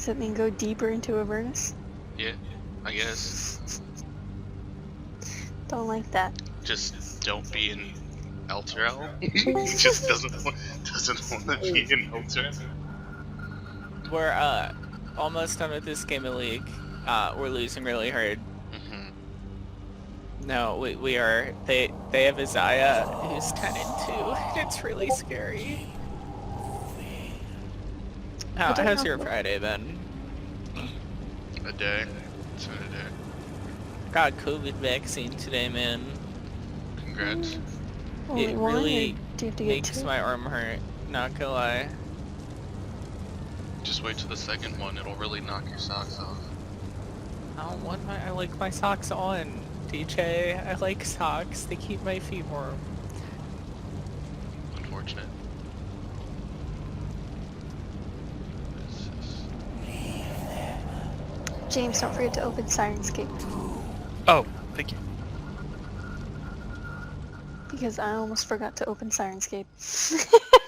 Does that mean go deeper into Avernus? Yeah, I guess. Don't like that. Just don't be in Elturel. He just doesn't want to be in Elturel. We're almost done with this game of League. We're losing really hard. No, we are. They have Isaiah, who's 10-2. It's really scary. How's your Friday been? A day. It's been a day. Got COVID vaccine today, man. Congrats. Only It one, really or do you have to get makes two? my arm hurt. Not gonna lie. Just wait till the second one. It'll really knock your socks off. I don't want my. I like my socks on, DJ. I like socks. They keep my feet warm. Unfortunate. James, don't forget to open Sirenscape. Oh, thank you. Because I almost forgot to open Sirenscape.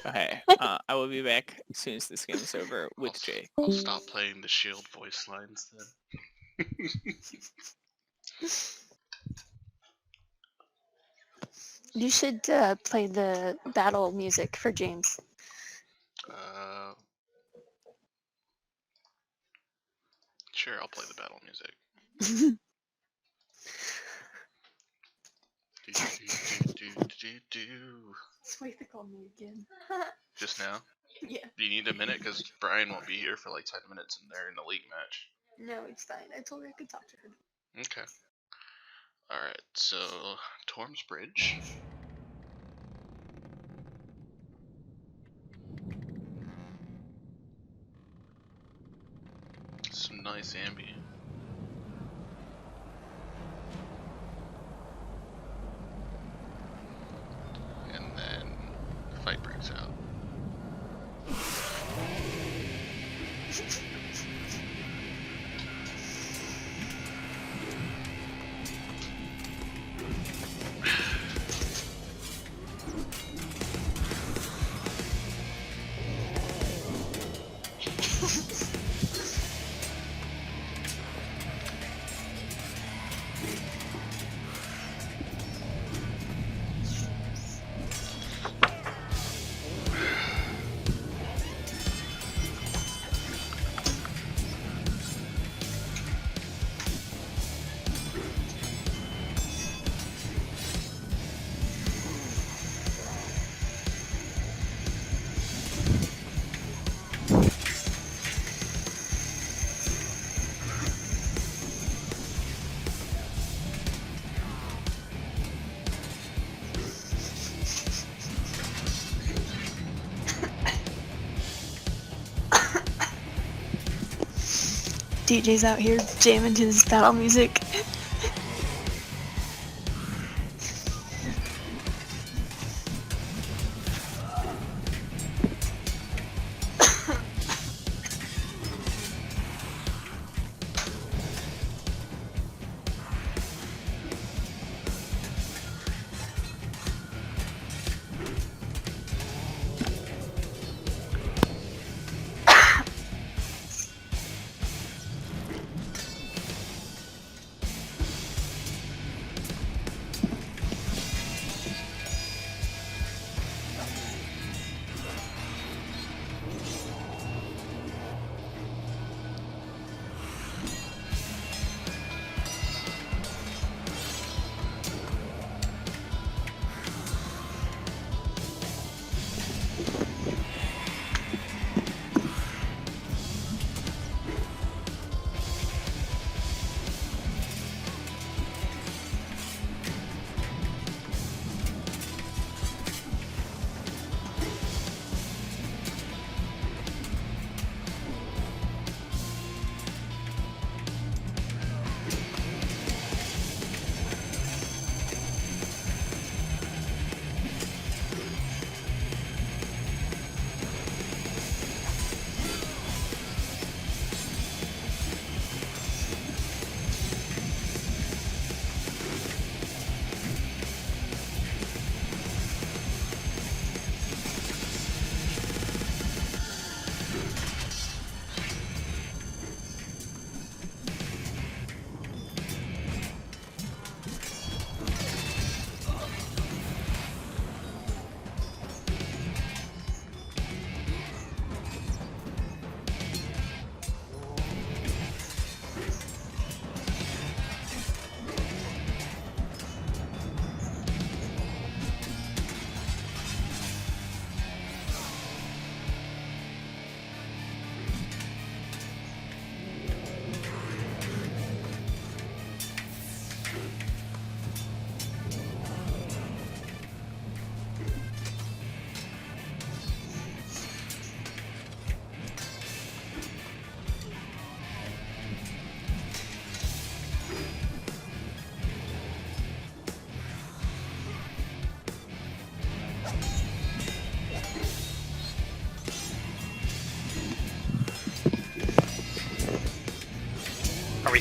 Okay. I will be back as soon as this game's over with Jay. I'll stop playing the shield voice lines then. You should play the battle music for James. Sure, I'll play the battle music. Swaytha called me again. Just now? Yeah. Do you need a minute? Because Brian won't be here for like 10 minutes and they're in the league match. No, it's fine. I told her I could talk to her. Okay. Alright, so Torm's Bridge. Some nice ambient. And then the fight breaks out. DJ's out here jamming to his battle music.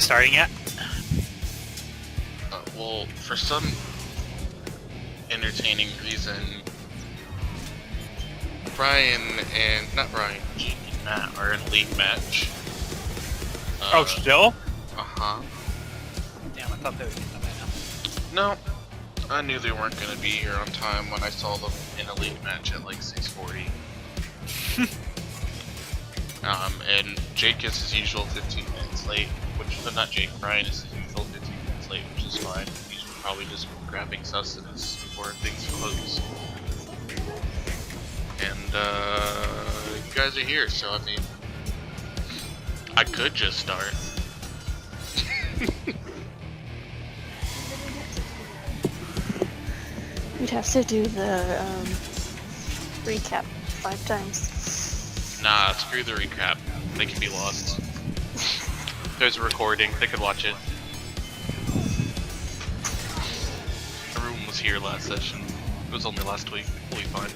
starting yet? Well, for some entertaining reason, Jake and Matt are in a league match. Oh, still? Uh-huh. Damn, I thought they would be done by now. No, I knew they weren't going to be here on time when I saw them in a league match at like 6:40. And Jake is his usual 15 minutes late, not Jake, Brian is his usual 15 minutes late, which is fine. He's probably just grabbing sustenance before things close. And, you guys are here, so I mean, I could just start. We'd have to do the recap 5 times. Nah, screw the recap. They can be lost. There's a recording, they could watch it. Everyone was here last session. It was only last week. We'll be fine.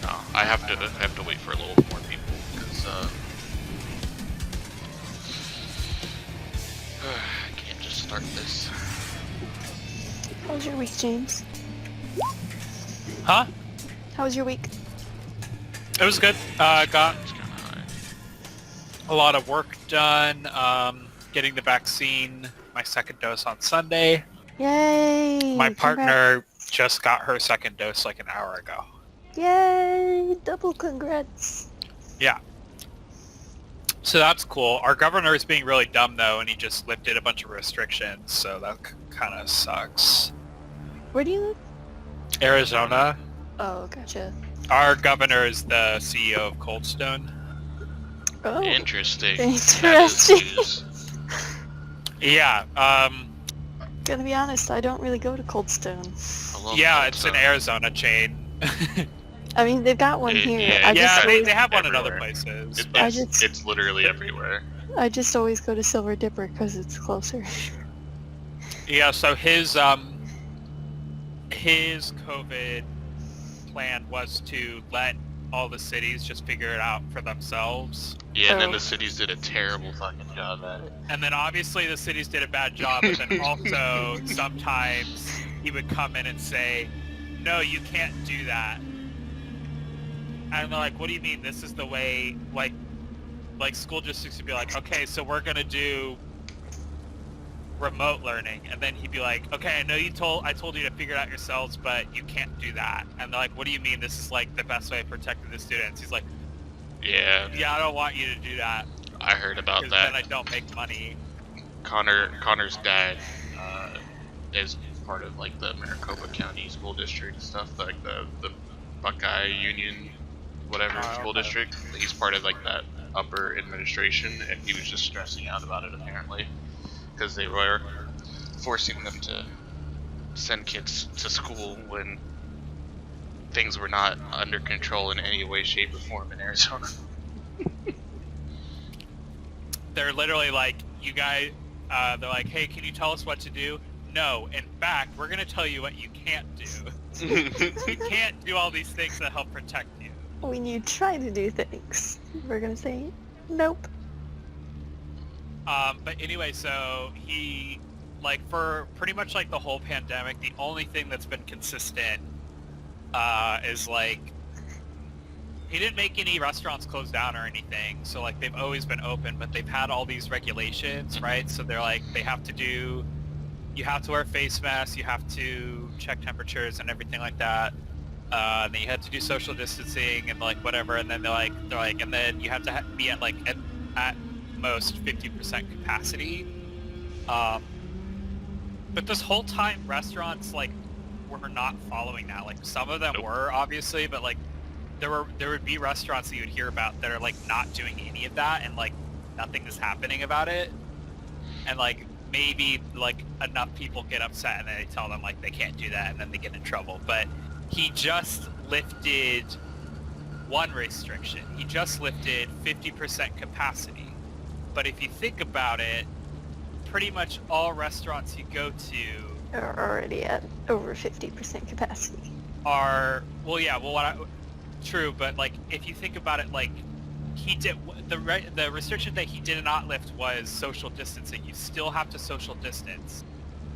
No, I have to wait for a little more people because I can't just start this. How was your week, James? Huh? How was your week? It was good. Got a lot of work done. Getting the vaccine, my second dose on Sunday. Yay! My partner just got her second dose like an hour ago. Yay! Double congrats. Yeah. So that's cool. Our governor is being really dumb though, and he just lifted a bunch of restrictions, so that kind of sucks. Where do you live? Arizona. Oh, gotcha. Our governor is the CEO of Coldstone. Oh, Interesting. interesting. That is Yeah. Gonna be honest, I don't really go to Coldstone. I love Yeah, it's an Coldstone. Arizona chain. I mean, they've got one here. Yeah, Yeah, they always, have one in other everywhere. places. It's literally everywhere. I just always go to Silver Dipper because it's closer. Yeah, so his COVID plan was to let all the cities just figure it out for themselves. Yeah, and then Oh. the cities did a terrible fucking job at it. And then obviously the cities did a bad job, but then also sometimes he would come in and say, no, you can't do that. And they're like, what do you mean? This is the way, like school districts would be like, okay, so we're gonna do remote learning. And then he'd be like, okay, I know I told you to figure it out yourselves, but you can't do that. And they're like, what do you mean? This is like the best way of protecting the students. He's like, Yeah, yeah, I don't want you to do that. I heard about Because then I that. don't make money. Connor's dad is part of like the Maricopa County School District and stuff, like the Buckeye Union, whatever school okay. district. He's part of like that upper administration, and he was just stressing out about it apparently, because they were forcing them to send kids to school when things were not under control in any way, shape, or form in Arizona. They're literally like, you guys, they're like, hey, can you tell us what to do? No, in fact, we're going to tell you what you can't do. You can't do all these things that help protect you. When you try to do things, we're gonna say, nope. But anyway, so he, like, for pretty much like the whole pandemic, the only thing that's been consistent is like, he didn't make any restaurants close down or anything, so like they've always been open, but they've had all these regulations, right? So they're like, you have to wear face masks, you have to check temperatures and everything like that. Then you had to do social distancing and like whatever, and then they're like, and then you have to be at like at most 50% capacity. But this whole time, restaurants like were not following that. Like some of them were obviously, but like there would be restaurants that you would hear about that are like not doing any of that, and like nothing is happening about it. And like maybe like enough people get upset and then they tell them like they can't do that, and then they get in trouble. But he just lifted one restriction. He just lifted 50% capacity. But if you think about it, pretty much all restaurants you go to Are already at over 50% capacity. are, True, but like if you think about it, like he did the restriction that he did not lift was social distancing. You still have to social distance,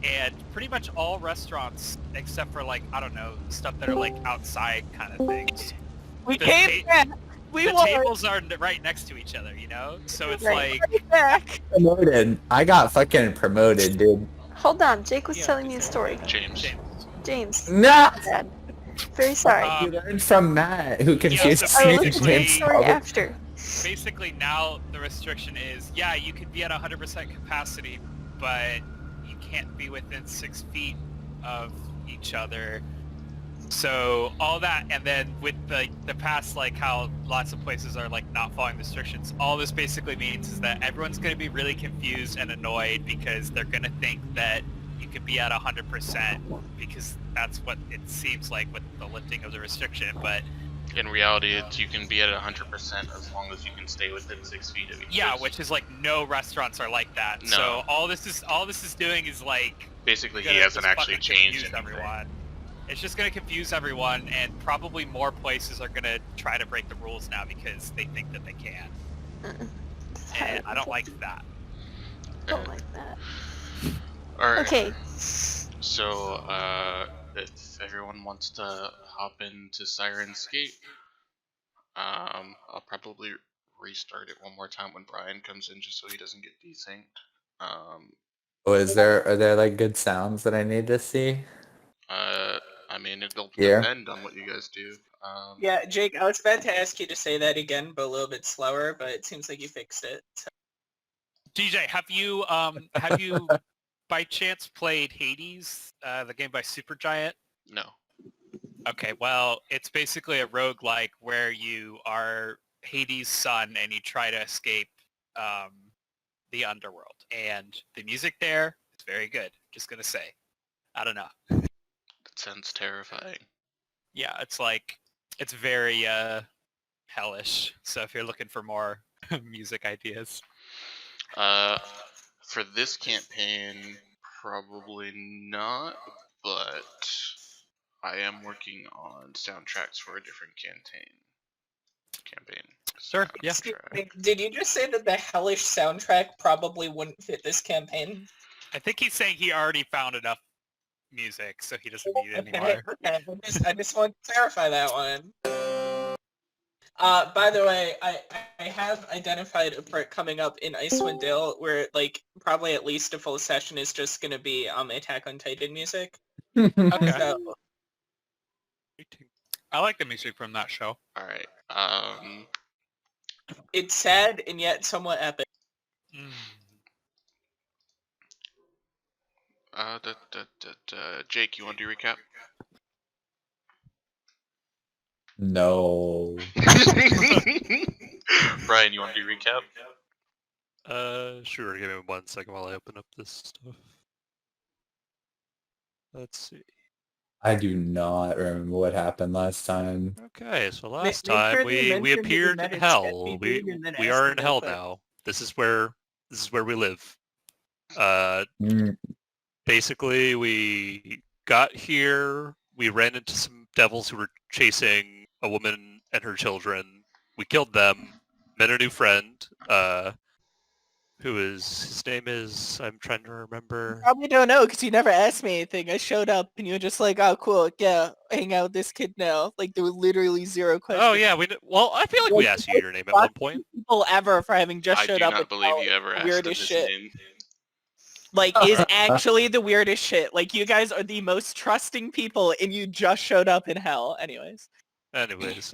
and pretty much all restaurants, except for like I don't know stuff that are like outside kind of things, We the came back. We the won. tables are right next to each other. You know, so it's Right. like Back. Promoted. I got fucking promoted, dude. Hold on, Jake was Yeah, telling me a story. James. James, Nah! bad. Very sorry. You learned from Matt, who confused so I will me listen and to the James. story after. basically now the restriction is you can be at 100% capacity, but you can't be within 6 feet of each other. So all that, and then with the past, like how lots of places are like not following the restrictions, all this basically means is that everyone's going to be really confused and annoyed because they're going to think that you could be at 100% because that's what it seems like with the lifting of the restriction. But In reality, you can be at 100% as long as you can stay within 6 feet of each yeah, person. which is like no restaurants are like that. No. So all this is doing is like Basically, he gonna hasn't just actually fucking changed confuse anything. everyone. It's just going to confuse everyone, and probably more places are going to try to break the rules now because they think that they can. And I don't like that. Don't like that. Alright. Okay. So, if everyone wants to hop into Siren's Gate, I'll probably restart it one more time when Brian comes in just so he doesn't get desynced. Oh, are there like good sounds that I need to see? I mean, it'll Yeah. depend on what you guys do. Yeah, Jake, I was about to ask you to say that again, but a little bit slower, but it seems like you fixed it. So. DJ, have you by chance played Hades, the game by Supergiant? No. Okay, well, it's basically a roguelike where you are Hades' son and you try to escape the underworld. And the music there is very good. Just gonna say. I don't know. That sounds terrifying. Yeah, it's very hellish. So if you're looking for more music ideas. For this campaign, probably not, but I am working on soundtracks for a different campaign. Sure, yeah. Soundtrack. Did you just say that the hellish soundtrack probably wouldn't fit this campaign? I think he's saying he already found enough music, so he doesn't need it Okay, anymore. okay. I just want to clarify that one. By the way, I have identified a part coming up in Icewind Dale where like probably at least a full session is just gonna be Attack on Titan music. Okay. So I like the music from that show. Alright, it's sad and yet somewhat epic. Jake, you want to do recap? No. Brian, you want to do recap? Sure. Give me 1 second while I open up this stuff. Let's see. I do not remember what happened last time. Okay, so Make last sure time that you we mention that you appeared met in at hell. Sketchy Dude and then We ask are him in real hell quick. now. This is where we live. Basically, we got here. We ran into some devils who were chasing a woman and her children. We killed them. Met a new friend. His name is, I'm trying to remember. Probably don't know because you never asked me anything. I showed up and you were just like, "Oh, cool, yeah, hang out with this kid now." Like there were literally zero questions. Oh yeah, well, I feel like we asked you your name at one point. People ever for having just I showed do up. not and believe all you ever the asked weirdest his shit. name. Like is actually the weirdest shit. Like you guys are the most trusting people and you just showed up in hell. Anyways. Anyways,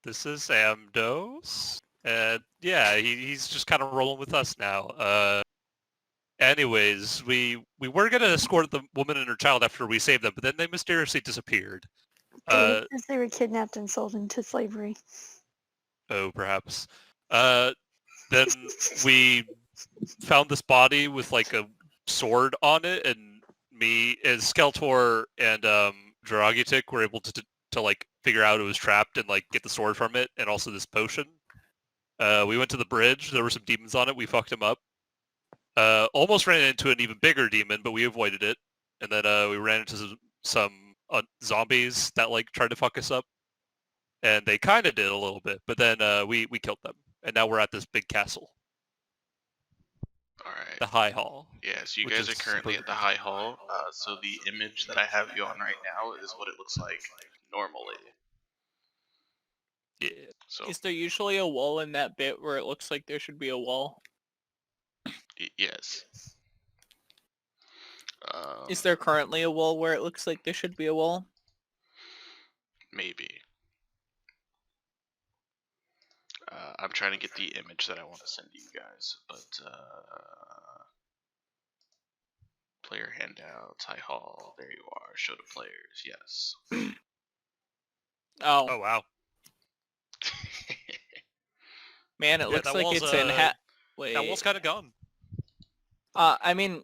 this is Amdos. And yeah, he's just kind of rolling with us now. Anyways, we were gonna escort the woman and her child after we saved them, but then they mysteriously disappeared. Because they were kidnapped and sold into slavery. Oh, perhaps. Then we found this body with like a sword on it, and me as Skeletor and Dragitic were able to like figure out it was trapped and like get the sword from it, and also this potion. We went to the bridge. There were some demons on it. We fucked them up. Almost ran into an even bigger demon, but we avoided it. And then we ran into some zombies that like tried to fuck us up. and they kind of did a little bit, but then we killed them, and now we're at this big castle, All right. the High Hall. Yeah, so you which guys are is currently super at the High Hall. So the image that I have you on right now is what it looks like normally. Yeah. So Is there usually a wall in that bit where it looks like there should be a wall? yes. Is there currently a wall where it looks like there should be a wall? Maybe. I'm trying to get the image that I want to send to you guys, but player handouts, High Hall, there you are. Show to players, yes. Oh, Oh wow. man, it Yeah, looks that like wall's, it's in Wait. That wall's kind of gone. I mean,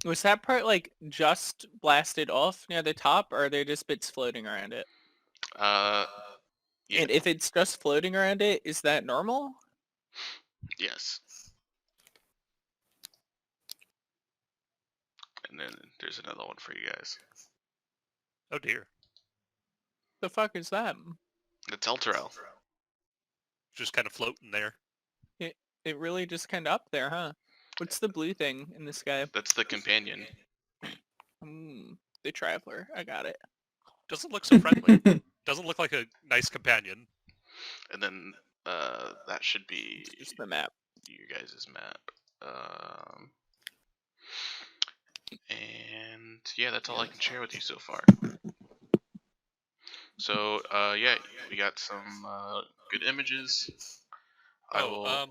was that part like just blasted off near the top, or are there just bits floating around it? Yeah. And if it's just floating around it, is that normal? Yes. And then there's another one for you guys. Oh dear. The fuck is that? It's Elturel. Just kind of floating there. It really just kind of up there, huh? What's the blue thing in the sky? That's the companion. The traveler. I got it. Doesn't look so friendly. Doesn't look like a nice companion. And then that should be It's just the map. you guys' map. And yeah, that's all I can share with you so far. So yeah, we got some good images. I will.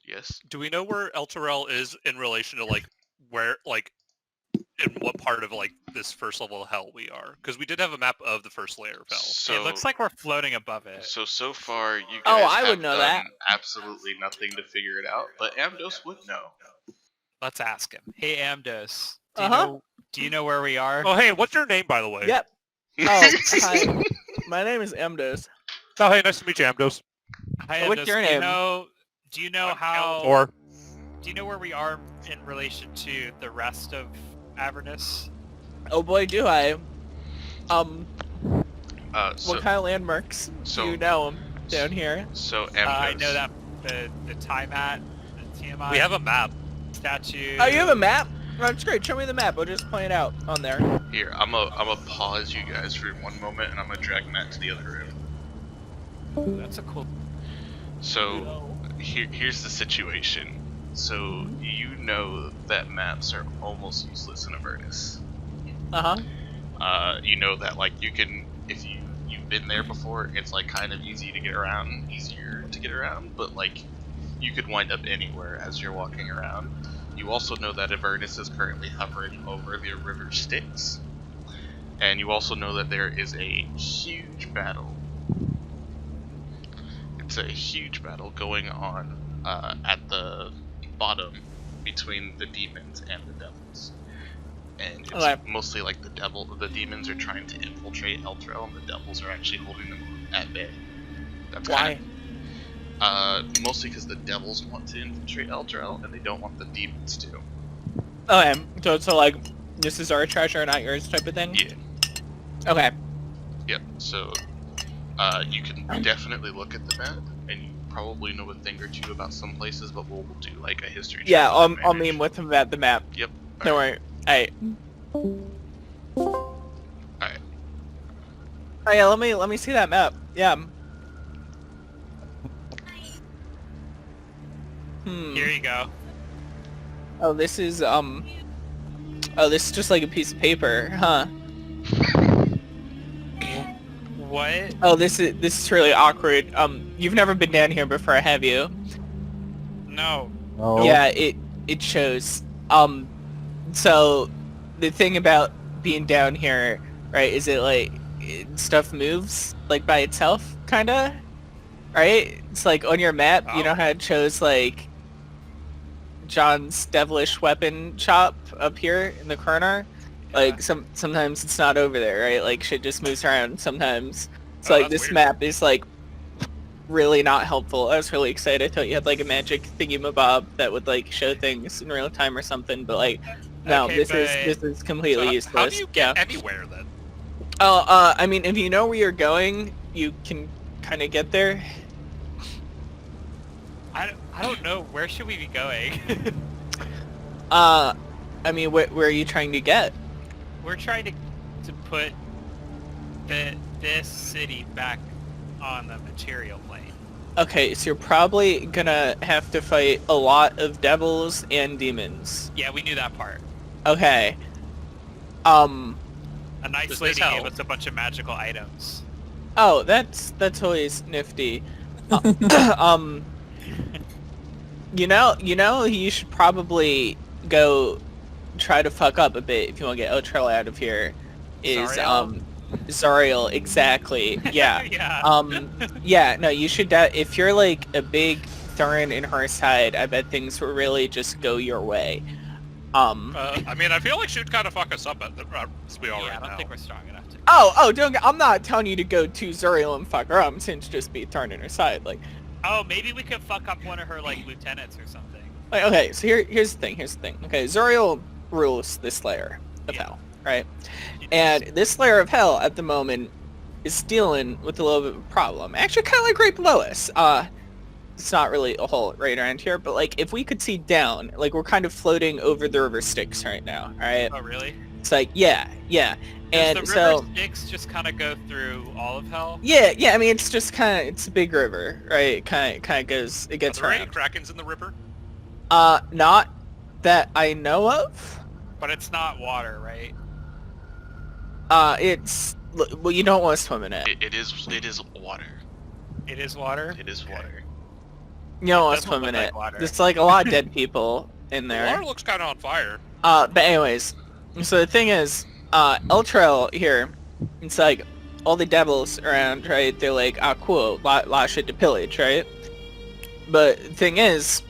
Yes. Do we know where Elturel is in relation to like where like in what part of like this first level of hell we are? Because we did have a map of the first layer of hell. So It looks like we're floating above it. so far you guys I have would know done that. absolutely nothing to figure it out, but Amdos would know. Let's ask him. Hey, Amdos. Uh-huh. Do you know where we are? Oh hey, what's your name by the way? Yep. Oh, hi. My name is Emdos. Oh hey, nice to meet you, Amdos. Hi, What's Amdos. your name? Do you know how? Or Do you know where we are in relation to the rest of Avernus? Oh boy, do I. So, What kind of landmarks so- do you know down here? so Amdos. I know that the Tiamat, the Tiamat we have a map. statue. Oh, you have a map? Oh, that's great. Show me the map. I'll just point it out on there. Here, I'm a pause you guys for one moment, and I'm gonna drag Matt to the other room. That's a cool. So here's the situation. So you know that maps are almost useless in Avernus. Uh-huh. You know that like you can, if you've been there before, it's like kind of easier to get around, but like you could wind up anywhere as you're walking around. You also know that Avernus is currently hovering over the river Styx, and you also know that there is a huge battle. It's a huge battle going on at the bottom between the demons and the devils. And it's mostly like the demons are trying to infiltrate Elturel, and the devils are actually holding them at bay. That's Why? Mostly because the devils want to infiltrate Elturel, and they don't want the demons to. Okay. So like, this is our treasure, not yours type of thing? Yeah. Okay. Yep. So, you can definitely look at the map, and you probably know a thing or two about some places, but we'll do like a history check. Yeah, I'll advantage. mean with the map. Yep. Don't worry. Alright. Alright. Oh yeah, let me see that map. Yeah. Here you go. Oh, this is this is just like a piece of paper, huh? What? Oh, this is really awkward. You've never been down here before, have you? No. Oh. Yeah, it shows. So the thing about being down here, right, is it like stuff moves like by itself, kinda, right? It's like on your map, you know how it shows like John's devilish weapon shop up here in the corner. Like sometimes it's not over there, right? Like shit just moves around sometimes. So like that's this weird. map is like really not helpful. I was really excited. I thought you had like a magic thingy-mabob that would like show things in real time or something, but like no, Okay, this is completely So useless. how do you get anywhere then? I mean, if you know where you're going, you can kind of get there. I don't know. Where should we be going? I mean, where are you trying to get? We're trying to put this city back on the material plane. Okay, so you're probably gonna have to fight a lot of devils and demons. Yeah, we knew that part. Okay. A nice Does lady this help? gave us a bunch of magical items. Oh, that's always nifty. You know, you should probably go try to fuck up a bit if you want to get Otrell out of here. Is Zariel? Zariel, exactly. Yeah. Yeah. Yeah, no, you should if you're like a big thorn in her side, I bet things will really just go your way. I mean, I feel like she'd kind of fuck us up as we are Yeah, I right don't now. think we're strong enough to. I'm not telling you to go to Zariel and fuck her up, since just be a thorn in her side. Like, Oh, maybe we could fuck up one of her like lieutenants or something. okay, so here's the thing. Okay, Zariel rules this layer of Yeah. hell, right? And this layer of hell at the moment is dealing with a little bit of a problem. Actually, kind of like right below us. It's not really a hole right around here, but like if we could see down, like we're kind of floating over the river Styx right now, all right? Oh, really? It's like, yeah. And Does the so, river Styx just kind of go through all of hell? yeah, I mean, it's just it's a big river, right? It kind of goes, it Are gets there any around. krakens in the river? Not that I know of. But it's not water, right? It's, well, you don't want to swim in it. It is water. It is water? It is water. You don't want to doesn't swim look in like it. water. There's like a lot of dead people in The there. water looks kind of on fire. But anyways, so the thing is, Eltrell here, it's like all the devils around, right? They're like, ah, cool, lot of shit to pillage, right? But the thing is,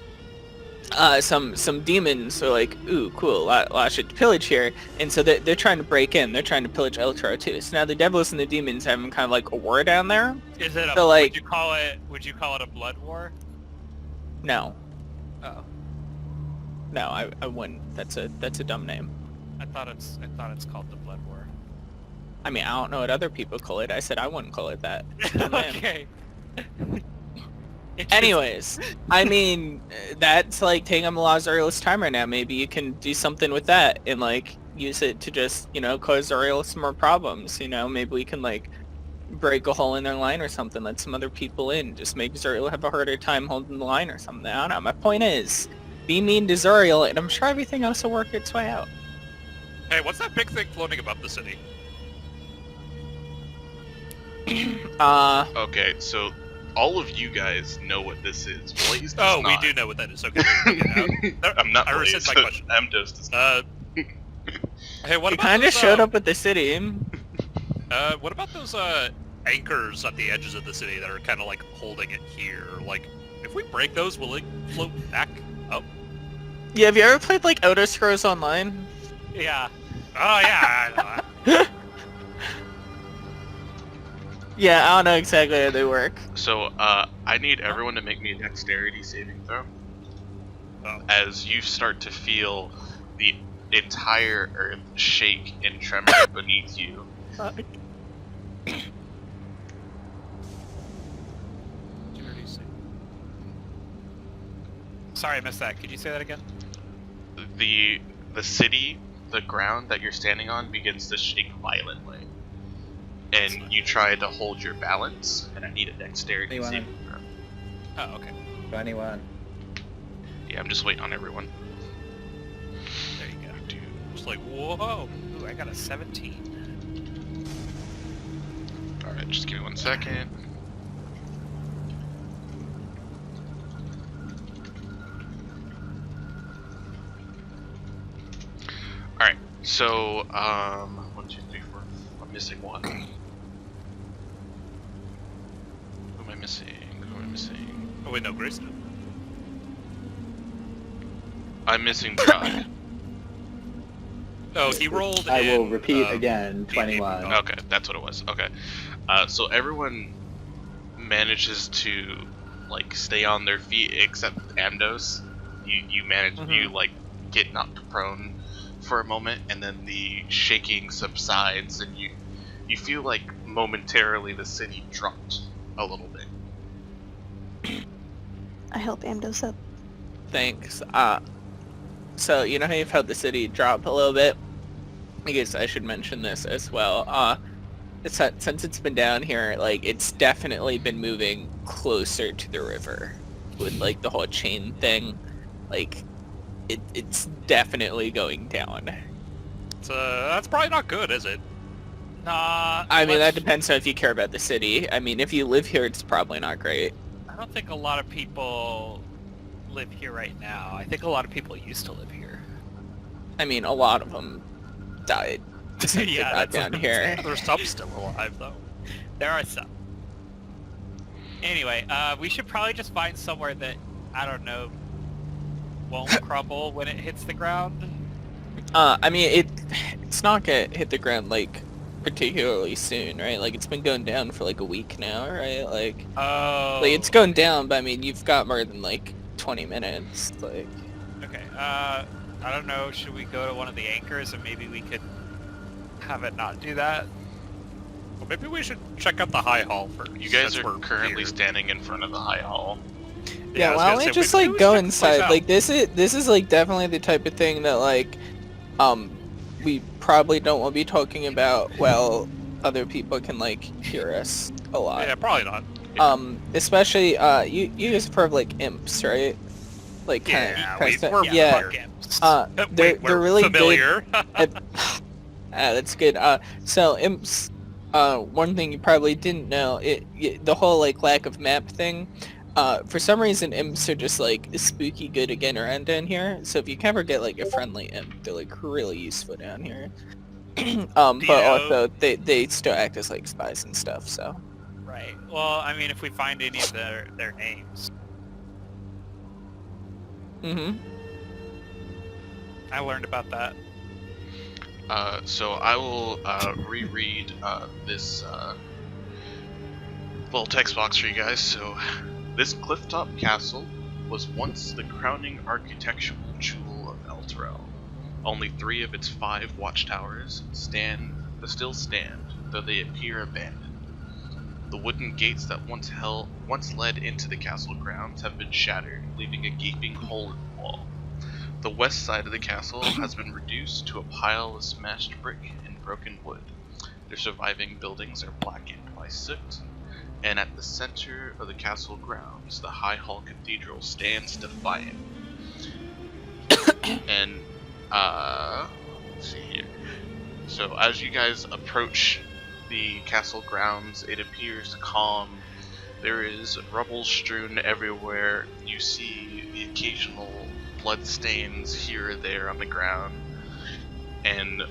some demons are like, ooh, cool, lot of shit to pillage here, and so they're trying to break in. They're trying to pillage Eltrell too. So now the devils and the demons having kind of like a war down there. Is it a, So, like- would you call it a blood war? No, Oh. no, I wouldn't. That's a dumb name. I thought it's called the blood war. I mean, I don't know what other people call it. I said I wouldn't call it that. Dumb name. Okay. It just- Anyways, I mean, that's like taking up a lot of Zariel's time right now. Maybe you can do something with that and like use it to just, cause Zariel some more problems. Maybe we can like break a hole in their line or something, let some other people in, just make Zariel have a harder time holding the line or something. I don't know. My point is, be mean to Zariel and I'm sure everything else will work its way out. Hey, what's that big thing floating above the city? Okay, so all of you guys know what this is. Blaze does Oh, not. we do know what that is. Okay. Yeah. I'm not I Blaze. rescind my question. Amdos does not. Hey, what You about kind of those, showed up with the city. What about those anchors at the edges of the city that are kind of like holding it here? Like, if we break those, will it float back up? Yeah, have you ever played like Outer Scrolls Online? Yeah. Oh yeah. I know that. Yeah, I don't know exactly how they work. So, I need everyone to make me a dexterity saving throw. Oh. As you start to feel the entire earth shake and tremor beneath you. Sorry, I missed that. Could you say that again? The city, the ground that you're standing on begins to shake violently. And you try to hold your balance, and I need a dexterity 21. saving throw. Oh, okay. 21. Yeah, I'm just waiting on everyone. There you go. Dude. It's like, whoa. Ooh, I got a 17. Alright, just give me 1 second. Alright, so, 1, 2, 3, 4. I'm missing one. Who am I missing? Who am I missing? Oh wait, no, Grace. I'm missing Drog. Oh, he rolled. I will in, repeat again, D&D 21. Oh. Okay, that's what it was. Okay. So everyone manages to, like, stay on their feet except Amdos. You manage, you, like, get knocked prone for a moment, and then the shaking subsides, and you feel like momentarily the city dropped a little bit. I help Amdos up. Thanks. So you know how you felt the city drop a little bit? I guess I should mention this as well. Since it's been down here, like, it's definitely been moving closer to the river with, like, the whole chain thing. Like, it's definitely going down. That's probably not good, is it? Nah. I mean, that depends on if you care about the city. I mean, if you live here, it's probably not great. I don't think a lot of people live here right now. I think a lot of people used to live here. I mean, a lot of them died. Yeah, not down here. There's some still alive, though. There are some. Anyway, we should probably just find somewhere that, I don't know, won't crumble when it hits the ground. I mean, it's not gonna hit the ground, like, particularly soon, right? Like, it's been going down for, like, a week now, right? Like, Oh. like, it's going down, but I mean, you've got more than, like, 20 minutes, like... Okay, I don't know, should we go to one of the anchors and maybe we could have it not do that? Well, maybe we should check out the High Hall first. You guys since are we're currently here. standing in front of the High Hall. Yeah, I was why gonna don't we say, just, maybe like, we go should check the place inside? out. Like, this is, like, definitely the type of thing that, like, we probably don't want to be talking about while other people can, like, hear us a lot. Yeah, probably not. Especially, you guys have heard of, like, imps, right? Like, Yeah, kinda, we're yeah. fuck imps. They're really familiar. good. That's good. So imps. One thing you probably didn't know, the whole like lack of map thing. For some reason, imps are just like spooky good again around down here. So if you can ever get like a friendly imp, they're like really useful down here. But also they still act as like spies and stuff. So. Right. Well, I mean, if we find any of their names. Mm-hmm. I learned about that. So I will reread this little text box for you guys. So, this clifftop castle was once the crowning architectural jewel of Elturel. Only 3 of its 5 watchtowers still stand, though they appear abandoned. The wooden gates that once led into the castle grounds have been shattered, leaving a gaping hole in the wall. The west side of the castle has been reduced to a pile of smashed brick and broken wood. Their surviving buildings are blackened by soot, and at the center of the castle grounds, the High Hall Cathedral stands defiant. And, let's see here. So, as you guys approach the castle grounds, it appears calm. There is rubble strewn everywhere. You see the occasional blood stains here or there on the ground, and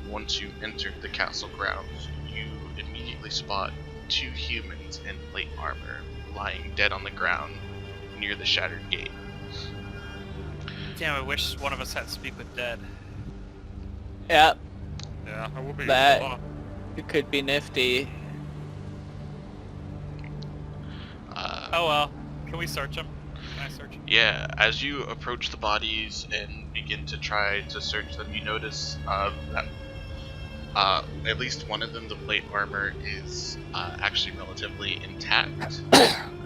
once you enter the castle grounds, you immediately spot 2 humans in plate armor lying dead on the ground near the shattered gate. Damn, I wish one of us had to speak with Dead. Yep. Yeah, I will be. That- It could be nifty. Oh well. Can we search him? Can I search him? Yeah, as you approach the bodies and begin to try to search them, you notice that at least one of them, the plate armor, is actually relatively intact.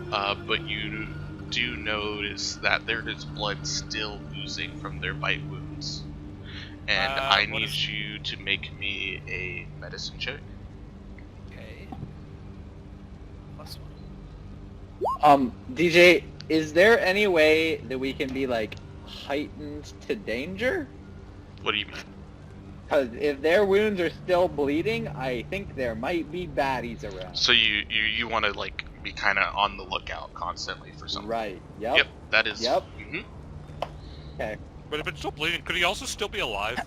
But you do notice that there is blood still oozing from their bite wounds. And I what need is- you to make me a medicine check. Okay. DJ, is there any way that we can be like heightened to danger? What do you mean? Because if their wounds are still bleeding, I think there might be baddies around. So you want to like be kind of on the lookout constantly for something. Right. Yep. Yep, that is. Yep. Mhm. Okay. But if it's still bleeding, could he also still be alive?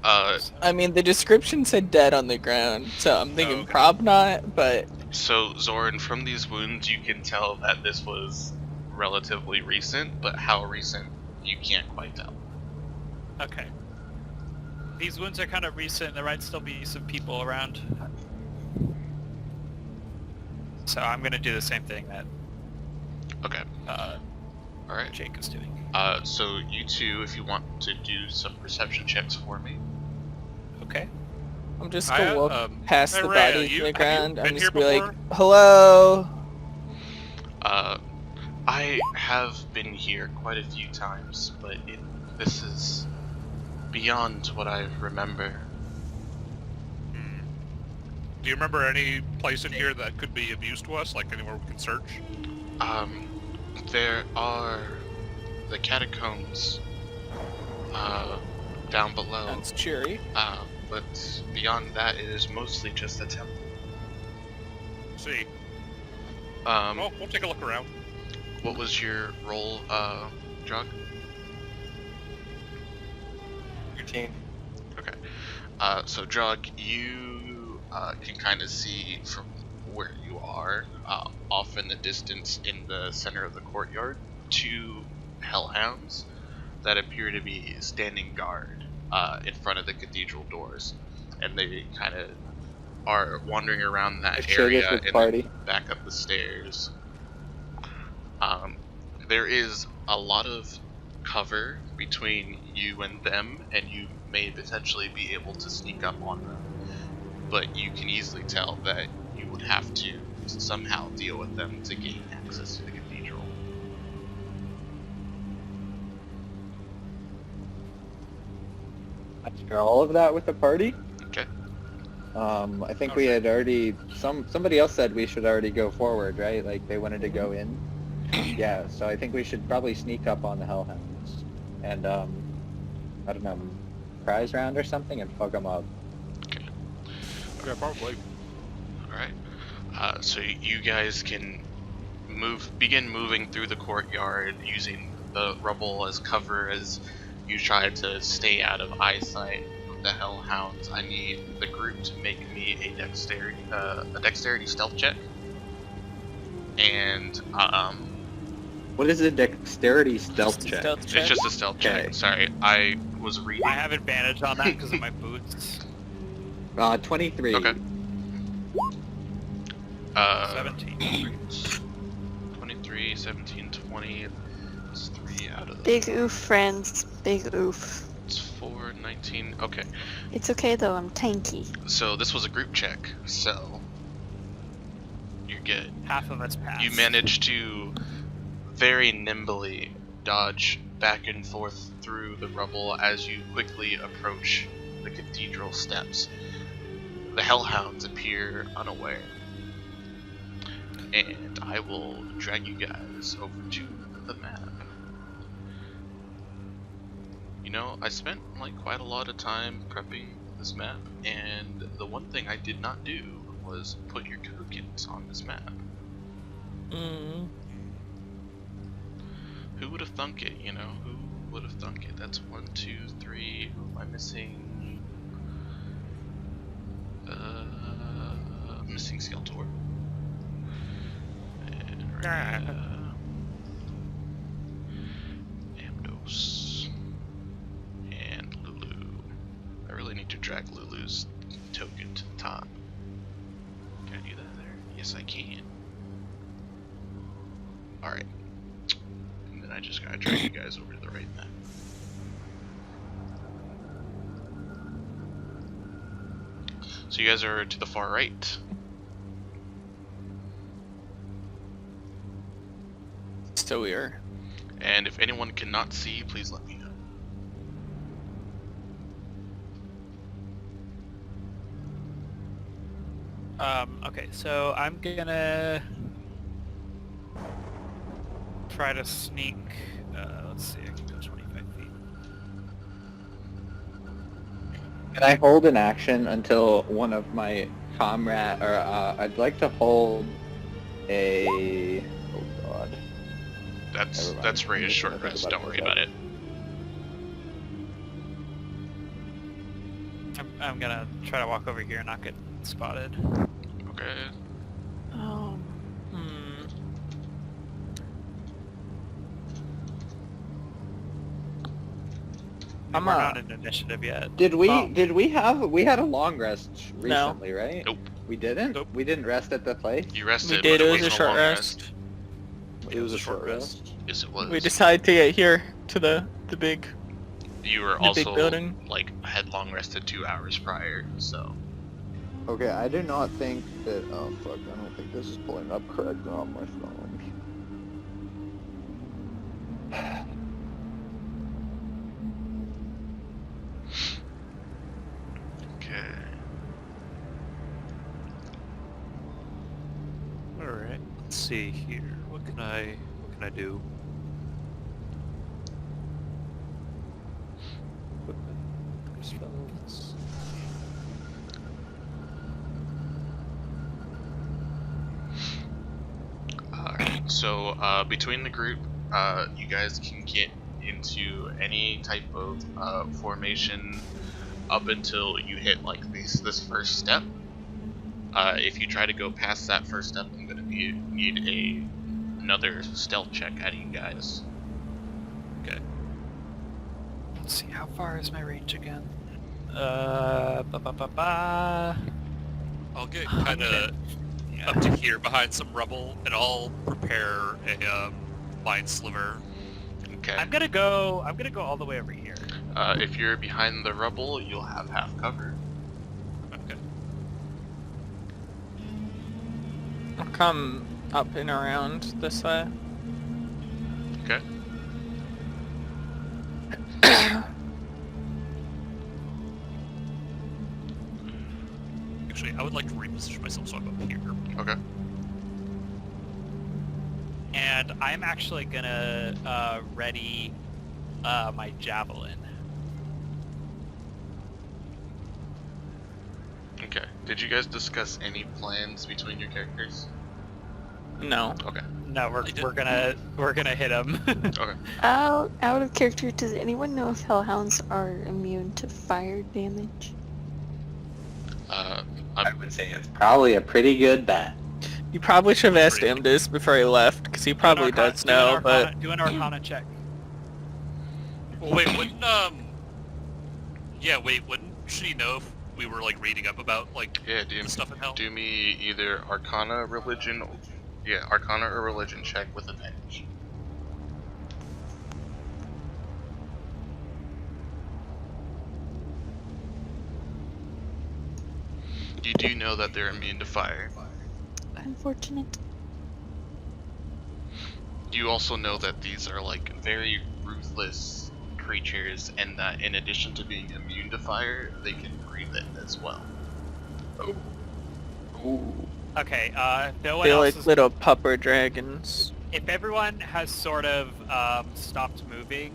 I mean, the description said dead on the ground, so I'm thinking okay. prob not, but... So Zoran, from these wounds, you can tell that this was relatively recent, but how recent you can't quite tell. Okay. These wounds are kind of recent. There might still be some people around. So I'm gonna do the same thing that Okay. All right. Jake is doing. So you two, if you want to do some perception checks for me. Okay. I'm just gonna walk past hey, the Rhea, body to the have ground. you I'm been just here be like, before? hello. I have been here quite a few times, but this is beyond what I remember. Do you remember any place in here that could be of use to us, like anywhere we can search? There are the catacombs down below. That's cheery. But beyond that, it is mostly just a temple. See. Well, we'll take a look around. What was your role, Jog? 13. Okay. So Jog, you can kind of see from where you are, off in the distance in the center of the courtyard, 2 hellhounds that appear to be standing guard in front of the cathedral doors, and they kind of are wandering around that Share this area with and party. then back up the stairs. There is a lot of cover between you and them, and you may potentially be able to sneak up on them, but you can easily tell that you would have to somehow deal with them to gain access to the cathedral. I share all of that with the party. Okay. I think we had already somebody else said we should already go forward, right? Like they wanted to go in. Yeah, so I think we should probably sneak up on the Hellhounds and I don't know, prize round or something and fuck them up. Okay. Yeah, probably. Alright. So you guys can begin moving through the courtyard using the rubble as cover as you try to stay out of eyesight of the Hellhounds. I need the group to make me a dexterity stealth check. And What is a dexterity stealth check? Stealth check. it's just a stealth check. Okay. Sorry, I was reading. I have advantage on that because of my boots. 23. Okay. 17. 23, 17, 20. It's 3 out of Big oof, friends. Big oof. It's 4, 19. Okay. It's okay though, I'm tanky. So this was a group check. So you're good. Half of us passed. You managed to very nimbly dodge back and forth through the rubble as you quickly approach the cathedral steps. The Hellhounds appear unaware, and I will drag you guys over to the map. You know, I spent like quite a lot of time prepping this map, and the one thing I did not do was put your tokens on this map. Mm. Who would have thunk it, you know? Who would have thunk it? That's 1, 2, 3. Who am I missing? Missing Skeletor. And Amdos. And Lulu. I really need to drag Lulu's token to the top. Can I do that there? Yes, I can. Alright. And then I just gotta drag you guys over to the right map. So you guys are to the far right. So we are. And if anyone cannot see, please let me know. Okay, so I'm gonna try to sneak. Let's see, I can go 25 feet. Can I hold an action until one of my comrade, or I'd like to hold a, oh god. Never mind. That's Rhea's I'm just short gonna think rest, about don't it worry for a about it. I'm gonna try to walk over here and not get spotted. Okay. Oh. We're not in initiative yet. Did we had a long rest recently, right? Nope. We didn't? Nope. We didn't rest at the place? You rested, We did, but it was a wasn't short long rest. It was a short rest. Yes, it was. We decided to get here to the big. You were the big also building. like had long rested 2 hours prior, so Okay, I do not think that... Oh, fuck, I don't think this is pulling up correctly on my phone. Okay. All right. Let's see here. What can I do? Equipment, spells. Alright, so between the group, you guys can get into any type of formation up until you hit like this first step. If you try to go past that first step, I'm gonna need another stealth check out of you guys. Okay. Let's see, how far is my range again? I'll get kind of up to here behind some rubble, and I'll prepare a mind sliver. Okay. I'm gonna go all the way over here. If you're behind the rubble, you'll have half cover. Okay. I'll come up and around this way. Okay. Actually, I would like to reposition myself so I'm up here. Okay. And I'm actually gonna ready my javelin. Okay. Did you guys discuss any plans between your characters? No. Okay. No, I didn't. we're gonna hit him. Okay. Out of character, does anyone know if Hellhounds are immune to fire damage? I would say it's probably a pretty good bet. You probably should have asked him this before he left, because he probably does know, but... Do an Arcana check. Well, wait, wouldn't yeah, wait, wouldn't she know if we were like reading up about like Yeah, the stuff in hell? do me either Arcana, Religion, Arcana or Religion check with advantage. You do know that they're immune to fire. Unfortunate. You also know that these are like very ruthless creatures, and that in addition to being immune to fire, they can breathe it as well. Okay, no one They're else like is, little pupper dragons. if everyone has sort of stopped moving,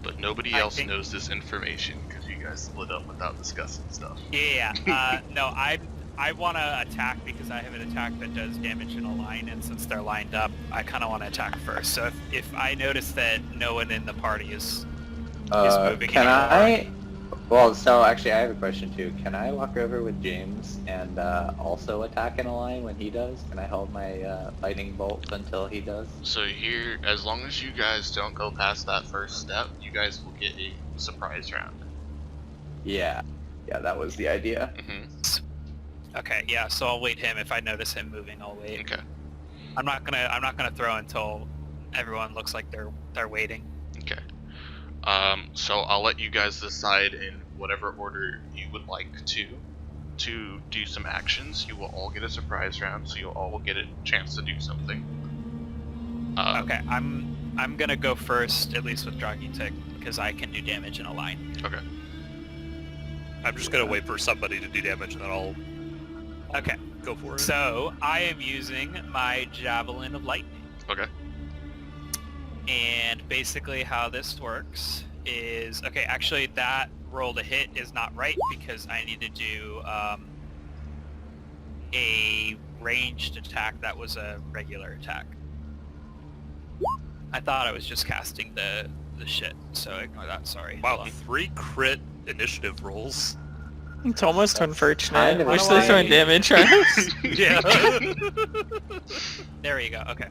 But nobody I else think- knows this information because you guys split up without discussing stuff. no, I want to attack because I have an attack that does damage in a line, and since they're lined up, I kind of want to attack first. So if I notice that no one in the party is moving Can anymore, I? Well, so actually, I have a question too. Can I walk over with James and also attack in a line when he does? Can I hold my lightning bolt until he does? So here, as long as you guys don't go past that first step, you guys will get a surprise round. Yeah, that was the idea. okay, yeah. So I'll wait him. If I notice him moving, I'll wait. Okay. I'm not gonna throw until everyone looks like they're waiting. Okay. So I'll let you guys decide in whatever order you would like to do some actions. You will all get a surprise round, so you'll all get a chance to do something. Okay, I'm gonna go first, at least with Dragitek, because I can do damage in a line. Okay. I'm just gonna wait for somebody to do damage and then I'll Okay, go for it. so I am using my Javelin of Lightning. Okay. And basically how this works is, okay, actually that roll to hit is not right because I need to do a ranged attack that was a regular attack. I thought I was just casting the shit, so ignore that, sorry. Wow, Hold on. 3 crit initiative rolls. It's almost Kind unfortunate. of Wish they're throwing annoying. damage on us. Yeah. There you go, okay.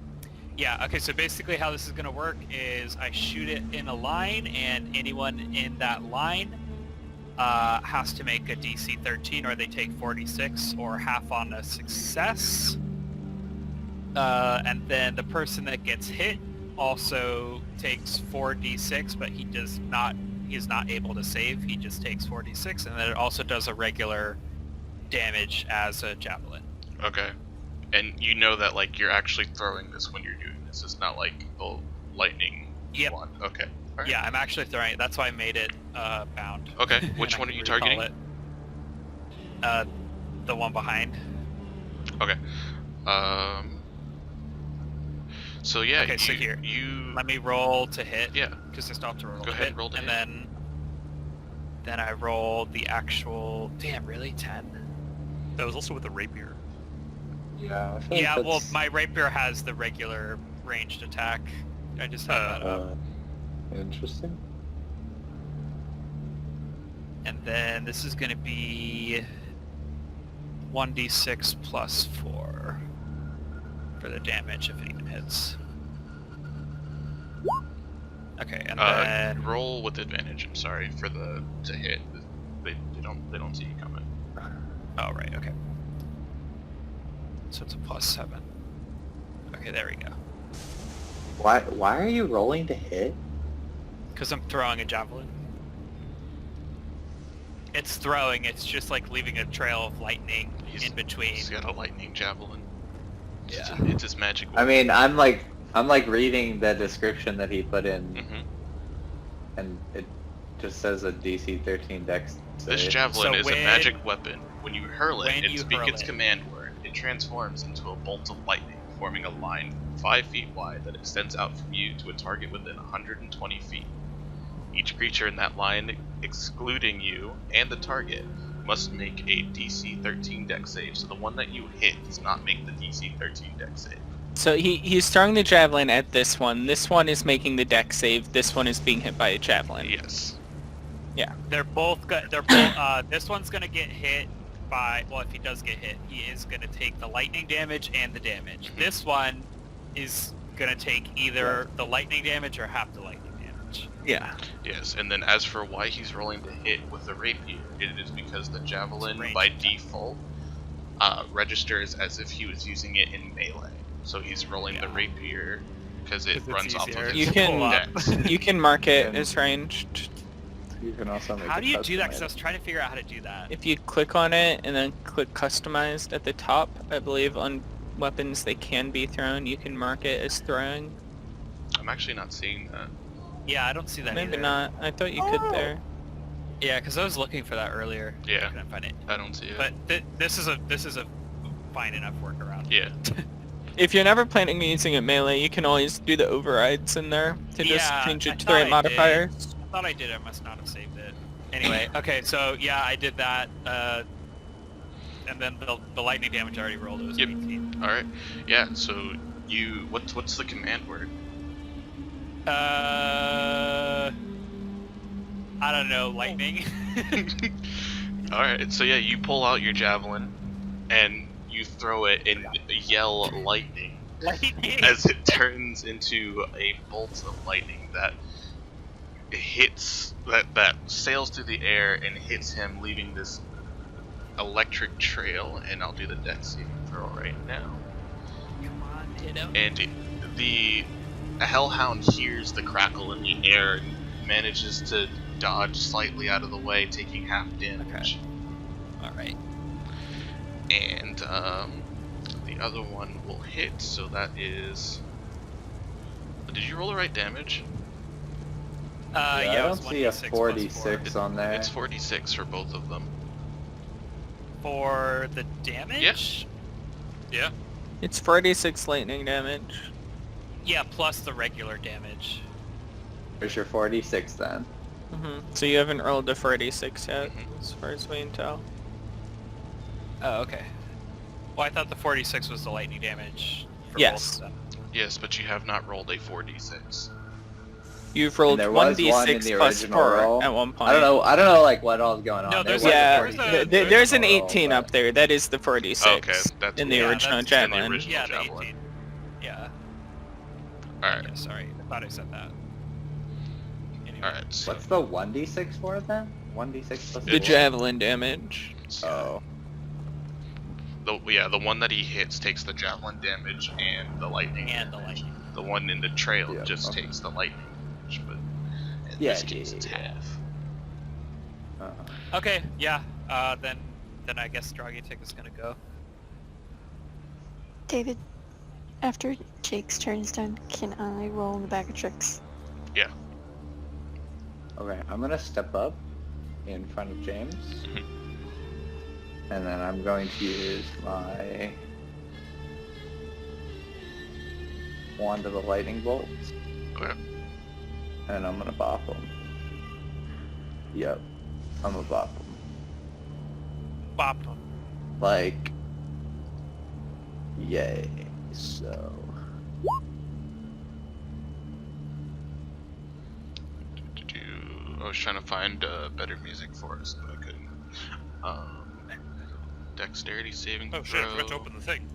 Yeah, okay, so basically how this is going to work is I shoot it in a line, and anyone in that line has to make a DC 13, or they take 46, or half on a success. And then the person that gets hit also takes 4d6, but he's not able to save. He just takes 4d6, and then it also does a regular damage as a javelin. Okay. And you know that like you're actually throwing this when you're doing this. It's not like the lightning Yep. one. Okay. All right. Yeah, I'm actually throwing it. That's why I made it bound. Okay. And Which I one are can you recall targeting? it. The one behind. Okay. So yeah. Okay, so here. You. Let me roll to hit. Yeah. Because I still have to roll Go to ahead hit. and roll to and hit. then I roll the actual. Damn, really 10. That was also with a rapier. Yeah. I feel Yeah, like well, that's, my rapier has the regular ranged attack. I just have that up. interesting. And then this is going to be 1d6 plus 4 for the damage if it even hits. Okay, and then roll with advantage. I'm sorry for the to hit. They don't see you coming. oh right, okay. So it's a plus 7. Okay, there we go. Why are you rolling to hit? Because I'm throwing a javelin. It's throwing. It's just like leaving a trail of lightning in between. He's got a lightning javelin. Yeah. It's his magic. I mean, I'm like reading the description that he put in, Mm-hmm. and it just says a DC 13 Dex. This save. javelin So is a magic weapon. When you hurl it when and you speak hurl its it. command word, it transforms into a bolt of lightning, forming a line 5 feet wide that extends out from you to a target within 120 feet. Each creature in that line, excluding you and the target, must make a DC 13 Dex save. So the one that you hit does not make the DC 13 Dex save. So he's throwing the javelin at this one. This one is making the dex save. This one is being hit by a javelin. Yes. They're both. This one's gonna get hit by. Well, if he does get hit, he is gonna take the lightning damage and the damage. This one is gonna take either the lightning damage or half the lightning damage. Yeah. Yes, and then as for why he's rolling to hit with the rapier, it is because the javelin Range by attack. default registers as if he was using it in melee. So he's rolling the Yeah. rapier because it 'Cause it's runs off easier of You his can- pull up. dex. You can mark it And- as ranged. You can also make How a do you do that? custom Because I was trying to figure out how to do that. If you click on it and then click customized at the top, I believe on weapons they can be thrown, you can mark it as throwing. I'm actually not seeing that. Yeah, I don't see that Maybe either. not. I thought you could there. Yeah, because I was looking for that earlier. Yeah. I couldn't find it. I don't see it. But this is a fine enough workaround. Yeah. If you're never planning on using it melee, you can always do the overrides in there to just Yeah, change I it to thought the I right did. modifiers. I thought I did. I must not have saved it. Anyway, okay, so yeah, I did that. And then the lightning damage I already rolled. It was Yep. 18. All right. Yeah. So you what's the command word? I don't know, lightning. All right. So yeah, you pull out your javelin and you throw it and yell lightning Lightning. as it turns into a bolt of lightning that hits that sails through the air and hits him, leaving this electric trail. And I'll do the dex saving throw right now. Come on, hit him. And the Hellhound hears the crackle in the air and manages to dodge slightly out of the way, taking half damage. All right. And the other one will hit, so that is. Did you roll the right damage? I Yeah, it don't was see a 1d6 plus 4. 46 on there. It's 46 for both of them. For the damage? Yeah. It's 46 lightning damage. Yeah, plus the regular damage. There's your 46 then. So you haven't rolled a 46 yet, Mhm. as far as we can tell. Oh, okay. Well, I thought the 46 was the lightning damage. For Yes. both of them. Yes, but you have not rolled a 4d6. You've rolled there was one in 1d6 the plus original 4 roll. at one point. I don't know like what all's going on. No, There there's was a- Yeah, there's a- 46 there's an original roll, 18 but- up there. That is the 46 Okay, that's in the Yeah, original that's in the javelin. original. Yeah, the Javelin. 18. Yeah. Alright, Yeah, sorry. I thought I said that. Anyway. alright. So What's the 1d6 for then? 1d6 plus The It's- javelin damage. Oh. the one that he hits takes the javelin damage and the lightning. And the lightning. The one in the trail Yeah, just okay. takes the lightning damage, but in Yeah, this case it's yeah. half. Uh-huh. Okay, yeah. Then then I guess Dragitic is gonna go. David, after Jake's turn is done, can I roll in the bag of tricks? Yeah. Okay, I'm gonna step up in front of James. And then I'm going to use my Wand of the Lightning Bolts. Okay. And I'm gonna bop him. Yep. I'm gonna bop him. Bopped him. Like, yay. So... I was trying to find better music for us, but I couldn't. Dexterity saving Oh throw. shit, I forgot to open the thing.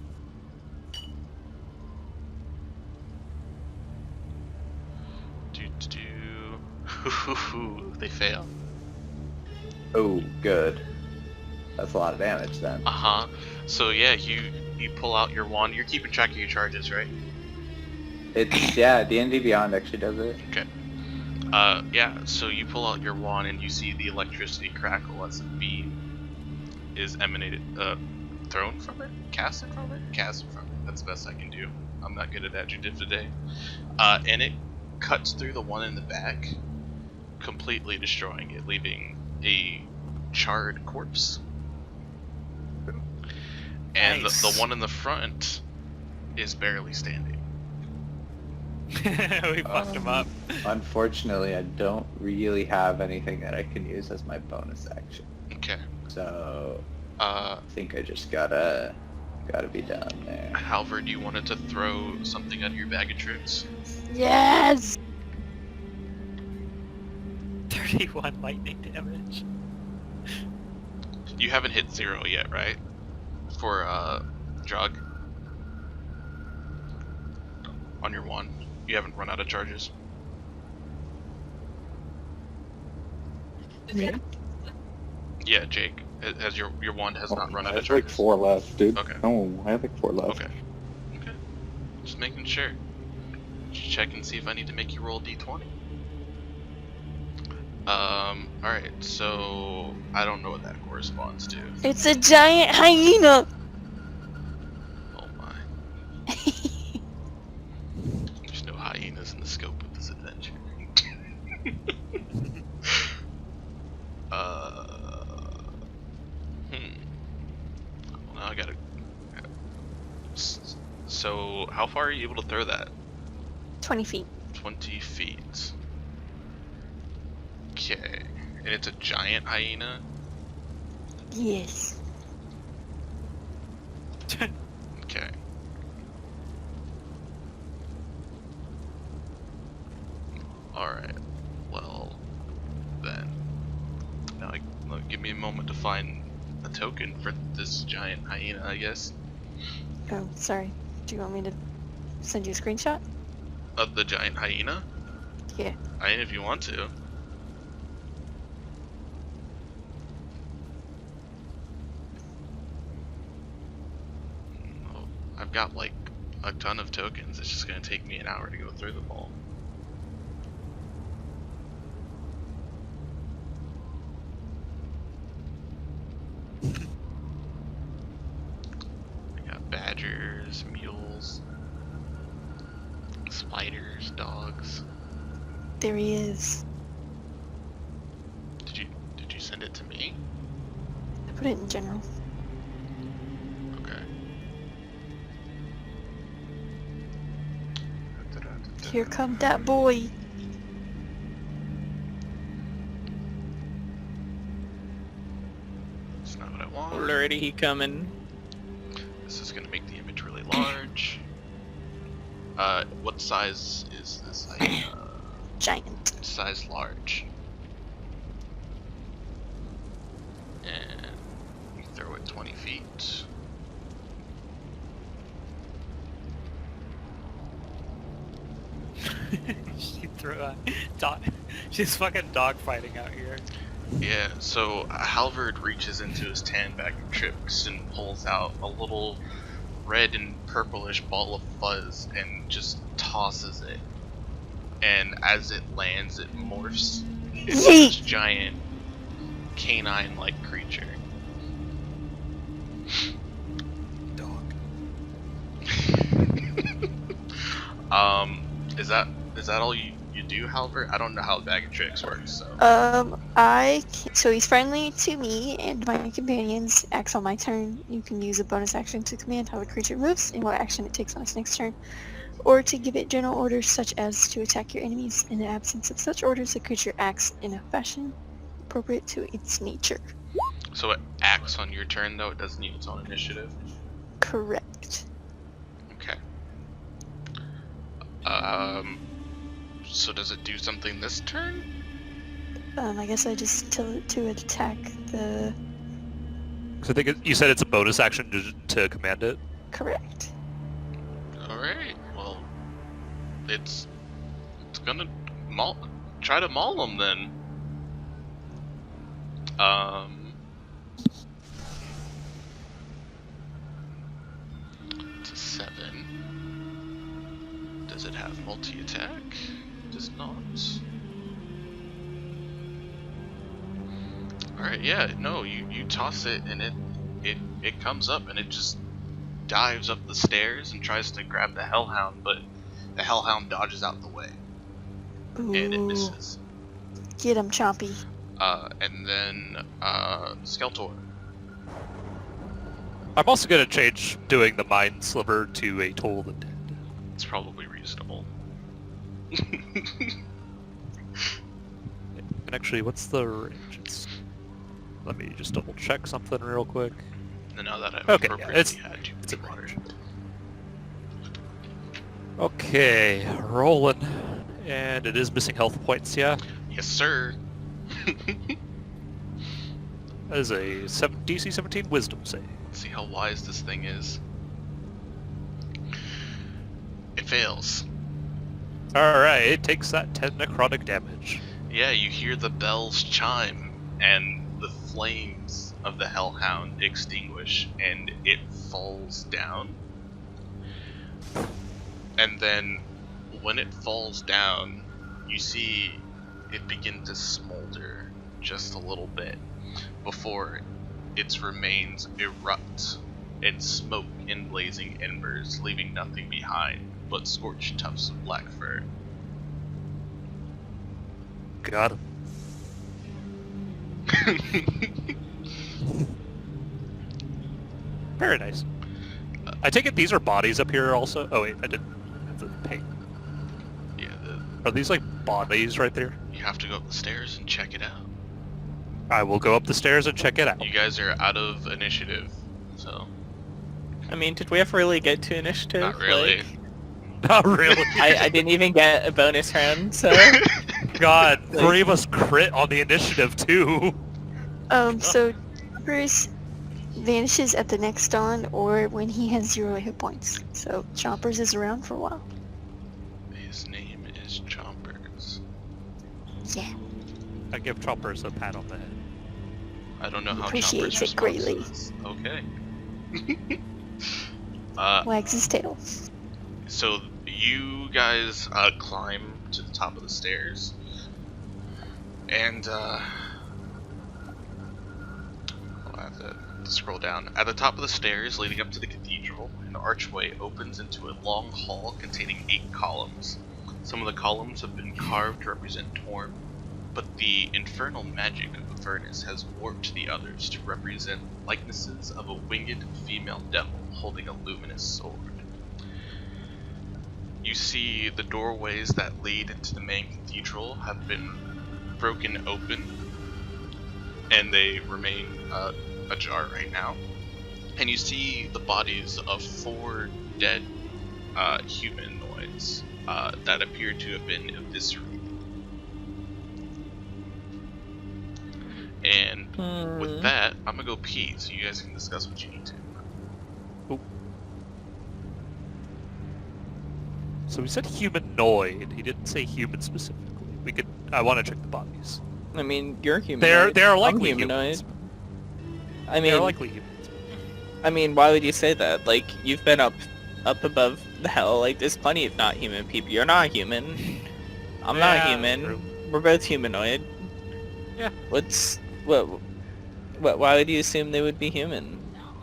They fail. Oh, good. That's a lot of damage then. Uh-huh. So yeah, you pull out your wand. You're keeping track of your charges, right? It's, yeah, D&D Beyond actually does it. Okay. Yeah, so you pull out your wand and you see the electricity crackle as a beam is thrown from it? Casted from it? Casted from it. That's the best I can do. I'm not good at adjective today. And it cuts through the one in the back, completely destroying it, leaving a charred corpse. And Nice. the one in the front is barely standing. We fucked him up. Unfortunately, I don't really have anything that I can use as my bonus action. Okay. So, I think I just gotta be down there. Halvard, you wanted to throw something out of your bag of tricks? Yes! 31 lightning damage. You haven't hit 0 yet, right? For Drug? On your wand. You haven't run out of charges. Yeah. Yeah, Jake. Has your wand has not run I out of have like charges. 4 left, dude. Okay. No, I have like 4 left. Okay. Okay. Just making sure. Just check and see if I need to make you roll d20. Alright, so I don't know what that corresponds to. It's a giant hyena! Oh my. There's no hyenas in the scope of this adventure. Well, now I gotta. So, how far are you able to throw that? 20 feet. 20 feet. Okay. And it's a giant hyena? Yes. Okay. Alright. Well, then. Now, give me a moment to find a token for this giant hyena, I guess. Oh, sorry. Do you want me to send you a screenshot? Of the giant hyena? Yeah. I mean, if you want to. Oh, I've got like a ton of tokens. It's just gonna take me an hour to go through them all. I got badgers, mules, spiders, dogs. There he is. Did you send it to me? I put it in general. Okay. Here come that boy. That's not what I want. Already he coming. This is gonna make the image really large. What size is this? Giant. Size large. And you throw it 20 feet. She threw a dog. She's fucking dog fighting out here. Yeah, so Halvard reaches into his tan bag of tricks and pulls out a little red and purplish ball of fuzz and just tosses it. And as it lands, it morphs into this giant canine-like creature. Dog. Is that all you do, Halbert? I don't know how the bag of tricks works, so. So he's friendly to me and my companions. Acts on my turn. You can use a bonus action to command how a creature moves and what action it takes on its next turn, or to give it general orders such as to attack your enemies. In the absence of such orders, the creature acts in a fashion appropriate to its nature. So it acts on your turn, though? It doesn't need its own initiative? Correct. Okay. So does it do something this turn? I guess I just tell it to attack the... So I think you said it's a bonus action to command it? Correct. Alright, well, it's gonna try to maul him then. It's a 7. Does it have multi-attack? It does not. Alright, yeah, no, you toss it and it comes up and it just dives up the stairs and tries to grab the Hellhound, but the Hellhound dodges out the way. Ooh. And it misses. Get him, Chompy. And then, Skeletor. I'm also going to change doing the Mind Sliver to a Toll of the Dead. It's probably reasonable. And actually, what's the range? Let me just double check something real quick. And now that I've Okay, yeah, appropriately had you it's a water. range. Okay, rolling. And it is missing health points, yeah? Yes, sir. That is a DC 17 Wisdom save. Let's see how wise this thing is. It fails. Alright, it takes that 10 necrotic damage. Yeah, you hear the bells chime, and the flames of the Hellhound extinguish, and it falls down. And then, when it falls down, you see it begin to smolder just a little bit before its remains erupt in smoke and blazing embers, leaving nothing behind but scorched tufts of black fur. Got him. Very nice. I take it these are bodies up here also? Oh wait, I didn't have the paint. Yeah, Are these like bodies right there? you have to go up the stairs and check it out. I will go up the stairs and check it out. You guys are out of initiative, so I mean, did we ever really get to initiative? not really. Like, Not really. I didn't even get a bonus round, so... God, 3 of us crit on the initiative too. So Chompers vanishes at the next dawn or when he has 0 hit points. So Chompers is around for a while. His name is Chompers. Yeah. I give Chompers a pat on the head. I don't know how Appreciates Chompers it greatly. responds to this. Okay. Wags his tail. So you guys climb to the top of the stairs, and I'll have to scroll down. At the top of the stairs leading up to the cathedral, an archway opens into a long hall containing 8 columns. Some of the columns have been carved to represent Torm, but the infernal magic of Avernus has warped the others to represent likenesses of a winged female devil holding a luminous sword. You see the doorways that lead into the main cathedral have been broken open, and they remain ajar right now. And you see the bodies of 4 dead humanoids that appear to have been eviscerated. And with that, I'm gonna go pee, so you guys can discuss what you need to. So he said humanoid. He didn't say human specifically. I want to check the bodies. I mean, you're humanoid. They're I'm likely humanoid. humans. I They're mean, likely humans. I mean, why would you say that? Like, you've been up above the hell. Like, there's plenty of not human people. You're not human. I'm not Yeah, human. true. We're both humanoid. Yeah. What? Why would you assume they would be human?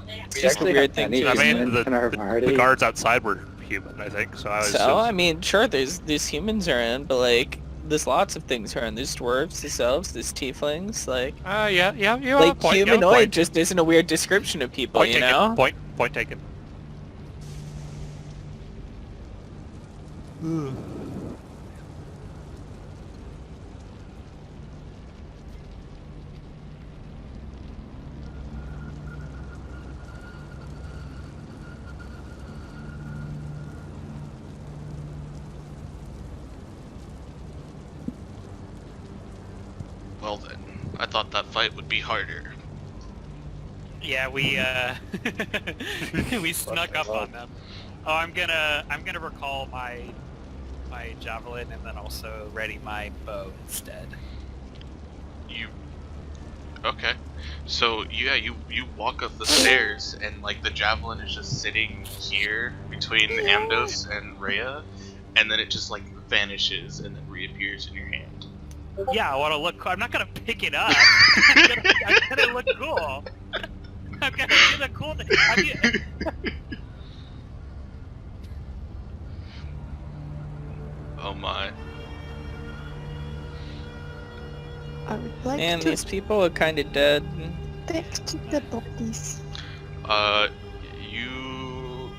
It's We just a actually weird have thing many to I mean, humans the, in our the, party. the guards outside were human, I think. So I was. So, I mean, sure, there's humans around, but like, there's lots of things around. There's dwarves, there's elves, there's tieflings, like... Yeah, you have a Like, point. You have a humanoid point. just isn't a weird description of people, Point you taken. know? Point taken. Well then, I thought that fight would be harder. Yeah, we we snuck up on them. Oh, I'm gonna recall my javelin and then also ready my bow instead. Okay. So yeah, you walk up the stairs and like the javelin is just sitting here between Amdos and Rhea, and then it just like vanishes and then reappears in your hand. Yeah, I want to look cool. I'm not gonna pick it up. I'm gonna look cool. I'm gonna do the cool thing. Oh my. I would like Man, to these people are kind of dead. inspect the bodies. You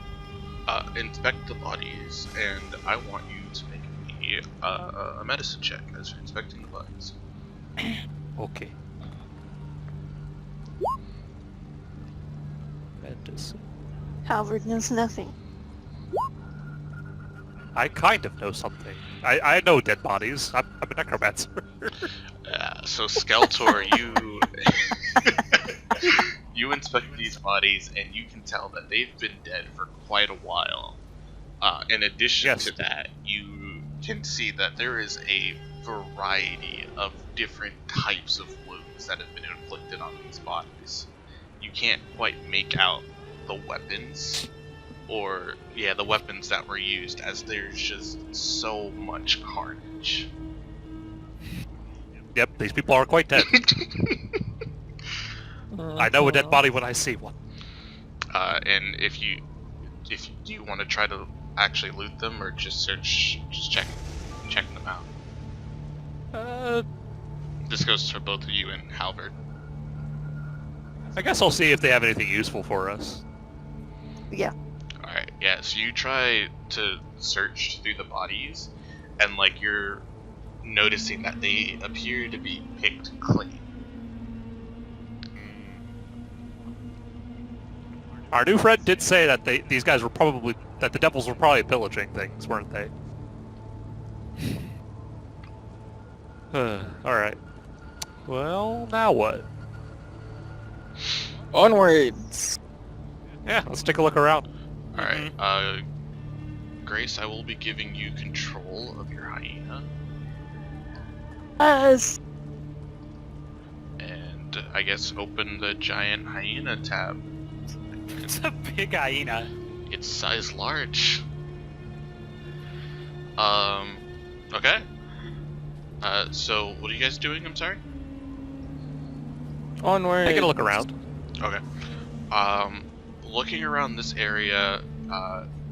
inspect the bodies, and I want you to make me a medicine check as you're inspecting the bodies. Okay. Medicine. Halvard knows nothing. I kind of know something. I know dead bodies. I'm a necromancer. So Skeletor, you inspect these bodies, and you can tell that they've been dead for quite a while. In addition Yes. to that, you can see that there is a variety of different types of wounds that have been inflicted on these bodies. You can't quite make out the weapons, or the weapons that were used, as there's just so much carnage. Yep, these people are quite dead. I know a dead body when I see one. And if you do you want to try to actually loot them, or just checking them out? This goes for both of you and Halvard. I guess I'll see if they have anything useful for us. Yeah. Alright, yeah, so you try to search through the bodies, and like you're noticing that they appear to be picked clean. Our new friend did say that these guys were probably, that the devils were probably pillaging things, weren't they? Alright. Well, now what? Onwards! Yeah, let's take a look around. Alright, Grace, I will be giving you control of your hyena, Yes. and I guess open the giant hyena tab. It's a big hyena. It's size large. Okay. So what are you guys doing? I'm sorry? Onwards! Taking a look around. Okay. Looking around this area,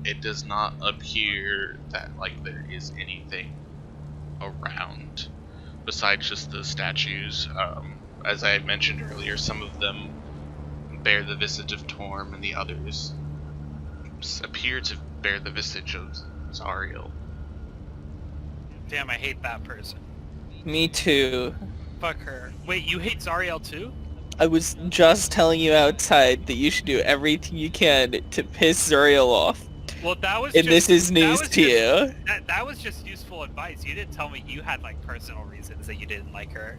it does not appear that like there is anything around besides just the statues. As I had mentioned earlier, some of them bear the visage of Torm, and the others appear to bear the visage of Zariel. Damn, I hate that person. Me too. Fuck her. Wait, you hate Zariel too? I was just telling you outside that you should do everything you can to piss Zuriel off. Well, that was And just, this is that news was to just- you. That was just useful advice. You didn't tell me you had like personal reasons that you didn't like her.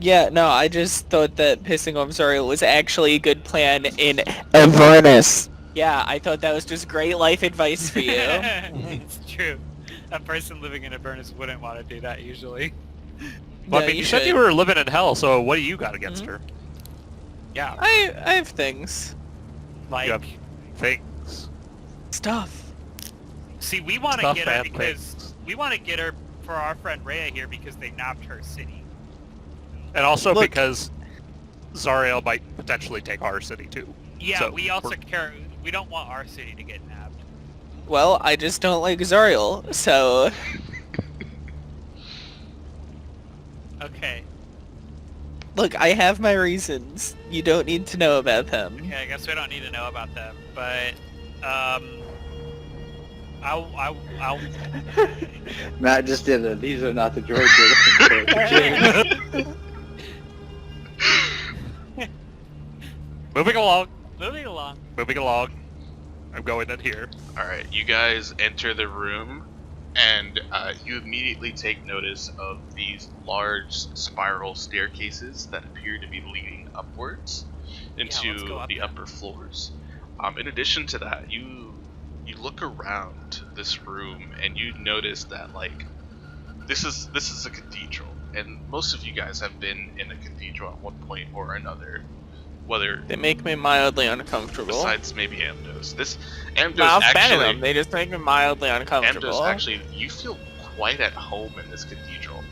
Yeah, no, I just thought that pissing off Zuriel was actually a good plan in Avernus. Yeah, I thought that was just great life advice for you. It's true. A person living in Avernus wouldn't want to do that usually. Well, No, I mean, you should. said you were living in hell, so what do you got against her? Yeah, I have things. like You have things. Stuff. see, we want to Stuff get her and because things. we want to get her for our friend Rhea here because they nabbed her city. And also Look. because Zariel might potentially take our city too. Yeah, So, we also care. We don't want our city to get nabbed. Well, I just don't like Zoriel, so... Okay. Look, I have my reasons. You don't need to know about them. Okay, I guess we don't need to know about them, but I'll Matt just did it. These are not the droids you're looking for. moving along. moving along. Moving along. I'm going in here. All right, you guys enter the room, and you immediately take notice of these large spiral staircases that appear to be leading upwards into let's go up the then. upper floors. In addition to that, you look around this room and you notice that like this is a cathedral, and most of you guys have been in a cathedral at one point or another. Whether They make me mildly uncomfortable. besides maybe Amdos, Amdos No, I'm a fan of actually. them. They just make me mildly uncomfortable. Amdos, actually, you feel quite at home in this cathedral.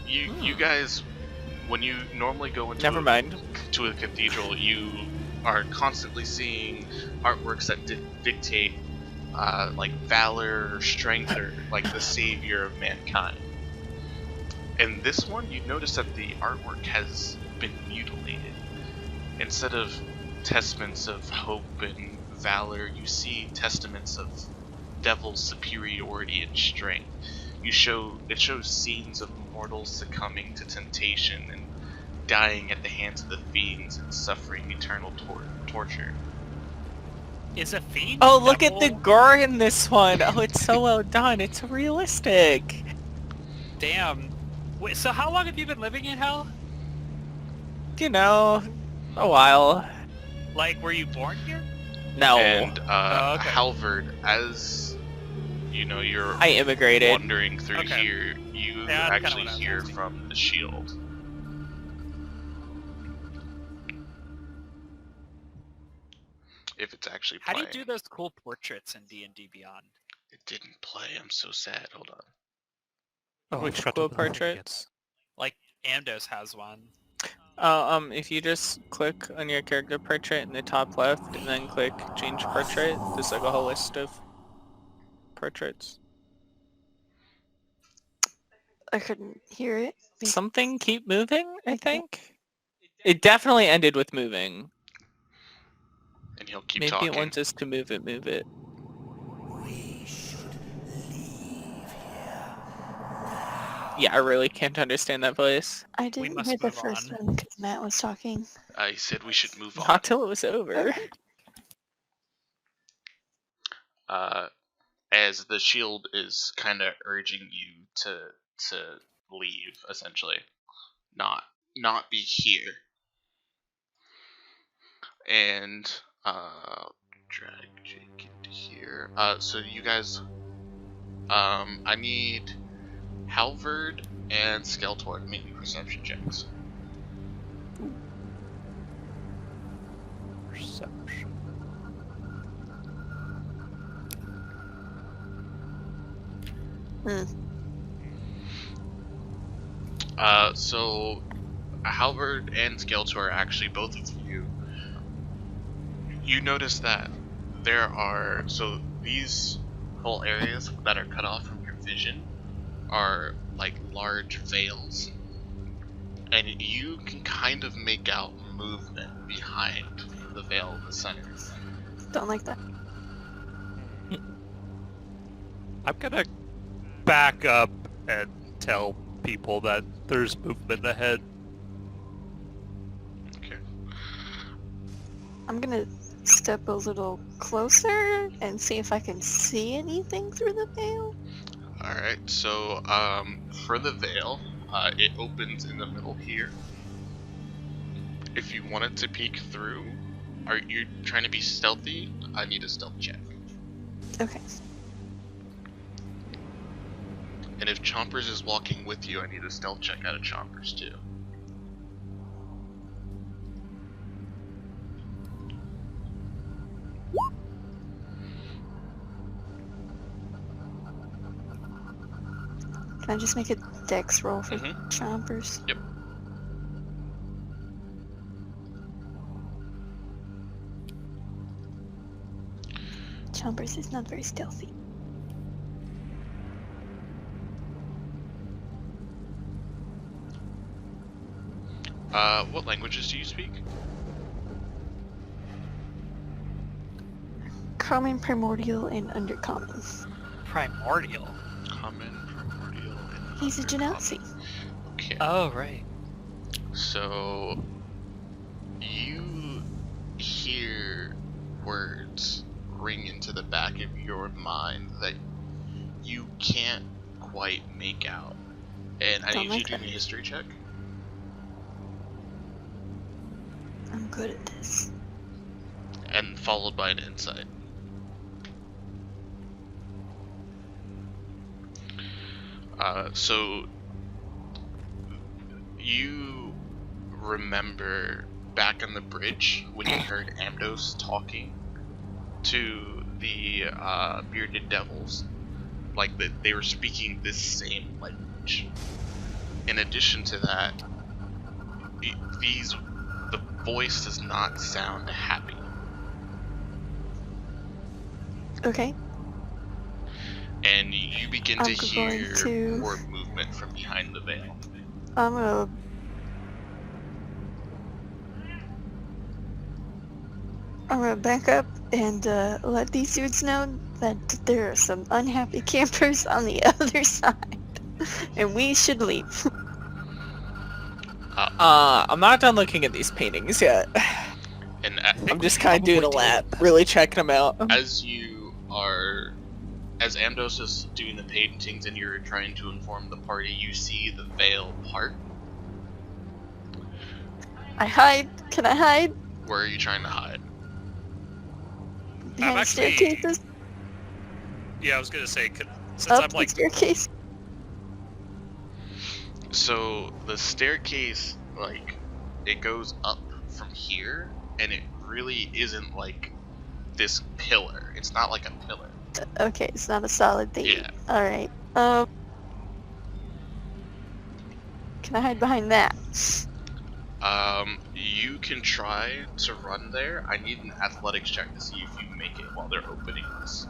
You guys, when you normally go into Never mind. to a cathedral, you are constantly seeing artworks that dictate like valor or strength or like the savior of mankind. And this one, you notice that the artwork has been mutilated. Instead of testaments of hope and valor, you see testaments of devil's superiority and strength. It shows scenes of mortals succumbing to temptation and dying at the hands of the fiends and suffering eternal torture. Is a fiend? Oh, look at the devil? gore in this one. Oh, it's so well done. It's realistic. Damn. Wait, so how long have you been living in hell? You know, a while. Like, were you born here? No. And Oh, okay. Halvard, as you know, you're I immigrated. wandering through Okay. here, you Yeah, that's kinda actually what I was hear asking. from the shield. If it's actually How do playing. you do those cool portraits in D&D Beyond? It didn't play. I'm so sad. Hold on. Oh, Which forgot to cool open the thing portraits? Like, Amdos has one. If you just click on your character portrait in the top left and then click change portrait, there's like a whole list of portraits. I couldn't hear it. Something keep moving, I think? It definitely ended with moving. And he'll keep Maybe talking. it wants us to move it, move it. Yeah, I really can't understand that voice. I didn't must hear the move first on. one because Matt was talking. I said we should move on. Not till it was over. As the shield is kind of urging you to leave, essentially, not be here. And drag Jake into here. So you guys, I need Halvard and Skeletor to make me perception checks. Perception. So Halvard and Skeletor are actually both of you. You notice that there are these whole areas that are cut off from your vision are like large veils, and you can kind of make out movement behind the veil in the center. Don't like that. I'm gonna back up and tell people that there's movement ahead. Okay. I'm gonna step a little closer and see if I can see anything through the veil. Alright, so for the veil, it opens in the middle here. If you wanted to peek through, are you trying to be stealthy? I need a stealth check. Okay. And if Chompers is walking with you, I need a stealth check out of Chompers too. Can I just make a dex roll for Mhm. Chompers? chompers is not very stealthy. What languages do you speak? Common, primordial, and undercommon. Primordial. Common, primordial, and He's a undercommon. Genasi. Okay. Oh, right. So you hear words ring into the back of your mind that you can't quite make out. And I Don't need you like to do that. me a history check. I'm good at this. And followed by an insight. So you remember back on the bridge when you heard Amdos talking to the bearded devils, like that they were speaking this same language. In addition to that, the voice does not sound happy. Okay. And you begin to I'm hear going to- more movement from behind the veil. I'm gonna back up and let these dudes know that there are some unhappy campers on the other side, and we should leave. I'm not done looking at these paintings yet. And I'm just kind of doing a lap, really checking them out. as Amdos is doing the paintings and you're trying to inform the party, you see the veil part. I hide. Can I hide Where are you trying to hide? behind the actually- staircases? Yeah, I was gonna say, since Up I'm the like, staircase. So the staircase, like, it goes up from here, and it really isn't like this pillar. It's not like a pillar. Okay, it's not a solid thing. Yeah. All right. Can I hide behind that? You can try to run there. I need an athletics check to see if you make it while they're opening this.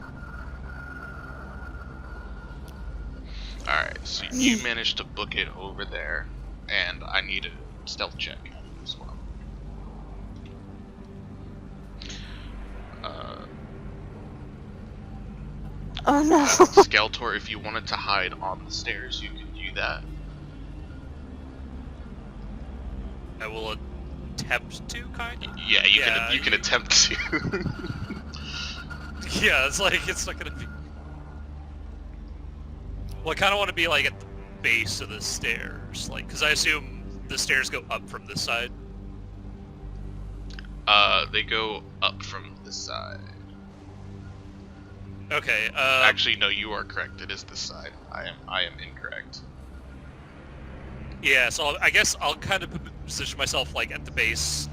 Alright, so you managed to book it over there, and I need a stealth check out of you as well. Oh no. Skeletor, if you wanted to hide on the stairs, you could do that. I will attempt to, kind of. Yeah, you can attempt to. Yeah, it's like, it's not gonna be... Well, I kind of want to be, like, at the base of the stairs, like, because I assume the stairs go up from this side. They go up from this side. Okay, Actually, no, you are correct. It is this side. I am incorrect. yeah, so I guess I'll kind of position myself, like, at the base,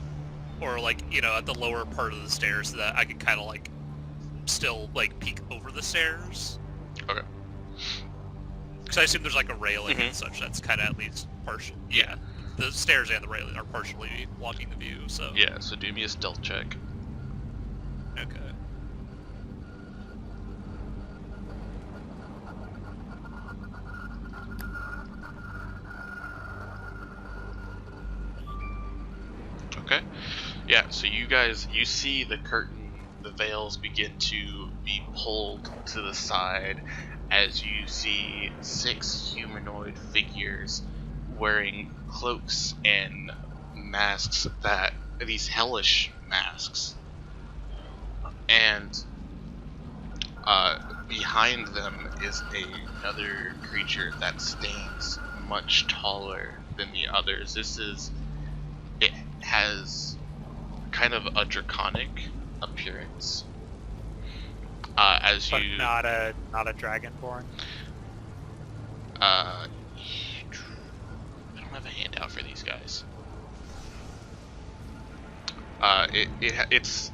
or, like, you know, at the lower part of the stairs, so that I can kind of, like, still, like, peek over the stairs. Okay. Because I assume there's, like, a railing Mhm. and such, that's kind of at least partial. Yeah. The stairs and the railing are partially blocking the view, so... Yeah, so do me a stealth check. Okay. Okay. Yeah, so you see the curtain, the veils begin to be pulled to the side as you see 6 humanoid figures wearing cloaks and masks, these hellish masks. And behind them is another creature that stands much taller than the others. It has kind of a draconic appearance. As But you not a dragonborn. I don't have a handout for these guys. It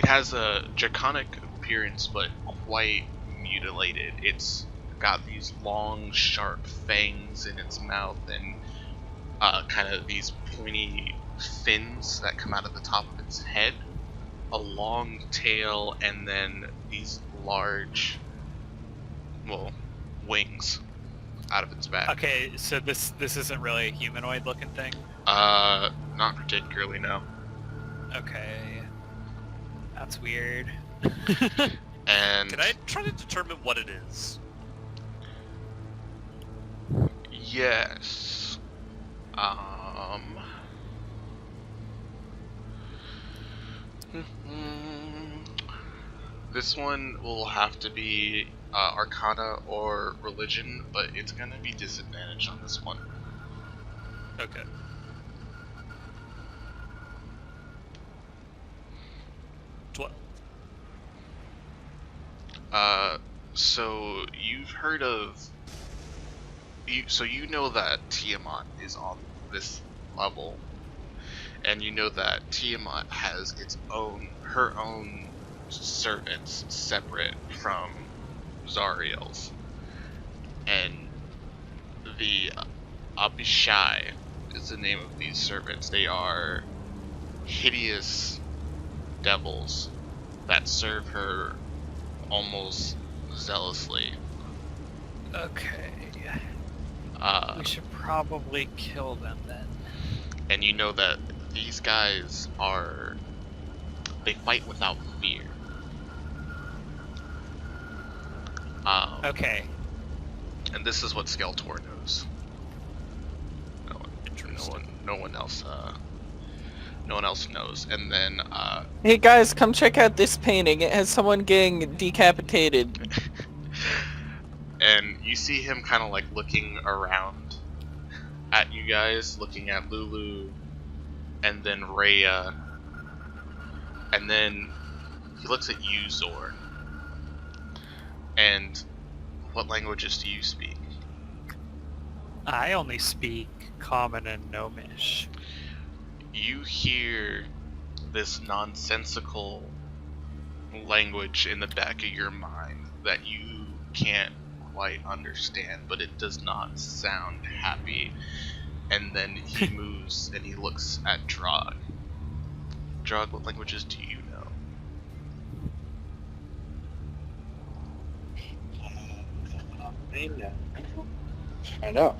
has a draconic appearance, but quite mutilated. It's got these long, sharp fangs in its mouth and kind of these pointy fins that come out of the top of its head. a long tail and then these large, well, wings out of its back. Okay, so this isn't really a humanoid looking thing? Not particularly, no. Okay. That's weird. And Can I try to determine what it is? yes. This one will have to be Arcana or Religion, but it's gonna be disadvantaged on this one. Okay. So you've heard of so you know that Tiamat is on this level, and you know that Tiamat has her own servants separate from Zariel's, and the Abishai is the name of these servants. They are hideous devils that serve her almost zealously. Okay. We should probably kill them then. And you know that these guys they fight without fear. Okay. And this is what Skeletor knows. No one else knows. And then Hey guys, come check out this painting. It has someone getting decapitated. and you see him kind of like looking around at you guys, looking at Lulu, and then Rhea, and then he looks at you, Zor. And what languages do you speak? I only speak Common and Gnomish. You hear this nonsensical language in the back of your mind that you can't quite understand, but it does not sound happy. And then he moves and he looks at Drog. Drog, what languages do you know? I know.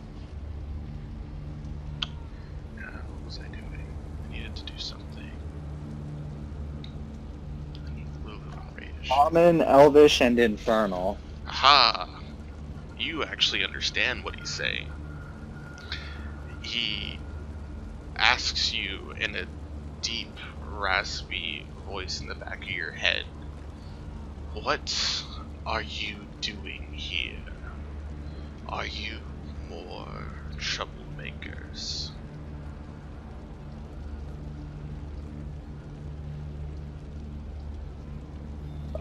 What was I doing? I needed to do something. I need Lulu and Radish. Common, Elvish, and Infernal. Aha! You actually understand what he's saying. He asks you in a deep, raspy voice in the back of your head, what are you doing here? Are you more troublemakers?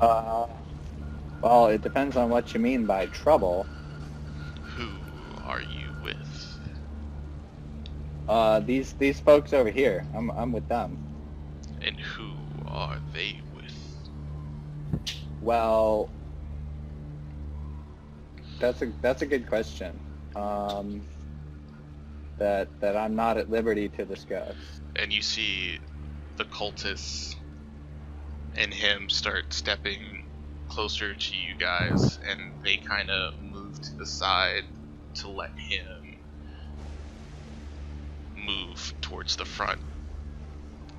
Well, it depends on what you mean by trouble. Who are you with? These folks over here. I'm with them. And who are they with? Well, that's a good question. That I'm not at liberty to discuss. And you see the cultists and him start stepping closer to you guys, and they kind of move to the side to let him move towards the front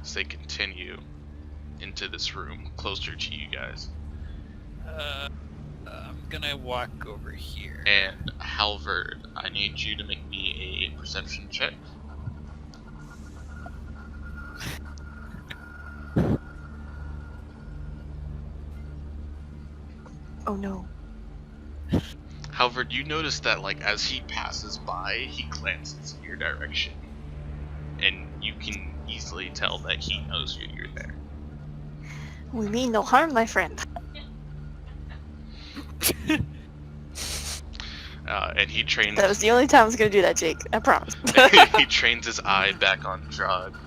as they continue into this room closer to you guys. I'm gonna walk over here. And Halvard, I need you to make me a perception check. Oh no. Halvard, you notice that like as he passes by, he glances in your direction, and you can easily tell that he knows you're there. We mean no harm, my friend. And he trains. That was the only time I was gonna do that, Jake. I promise. He trains his eye back on Drog.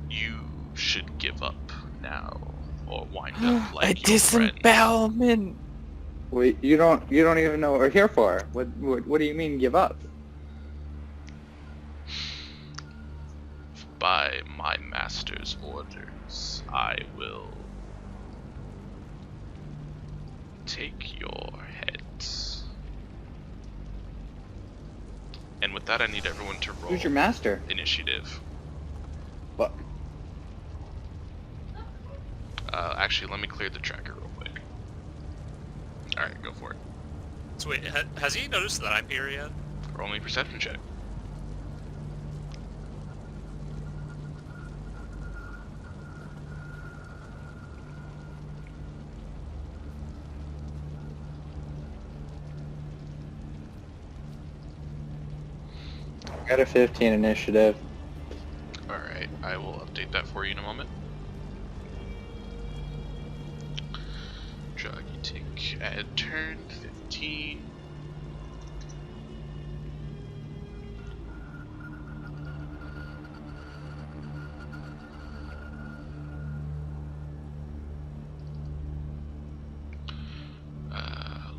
You should give up now, or wind up A like your friend. disembowelment. Wait, you don't even know what we're here for. What do you mean give up? master's orders, I will take your heads. And with that, I need everyone to roll Who's your master? initiative. What? Actually, let me clear the tracker real quick. Alright, go for it. So wait, has he noticed that I'm here yet? Roll me a perception check. Got a 15 initiative. Alright, I will update that for you in a moment. Drug, you take add turn 15.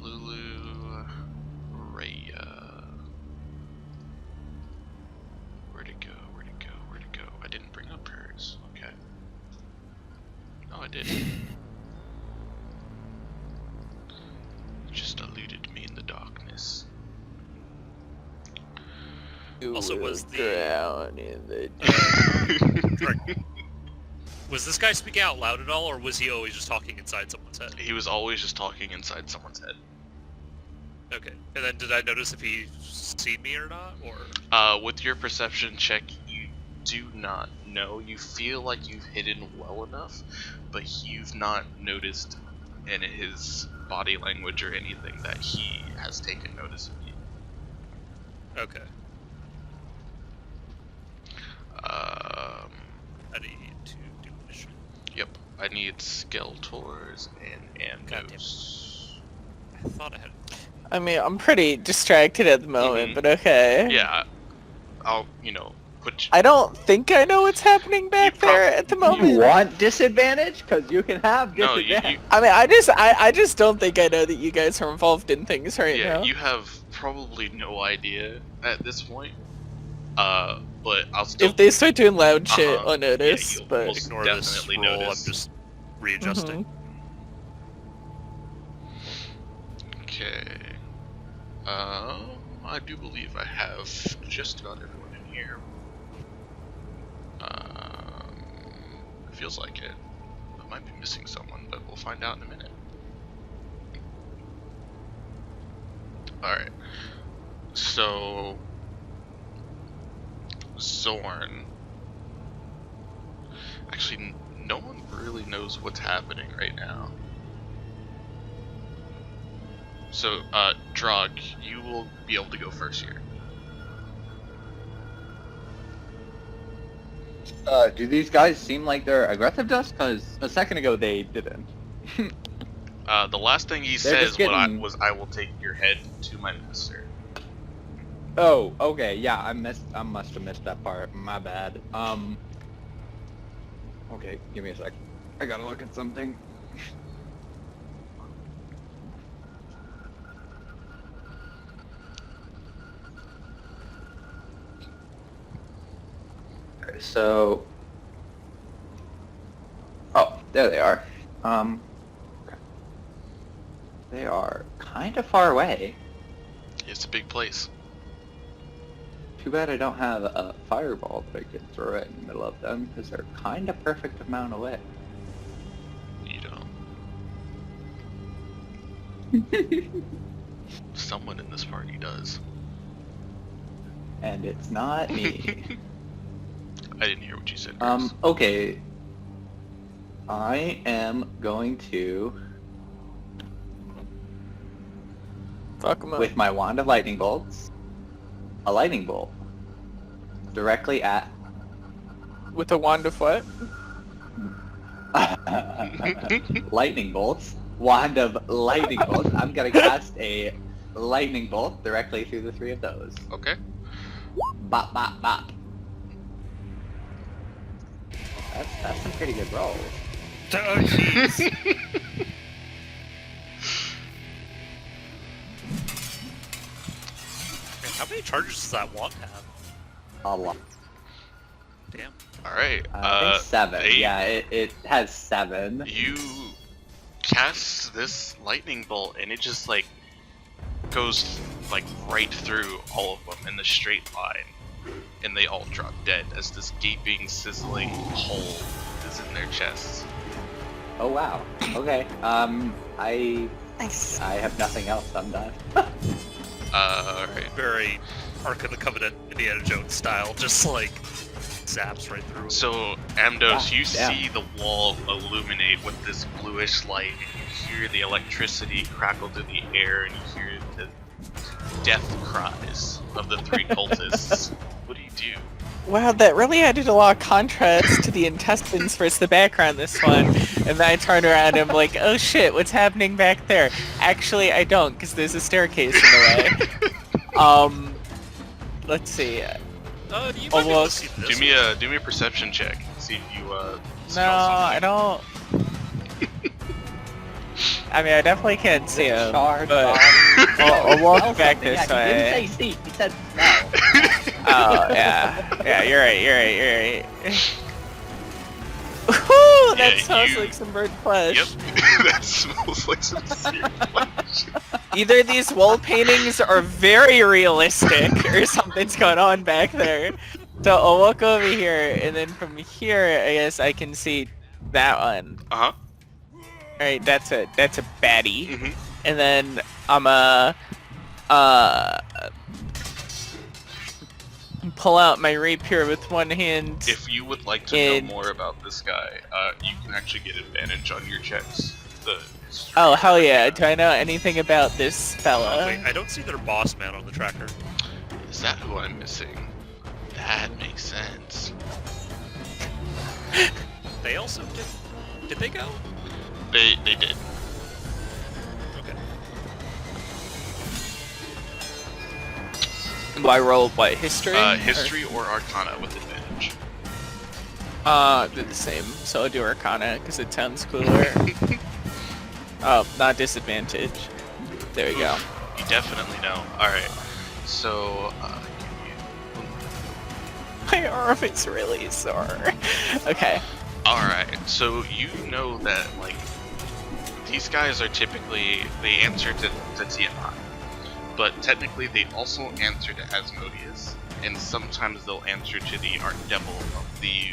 Lulu, Raya. Where'd it go? Where'd it go? Where'd it go? I didn't bring up hers. Okay. Oh, I did. Just eluded me in the darkness. Also, was the- drown in the Was this guy speaking out loud at all, or was he always just talking inside someone's head? He was always just talking inside someone's head. Okay. And then did I notice if he seen me or not, or? With your perception check, you do not know. You feel like you've hidden well enough, but you've not noticed in his body language or anything that he has taken notice of you. Okay. I need to do initiative. Yep. I need Skeletor's and Amnos. I thought I had. I mean, I'm pretty distracted at the moment, Mhm. but okay. Yeah. I'll, put. I don't think I know what's happening back there at the moment. You want disadvantage? Because you can have No, disadvantage. I mean, I just don't think I know that you guys are involved in things right yeah, now. you have probably no idea at this point. But I'll still. If they start doing loud shit, Uh-huh. I'll notice. Yeah, you'll but most Ignore this definitely roll. notice. I'm just readjusting. Okay. I do believe I have just about everyone in here. Feels like it. I might be missing someone, but we'll find out in a minute. Alright. So... Zorn. Actually, no one really knows what's happening right now. So, Drog, you will be able to go first here. Do these guys seem like they're aggressive to us? Because a second ago they didn't. The last thing he They're says just getting- was, I will take your head to my master. Oh, okay, yeah, I must have missed that part. My bad. Okay, give me a sec. I gotta look at something. Okay, so... Oh, there they are. They are kind of far away. It's a big place. Too bad I don't have a fireball that I could throw right in the middle of them, because they're kind of perfect amount away. You don't. Someone in this party does. And it's not me. I didn't hear what you said, Chris. Okay. I am going to, Fuck 'em up. with my wand of lightning bolts, a lightning bolt directly at With a wand of what? lightning bolts. Wand of lightning bolts. I'm gonna cast a lightning bolt directly through the three of those. Okay. Bop, bop, bop. That's some pretty good rolls. Oh, jeez. Man, how many charges does that wand have? A lot. Damn. All right. I think 7. they- Yeah, it has 7. You cast this lightning bolt, and it just like goes like right through all of them in the straight line, and they all drop dead as this gaping, sizzling hole is in their chests. Oh wow. Okay. I Nice. have nothing else. I'm done. All right. Very Ark of the Covenant, Indiana Jones style, just like zaps right through. So, Amdos, you Yeah. see the wall illuminate with this bluish light, and you hear the electricity crackle through the air, and you hear the death cries of the 3 cultists. What do you do? Wow, that really added a lot of contrast to the intestines versus the background this one. And then I turn around and I'm like, oh shit, what's happening back there? Actually, I don't, because there's a staircase in the way. Let's see. You might be able to Almost. see this. Do me a perception check. See if you No, smell I something. don't. I mean, I definitely can't see him. Charred but- body. I'll walk Smell back something. this Yeah, way. He didn't say see. He said smell. Oh, yeah. Yeah, you're right. Woohoo! That Yeah, smells you- like some burnt flesh. Yep, that smells like some seared flesh. Either these wall paintings are very realistic or something's going on back there. So I'll walk over here, and then from here, I guess I can see that one. Uh huh. Alright, that's a baddie. Mhm. And then I'm pull out my rapier with one hand. If you would like to And- know more about this guy, you can actually get advantage on your checks. The history. Oh, hell yeah. Do I know anything about this fella? Wait, I don't see their boss man on the tracker. Is that who I'm missing? That makes sense. They also did they go? They did. Okay. Do I roll, what, history? History or Arcana with advantage. They're the same, so I'll do Arcana, because it sounds cooler. Oh, not disadvantage. There we go. You definitely know. Alright. So, My arm is really sore. Okay. alright. So, you know that, like, these guys are typically, they answer to Tiamat. But technically, they also answer to Asmodeus. And sometimes they'll answer to the Archdevil of the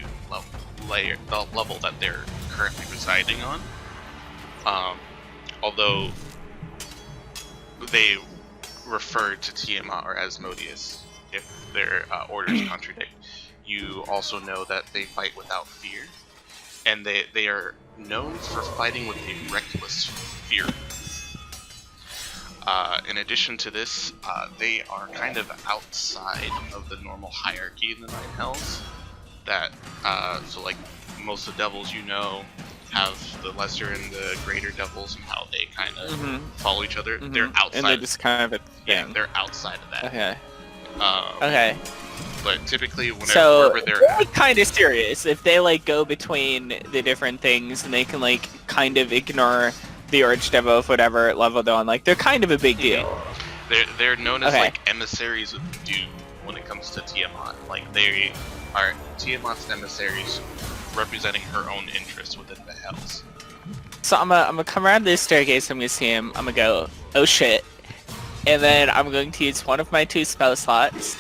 level that they're currently residing on. Although they refer to Tiamat or Asmodeus if their orders contradict. You also know that they fight without fear, and they are known for fighting with a reckless fury. In addition to this, they are kind of outside of the normal hierarchy in the Nine Hells. That so like most of the devils, you know, have the lesser and the greater devils and how they kind of follow each other. They're outside. And they're just kind of a yeah, thing. they're outside of that. Okay. Um, Okay. But typically, So, wherever they're at, kind of serious. If they, like, go between the different things and they can, like, kind of ignore the Archdevil of whatever level they're on, like, they're kind of a big deal. they're known as Okay. like emissaries of doom when it comes to Tiamat. Like they are Tiamat's emissaries, representing her own interests within the Hells. So I'm gonna come around this staircase, I'm gonna see him, I'm gonna go, oh shit. And then I'm going to use one of my 2 spell slots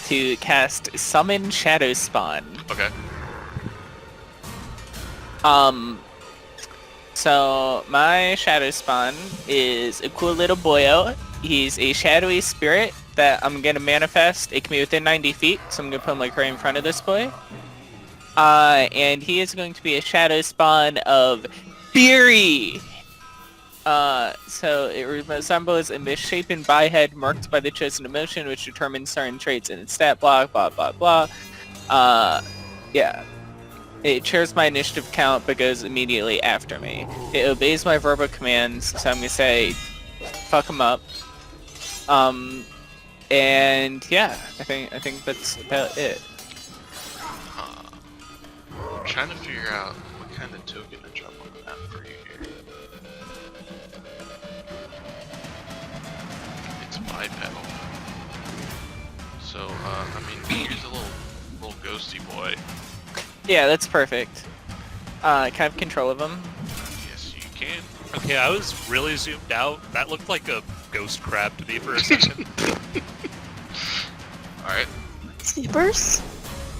to cast Summon Shadow Spawn. Okay. So my Shadow Spawn is a cool little boyo. He's a shadowy spirit that I'm gonna manifest. It can be within 90 feet, so I'm gonna put him like right in front of this boy. And he is going to be a Shadow Spawn of Fury. So it resembles a misshapen bihead marked by the chosen emotion, which determines certain traits in its stat block, blah blah blah. Yeah. It shares my initiative count, but goes immediately after me. It obeys my verbal commands, so I'm gonna say, fuck him up. And yeah, I think that's about it. I'm trying to figure out what kind of token to drop on the map for you here. It's bipedal. So, I mean, here's a little ghosty boy. Yeah, that's perfect. Can I have control of him? Yes, you can. Okay, I was really zoomed out. That looked like a ghost crab to me for a second. Alright. Sleepers?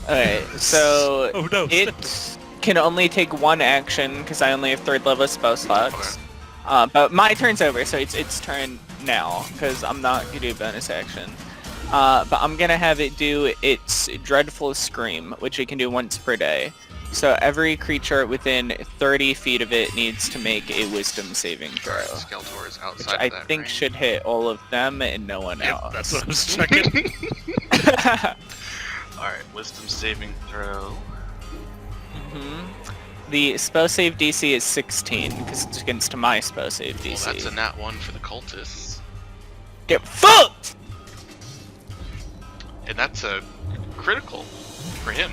Okay, so Oh no! it can only take one action because I only have 3rd level spell slots. But my turn's over, so it's its turn now because I'm not gonna do a bonus action. But I'm gonna have it do its dreadful scream, which it can do once per day. So every creature within 30 feet of it needs to make a wisdom saving throw. Alright, Skeletor is Which outside I of that think range. should hit all of them and no one Yep, else. that's what I was checking. Alright, wisdom saving throw. The spell save DC is 16 because it's against my spell save Well, DC. that's a nat 1 for the cultists. Get fucked! And that's a critical for him.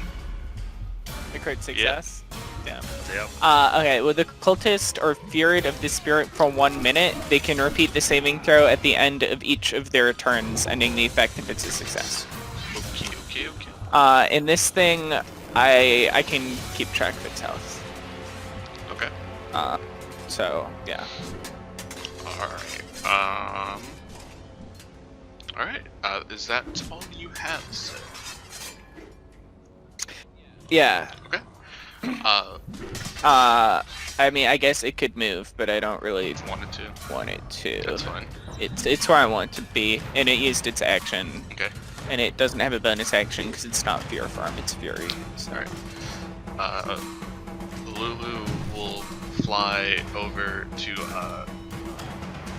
A crit success? Damn. Yep. Okay, well the cultist are feared of the spirit for 1 minute. They can repeat the saving throw at the end of each of their turns, ending the effect if it's a success. Okay. In this thing, I can keep track of its health. Okay. So, yeah. Alright. Alright. Is that all you have, sir? Yeah. Okay. I mean, I guess it could move, but I don't really Wanted to. want it to. That's fine. It's where I want it to be, and it used its action. Okay. And it doesn't have a bonus action because it's not Fear Farm, it's Fury. So. Alright. Lulu will fly over to,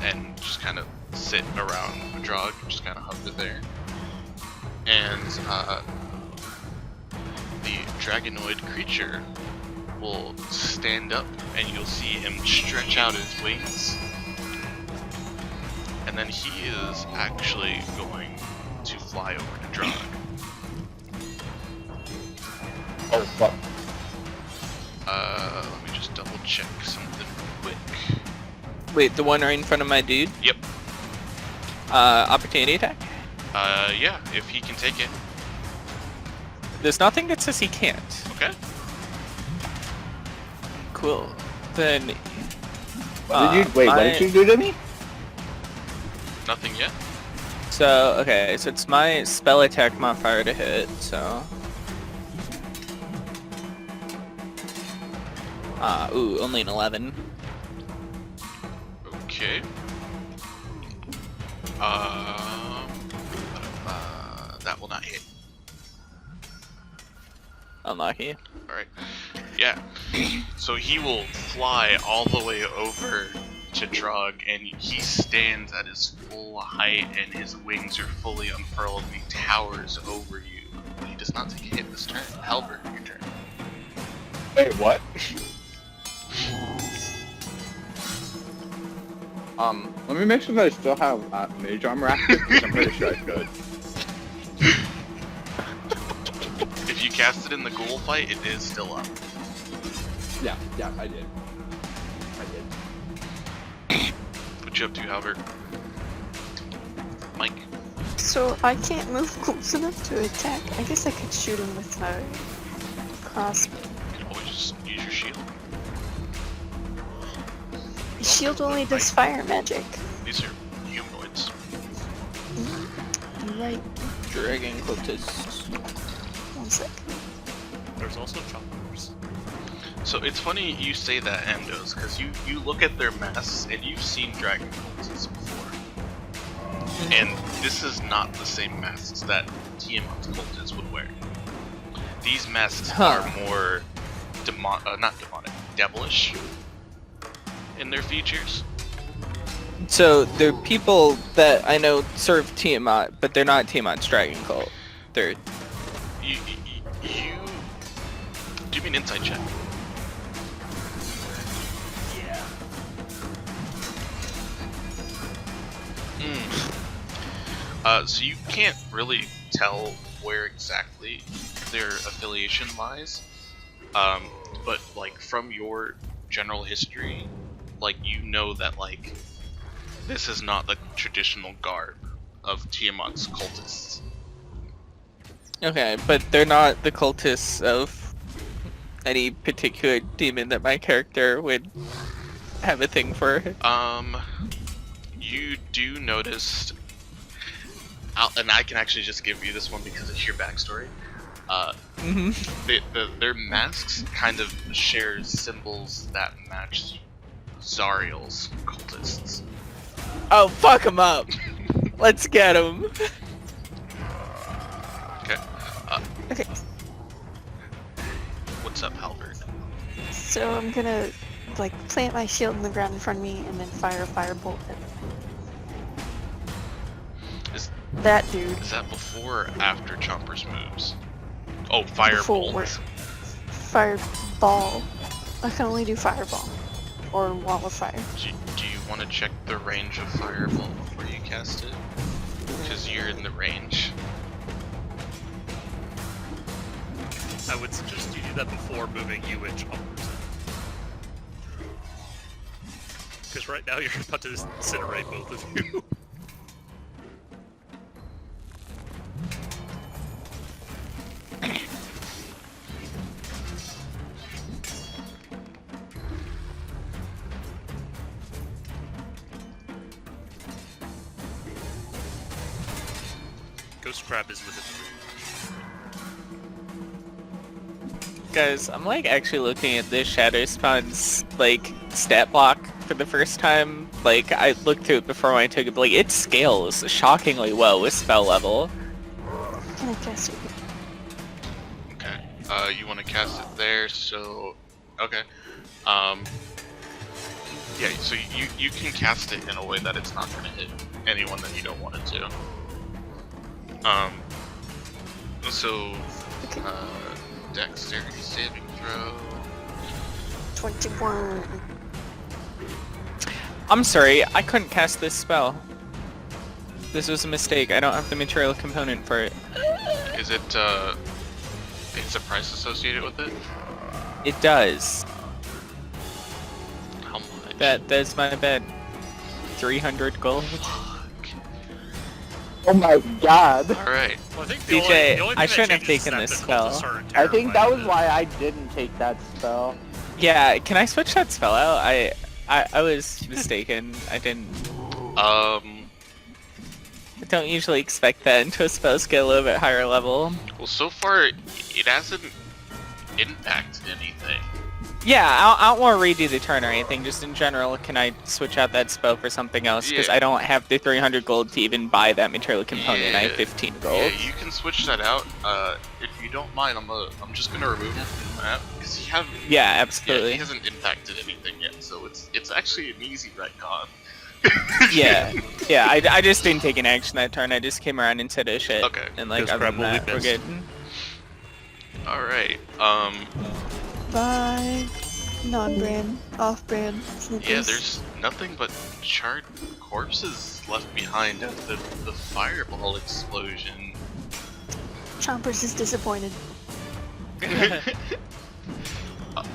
and just kind of sit around Drog, just kind of hover there. And, the dragonoid creature will stand up, and you'll see him stretch out his wings. And then he is actually going to fly over to Drog. Oh, fuck. Let me just double check something quick. Wait, the one right in front of my dude? Yep. Opportunity attack? Yeah, if he can take it. There's nothing that says he can't. Okay. Cool. Then. What did you do to me? Nothing yet? So, okay, so it's my spell attack modifier to hit, so. Ooh, only an 11. Okay. That will not hit. Unlucky. Alright. Yeah. So he will fly all the way over to Drog, and he stands at his full height, and his wings are fully unfurled, and he towers over you. He does not take a hit this turn. Halberd, your turn. Wait, what? Let me make sure that I still have mage armor active, because I'm pretty sure I could. If you cast it in the ghoul fight, it is still up. Yeah, I did. What you up to, Halberd? Mike? So I can't move close enough to attack. I guess I could shoot him with my crossbow. You can always just use your shield. The shield only does fire magic. These are humanoids. You're right. Dragon cultists. 1 sec. There's also choppers. So it's funny you say that, Amdos, because you look at their masks and you've seen dragon cultists before. And this is not the same masks that Tiamat's cultists would wear. These masks are more not demonic, devilish in their features. So they're people that I know serve Tiamat, but they're not Tiamat's dragon cult. They're You do me an insight check. So you can't really tell where exactly their affiliation lies, but like from your general history, like you know that like this is not the traditional garb of Tiamat's cultists. okay, but they're not the cultists of any particular demon that my character would have a thing for? You do notice, and I can actually just give you this one because it's your backstory. Their masks kind of share symbols that match Zariel's cultists. Oh, fuck him up! Let's get him! Okay. Okay, What's up, Halberd? so I'm gonna like plant my shield in the ground in front of me and then fire a firebolt at Is that dude. is that before or after Chomper's moves? Oh, Before. firebolt. Fireball. I can only do fireball or wall of fire. Do you want to check the range of fireball before you cast it? Because you're in the range. I would suggest you do that before moving you and Chompers. Because right now you're about to incinerate both of you. Ghost Crab is within the range. Guys, I'm like actually looking at this Shadow Spawn's like stat block for the first time. Like I looked through it before I took it, but like it scales shockingly well with spell level. Can I cast it? Okay. You want to cast it there, so okay. Yeah, so you can cast it in a way that it's not going to hit anyone that you don't want it to. So Dexterity saving throw. 21. I'm sorry, I couldn't cast this spell. This was a mistake. I don't have the material component for it. Is it is a price associated with it? It does. How much? That's my bet. 300 gold. Oh my god. All right. Well, I think DJ, the only thing I that shouldn't have changes is taken that this the cultists spell. are I think that was terrified why I didn't take that spell. Yeah, can I switch that spell out? I was mistaken. I didn't. I don't usually expect that until spells get a little bit higher level. Well, so far it hasn't impacted anything. Yeah, I don't want to redo the turn or anything. Just in general, can I switch out that spell for something else? Because Yeah. I don't have the 300 gold to even buy that material component. I have 15 gold. Yeah, you can switch that out. If you don't mind, I'm just gonna remove him from the map because Yeah, yeah, absolutely. he hasn't impacted anything yet, so it's actually an easy retcon. Yeah, yeah. I just didn't take an action that turn. I just came around and said, "Oh shit." Okay. And like, Ghost other Crab than will be that, we're missed. good. All right. Bye. Non-brand, off-brand snippers. Yeah, there's nothing but charred corpses left behind after the fireball explosion. Chompers is disappointed.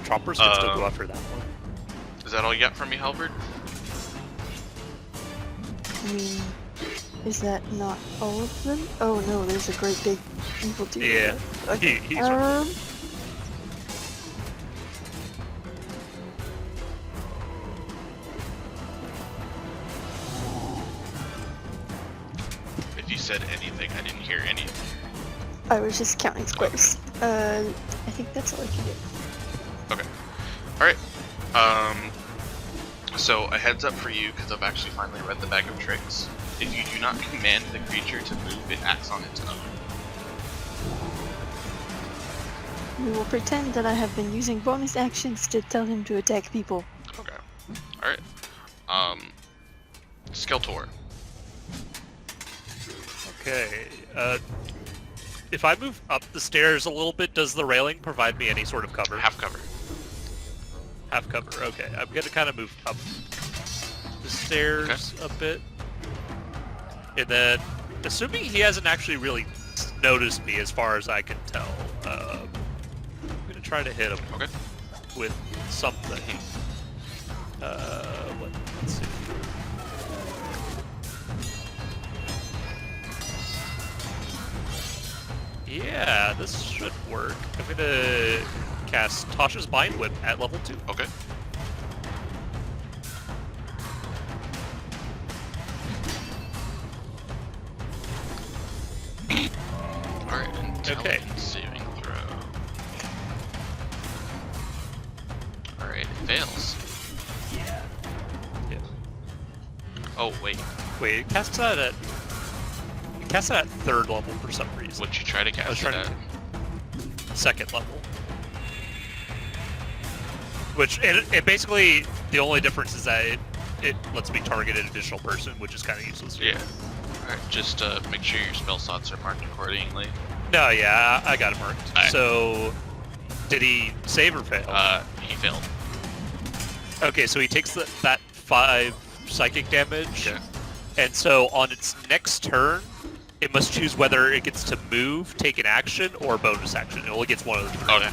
Chompers can still go after that one. Is that all you got from me, Halberd? I mean, is that not all of them? Oh no, there's a great big evil dude. Yeah. Okay. He's If you said anything, I didn't hear anything. I was just counting squares. I think that's all I can do. Okay. Alright. So a heads up for you, because I've actually finally read the bag of tricks. If you do not command the creature to move, it acts on its own. We will pretend that I have been using bonus actions to tell him to attack people. Okay. Alright. Skeletor. Okay. If I move up the stairs a little bit, does the railing provide me any sort of cover? Half cover. Half cover. Okay. I'm gonna kind of move up the stairs a bit, and then, assuming he hasn't actually really noticed me, as far as I can tell, I'm gonna try to hit him Okay. with something. Let's see. Yeah, this should work. I'm gonna cast Tasha's Mind Whip at level 2. Okay. Alright, intelligence saving throw. Alright, it fails. Yeah. Oh, wait. Wait, it casts that at 3rd level for some reason. What'd you try to I was cast it trying at? to 2nd level. Which, it basically, the only difference is that it lets me target an additional person, which is kind of useless. Yeah. Alright, just make sure your spell slots are marked accordingly. No, yeah, I got it marked. Alright. So, did he save or fail? He failed. Okay, so he takes that 5 psychic damage, Okay. and so on its next turn, it must choose whether it gets to move, take an action, or bonus action. It only gets one of the 3. Okay.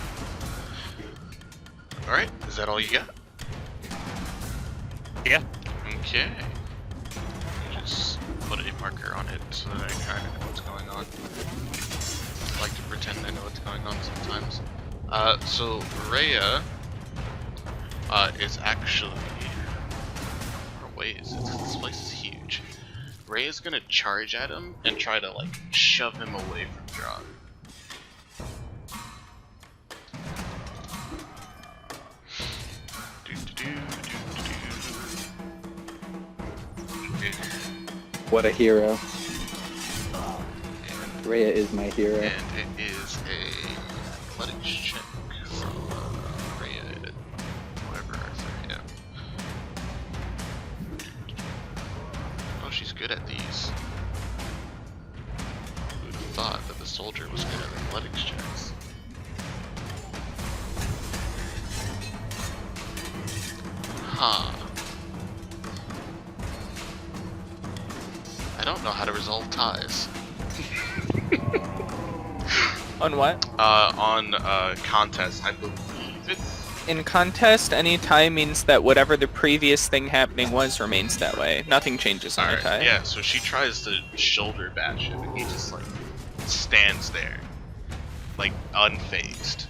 Alright, is that all you got? Yeah. Okay. Just put a marker on it so that I kind of know what's going on. I like to pretend I know what's going on sometimes. So Rhea is actually... Wait, this place is huge. Rhea's gonna charge at him and try to like shove him away from John. What a hero. Rhea is my hero. And it is a athletics check from Rhea, whatever I say, yeah. Oh, she's good at these. Who'd have thought that the soldier was good at athletics checks? Huh. I don't know how to resolve ties. On what? On contest, I believe it's... In contest, any tie means that whatever the previous thing happening was remains that way. Nothing changes on a Alright, tie. yeah, so she tries to shoulder bash him, and he just, like, stands there, like, unfazed.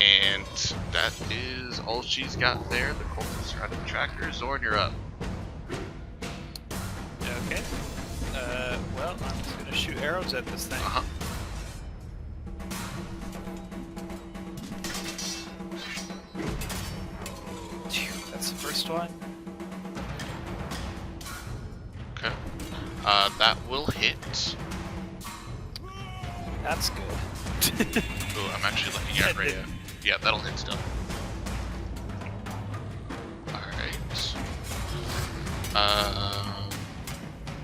And that is all she's got there. The corpses are out of the tracker. Zorn, you're up. Okay. Well, I'm just gonna shoot arrows at this thing. Uh-huh. Phew, that's the first one. Okay. That will hit. That's good. Ooh, I'm actually looking at Rhea. Yeah, that'll hit still. Alright.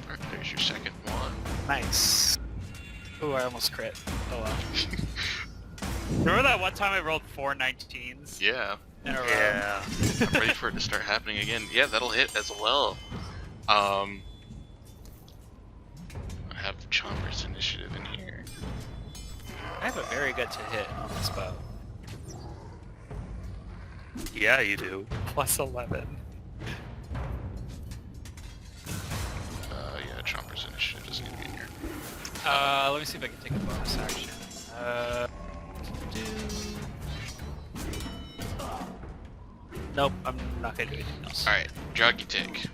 Alright, there's your second one. Nice. Ooh, I almost crit. Oh well. Remember that one time I rolled 4 19s Yeah. in a row? Yeah. I'm ready for it to start happening again. Yeah, that'll hit as well. I have Chomper's initiative in here. I have a very good to hit on this bow. Yeah, you do. Plus 11. Yeah, Chomper's initiative is gonna be in here. Let me see if I can take a bonus action. Nope, I'm not gonna do anything else. Alright, drag you take.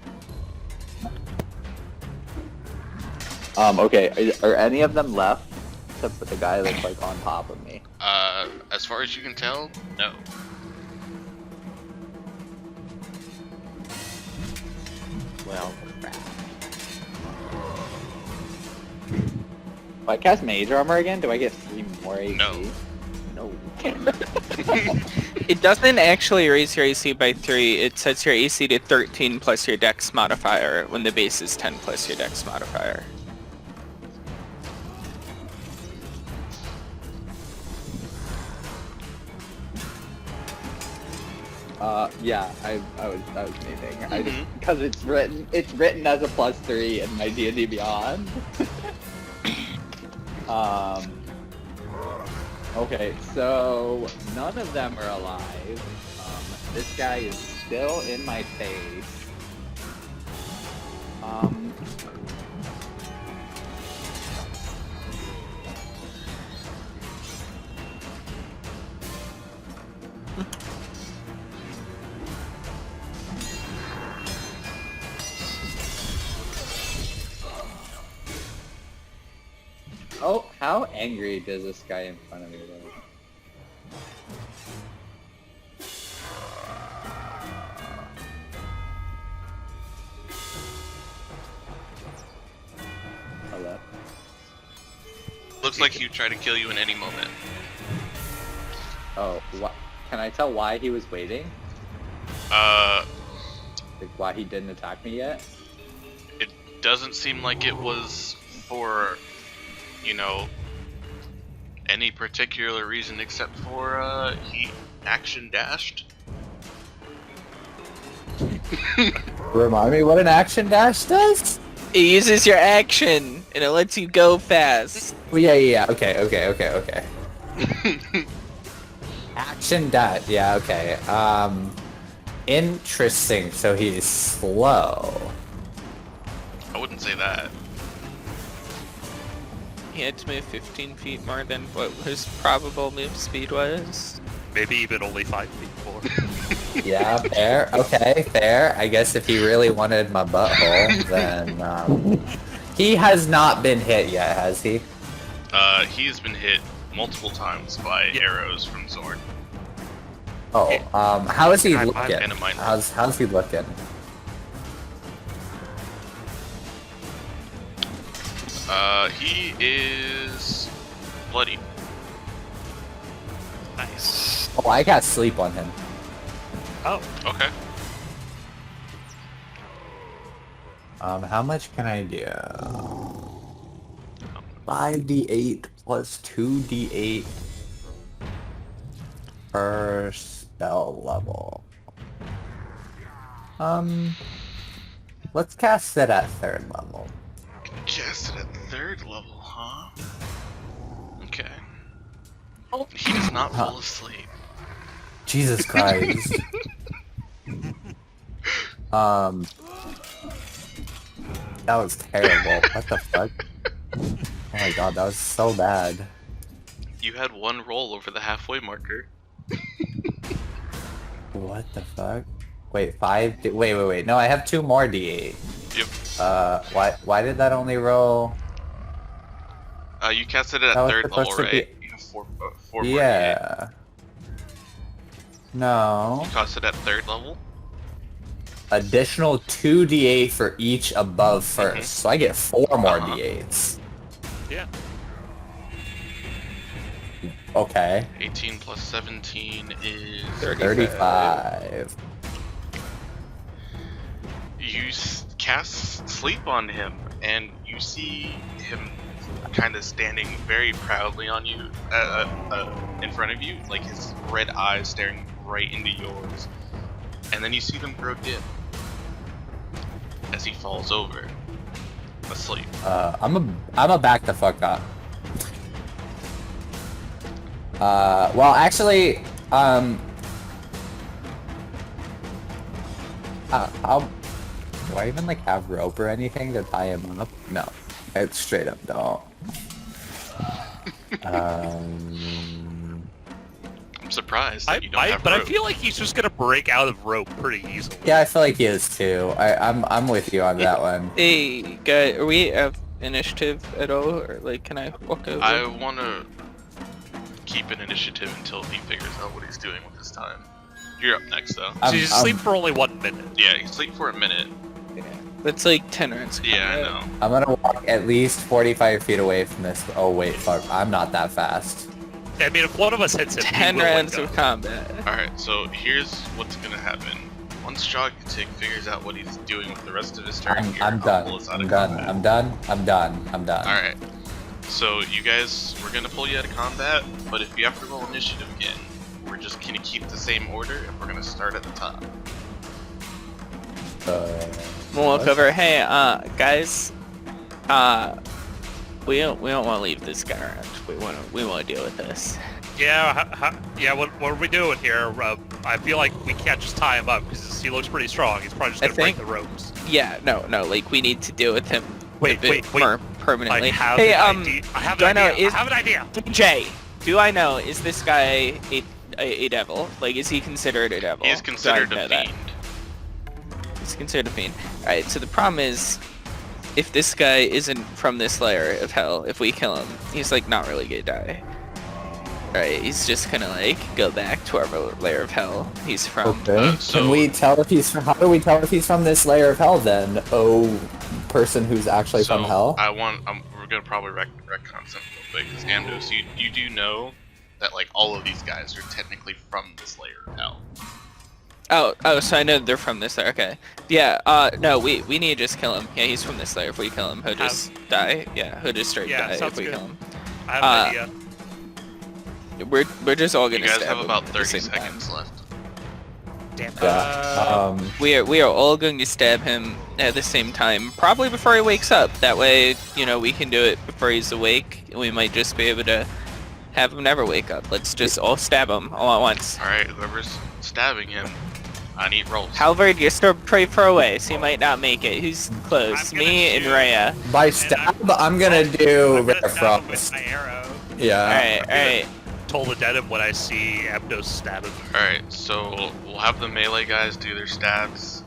Okay, are any of them left? Except for the guy that's like on top of me. As far as you can tell, no. Well, crap. If I cast Mage Armor again, do I get 3 more AC? No. No. It doesn't actually raise your AC by 3. It sets your AC to 13 plus your Dex modifier when the base is 10 plus your Dex modifier. Yeah, I was thinking. I just, because it's written as a +3 in my D&D Beyond. Okay, so none of them are alive. This guy is still in my face. Oh, how angry does this guy in front of me look? Hello? Looks like he would try to kill you in any moment. Oh, can I tell why he was waiting? Like why he didn't attack me yet? It doesn't seem like it was for, you know, any particular reason except for, he action dashed. Remind me what an action dash does? It uses your action, and it lets you go fast. Well, yeah. Okay. Action dash. Yeah, okay. Interesting. So he's slow. I wouldn't say that. He had to move 15 feet more than what his probable move speed was. Maybe even only 5 feet more. Yeah, fair. Okay, fair. I guess if he really wanted my butthole, then he has not been hit yet, has he? He's been hit multiple times by arrows from Zorn. Oh, how is he I'm looking? kinda mindful. How's he looking? He is bloody. Nice. Oh, I got sleep on him. Oh, Okay. How much can I do? 5d8 plus 2d8 per spell level. Let's cast it at 3rd level. Cast it at 3rd level, huh? Okay. He does not fall asleep. Jesus Christ. That was terrible. What the fuck? Oh my god, that was so bad. You had one roll over the halfway marker. What the fuck? Wait, 5? Wait. No, I have 2 more d8. Yep. Why did that only roll? You casted it at That was 3rd level, supposed to right? be- You have four more D8. Yeah. No. You cast it at 3rd level? Additional 2d8 for each above first. So I get 4 more Uh-huh. d8s. yeah. Okay. 18 plus 17 is... 35. You cast sleep on him, and you see him kind of standing very proudly on you, in front of you, like his red eyes staring right into yours. And then you see them grow dim as he falls over, asleep. I'm a back the fuck up. Well, actually, do I even like have rope or anything to tie him up? No, it's straight up don't. I'm surprised that you don't have but I rope. feel like he's just gonna break out of rope pretty easily. Yeah, I feel like he is too. I'm with you on that one. Hey, guy, are we have initiative at all, or like, can I walk over? I want to keep an initiative until he figures out what he's doing with his time. You're up next, though. So he's asleep for only 1 minute. Yeah, you sleep for a minute. That's like 10 rounds. Yeah, I know. I'm gonna walk at least 45 feet away from this. Oh wait, fuck! I'm not that fast. I mean, if one of us hits him, 10 he will rounds wake of up. combat. Alright, so here's what's gonna happen. Once Jogtick figures out what he's doing with the rest of his turn here, I'm I'll done. pull us out I'm of done. combat. I'm done. Alright. So you guys, we're gonna pull you out of combat, but if you have to roll initiative again, we're just gonna keep the same order and we're gonna start at the top. We'll walk over. Hey, guys. We don't want to leave this guy around. We want to deal with this. Yeah, yeah. What are we doing here? I feel like we can't just tie him up because he looks pretty strong. He's probably just gonna break think- the ropes. Yeah, no. Like we need to deal with him. Wait, a bit wait. more permanently. I have Hey, an idea. I have do I an know, idea. is- I have an idea. Jay, do I know, is this guy a devil? Like, is he considered a devil? He is considered Do I a know that? fiend. He's considered a fiend. Alright, so the problem is, if this guy isn't from this layer of hell, if we kill him, he's like not really gonna die. Right? He's just gonna like go back to our layer of hell he's from. Okay. Can we tell if he's? How do we tell if he's from this layer of hell then? Oh, person who's actually from hell. We're gonna probably retcon something real quick. Because Amdos, you do know that like all of these guys are technically from this layer of hell. Oh, so I know they're from this layer. Okay. Yeah. No, we need to just kill him. Yeah, he's from this layer. If we kill him, he'll just die. Yeah, he'll just straight die if we kill him. I have an idea. We're just all gonna. You guys stab have him about at the 30 same seconds time. left. Damn it. Yeah. We are all going to stab him at the same time, probably before he wakes up. That way, you know, we can do it before he's awake, and we might just be able to have him never wake up. Let's just all stab him all at once. Alright, whoever's stabbing him, I need rolls. Halvard, you're still pretty far away, so you might not make it. Who's close? I'm gonna Me and shoot. Rhea. By stab, I'm gonna do I'm gonna Rare stab him with Frost. my arrow. Yeah. Alright. Toll the dead him when I see Abdos stab him. Alright, so we'll have the melee guys do their stabs.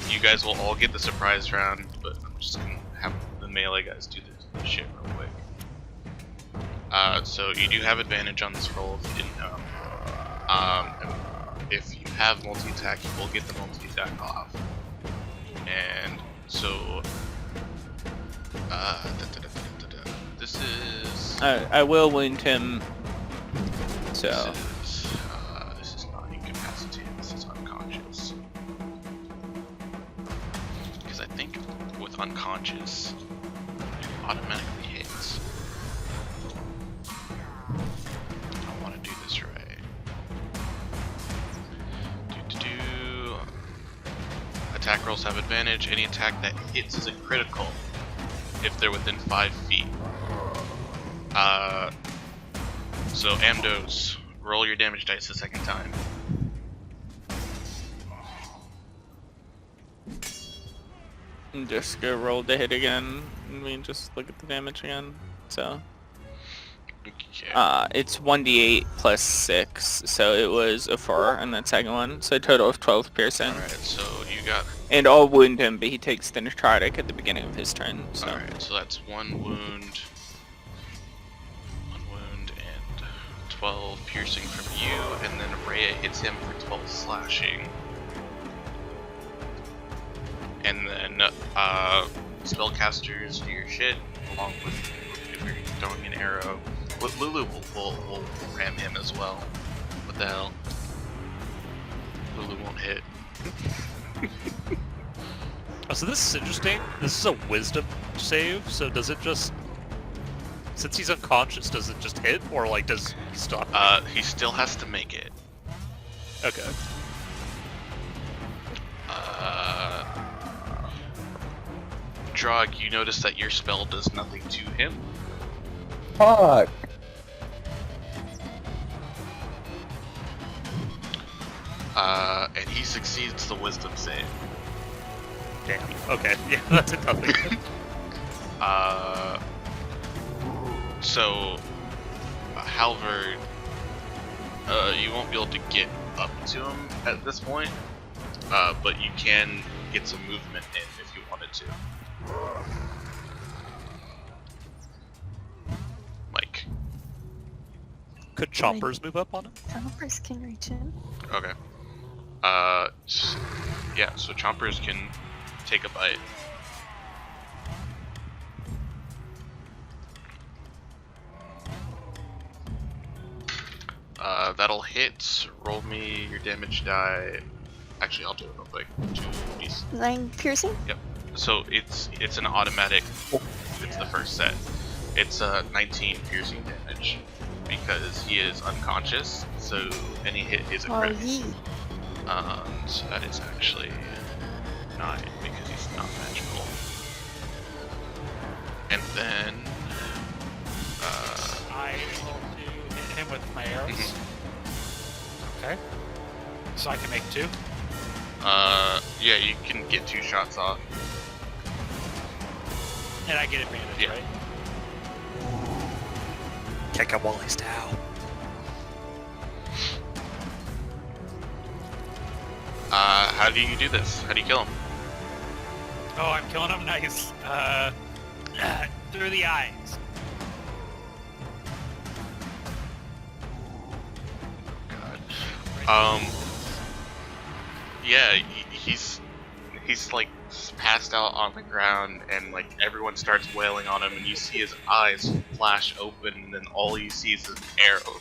You guys will all get the surprise round, but I'm just gonna have the melee guys do this shit real quick. So you do have advantage on this roll if you didn't know. If you have multi-attack, you will get the multi-attack off. And so, this is... I will wound him. So. This is not incapacitated, this is unconscious. Because I think with unconscious, it automatically hits. I want to do this right. Attack rolls have advantage. Any attack that hits is a critical if they're within 5 feet. So Amdos, roll your damage dice the second time. And just go roll the hit again. And we just look at the damage again. So. Okay. It's 1d8 plus 6, so it was a 4 on that second one, so a total of 12 piercing. Alright, so you got... And I'll wound him, but he takes the necrotic at the beginning of his turn, so... Alright, so that's 1 wound. 1 wound and 12 piercing from you, and then Rhea hits him for 12 slashing. And then, spellcasters do your shit, along with if you're throwing an arrow. Lulu will ram him as well. What the hell? Lulu won't hit. Oh, so this is interesting. This is a wisdom save, so does it just... Since he's unconscious, does it just hit, or like does he stop? He still has to make it. Okay. Drog, you notice that your spell does nothing to him. Fuck. And he succeeds the wisdom save. Damn. Okay. Yeah, that's a nothing. So, Halvard, you won't be able to get up to him at this point, but you can get some movement in if you wanted to. Mike. Could choppers move up on him? Choppers can reach him. Okay. Yeah, so chompers can take a bite. That'll hit. Roll me your damage die. Actually, I'll do it real quick. 2d6. 9 piercing? Yep. So it's an automatic. It's the first set. It's 19 piercing damage because he is unconscious. So any hit is a crit. Yee. So that is actually 9 because he's not magical. And then I will hit him with my arrows. Okay. So I can make 2? yeah, you can get 2 shots off. And I get advantage, Yeah. right? Kick him while he's down. How do you do this? How do you kill him? Oh, I'm killing him nice. Through the eyes. God. Yeah, he's like passed out on the ground, and like everyone starts wailing on him, and you see his eyes flash open, and then all you see is an arrow,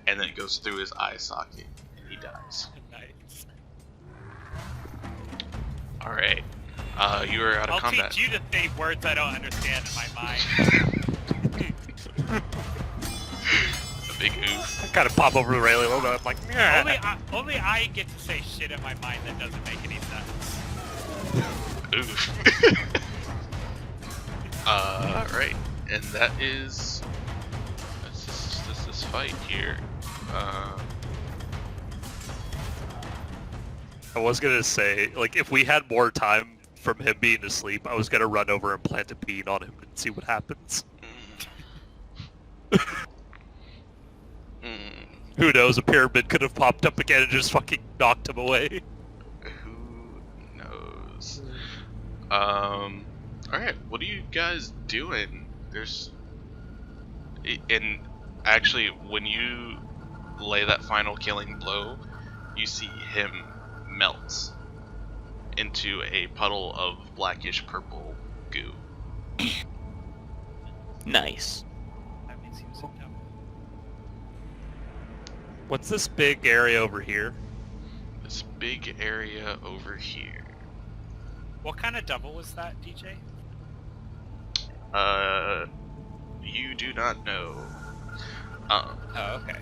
and then it goes through his eye socket, and he dies. Nice. All right, you are out of I'll combat. teach you to say words I don't understand in my mind. A big oof. I kind of pop over the railing a little bit. I'm like, yeah. Only I get to say shit in my mind that doesn't make any sense. Oof. Right, and that is this fight here. I was gonna say, like, if we had more time from him being asleep, I was gonna run over and plant a bean on him and see what happens. Who knows? A pyramid could have popped up again and just fucking knocked him away. Who knows? Alright, what are you guys doing? And actually, when you lay that final killing blow, you see him melt into a puddle of blackish purple goo. Nice. That means he was a devil. What's this big area over here? This big area over here. What kind of devil was that, DJ? You do not know. Oh, okay.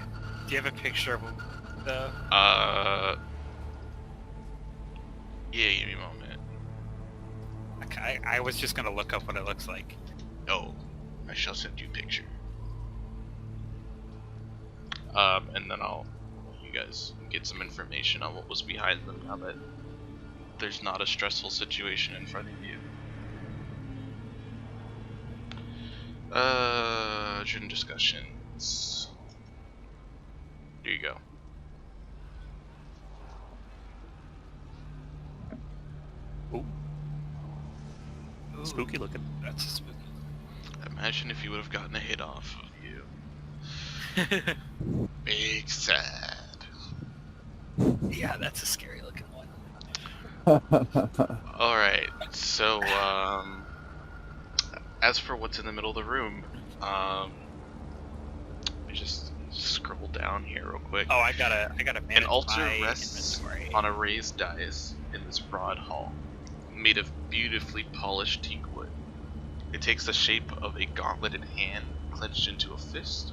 Do you have a picture of the... Yeah, give me a moment. Okay, I was just gonna look up what it looks like. Oh, I shall send you a picture. And then I'll let you guys get some information on what was behind them now that there's not a stressful situation in front of you. During discussions. Here you go. Ooh. Spooky looking. That's spooky. Imagine if you would have gotten a hit off of you. Big sad. Yeah, that's a scary looking one. Alright, so, as for what's in the middle of the room, let me just scroll down here real quick. Oh, I gotta manage An altar my rests inventory. on a raised dais in this broad hall, made of beautifully polished teak wood. It takes the shape of a gauntleted hand clenched into a fist.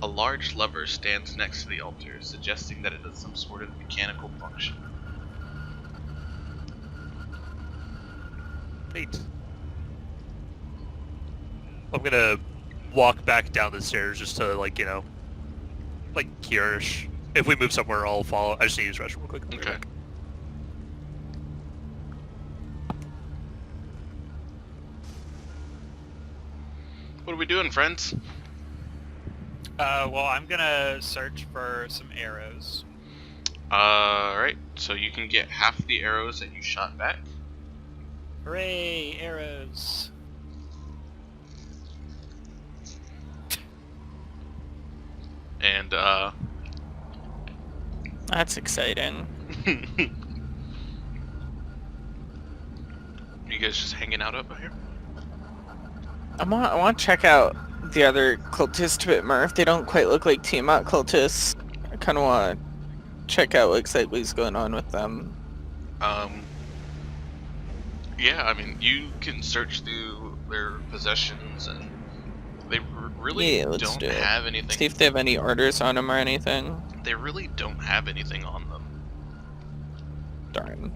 A large lever stands next to the altar, suggesting that it has some sort of mechanical function. Neat. I'm gonna walk back down the stairs just to, like, you know, like, Kierish. If we move somewhere, I'll follow. I just need to use the restroom real quick. Okay. What are we doing, friends? Well, I'm gonna search for some arrows. Alright, so you can get half the arrows that you shot back. Hooray, arrows! And, That's exciting. you guys just hanging out up here? I want to check out the other cultists a bit more. If they don't quite look like Tiamat cultists, I kind of want to check out what exactly is going on with them. Yeah, I mean, you can search through their possessions, and they really Yeah, let's don't do it. have anything. See if they have any orders on them or anything. They really don't have anything on them. Darn.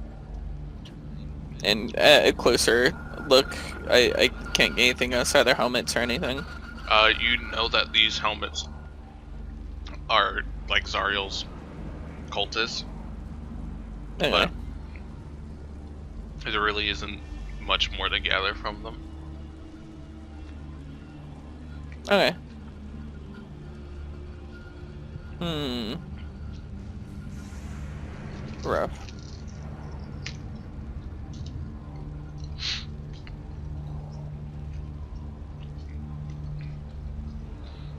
And at a closer look, I can't get anything outside their helmets or anything. You know that these helmets are like Zariel's cultists, Anyway. but there really isn't much more to gather from them. Okay. Rough.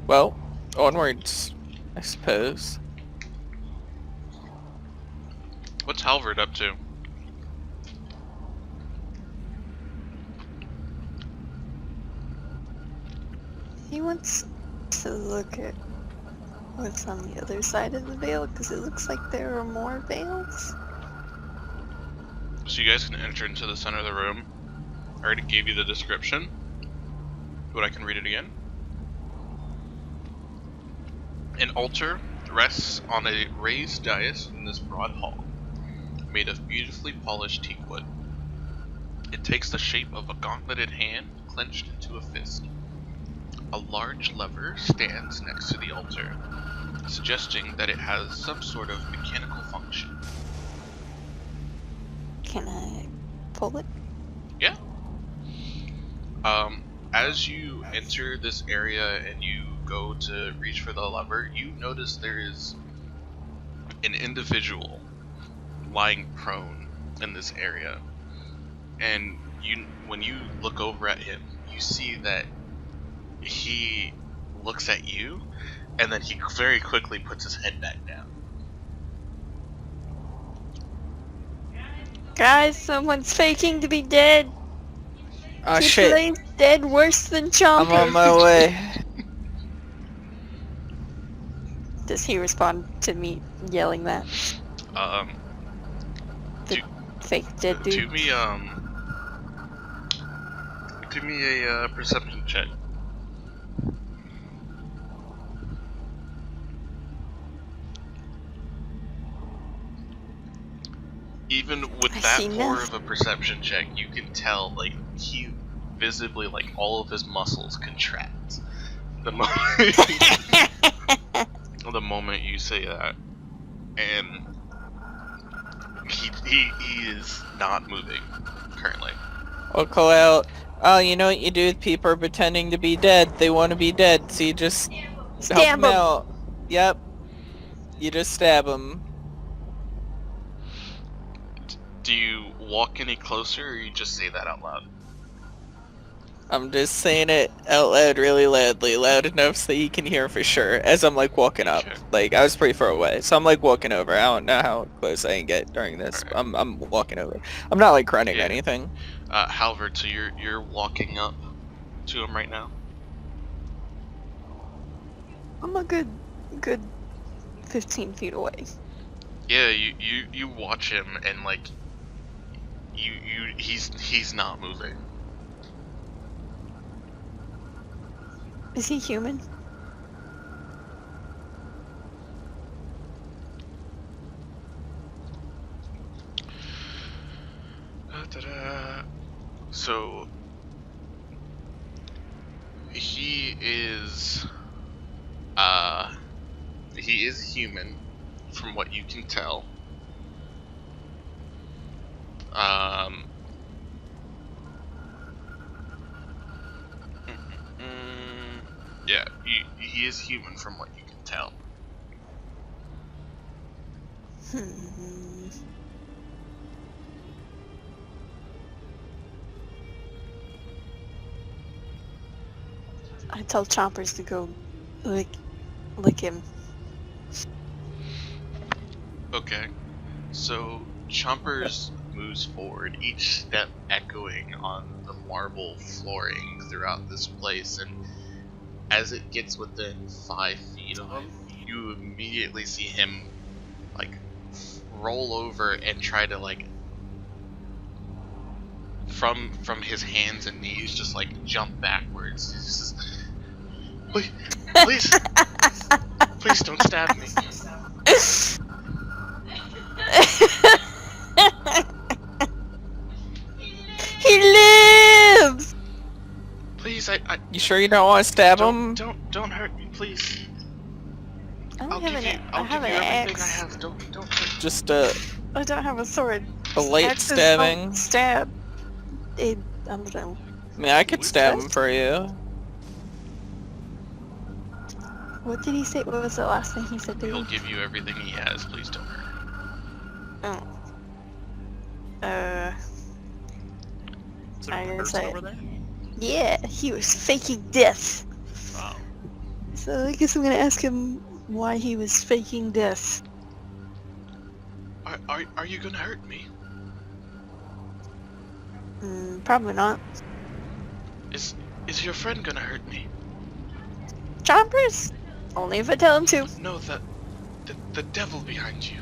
Well, onwards, I suppose. What's Halvard up to? He wants to look at what's on the other side of the veil, because it looks like there are more veils. So you guys can enter into the center of the room. I already gave you the description, but I can read it again. An altar rests on a raised dais in this broad hall, made of beautifully polished teak wood. It takes the shape of a gauntleted hand clenched into a fist. A large lever stands next to the altar, suggesting that it has some sort of mechanical function. Can I pull it? Yeah. As you enter this area and you go to reach for the lever, you notice there is an individual lying prone in this area. And when you look over at him, you see that he looks at you, and then he very quickly puts his head back down. Guys, someone's faking to be dead. Oh He shit! plays dead worse than Chomper. I'm on my way. Does he respond to me yelling that? Fake dead dude. Do me a perception check. Even with that poor of a perception check, you can tell, like, he visibly, like, all of his muscles contract the moment you say that, and he is not moving currently. I'll call out. Oh, you know what you do with people pretending to be dead? They want to be dead, so you just help Stab them 'em. out. Yep. You just stab them. Do you walk any closer, or you just say that out loud? I'm just saying it out loud really loudly, loud enough so you can hear for sure, as I'm like walking up. Okay. Like, I was pretty far away, so I'm like walking over. I don't know how close I can get during this. Alright. I'm walking over. I'm not like running Yeah. or anything. Halvard, so you're walking up to him right now? I'm a good 15 feet away. Yeah, you watch him, and like he's not moving. Is he human? So he is human from what you can tell. Yeah, he is human from what you can tell. I tell Chompers to go lick him. Okay, so Chompers moves forward, each step echoing on the marble flooring throughout this place, and as it gets within 5 feet of him, you immediately see him like roll over and try to like from his hands and knees just like jump backwards. He's just, please, please don't stab me. He lives! Please, You sure you don't want to stab him? don't hurt me, please. I I'll don't give you have an everything axe. I have. Don't hurt me. Just I don't have a sword. a light Axes don't stabbing. Stab. I don't know. I mean, I could stab him for you. What did he say? What was the last thing he said to He'll me? give you everything he has. Please don't hurt him. Oh. Is there I a guess person I- over there? Yeah, he was faking death. Wow. So I guess I'm gonna ask him why he was faking death. Are you gonna hurt me? Probably not. Is your friend gonna hurt me? Chompers? Only if I tell him to. No, the devil behind you.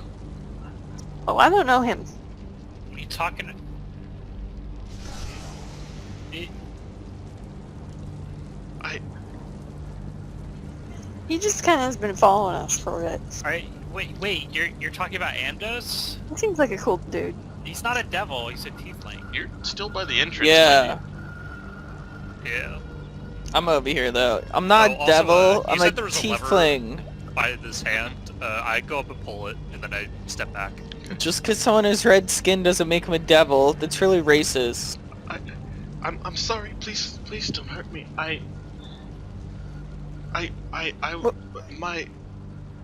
Oh, I don't know him. What are you talking? He just kind of has been following us for a bit. Alright, wait, you're talking about Amdos? He seems like a cool dude. He's not a devil, he's a tiefling. You're still by the entrance. Yeah. Yeah. I'm over here though. I'm not Oh, a also, devil. you I'm a said there was a lever. tiefling. By this hand, I go up and pull it, and then I step back. Just because someone has red skin doesn't make him a devil. That's really racist. I'm sorry. Please don't hurt me.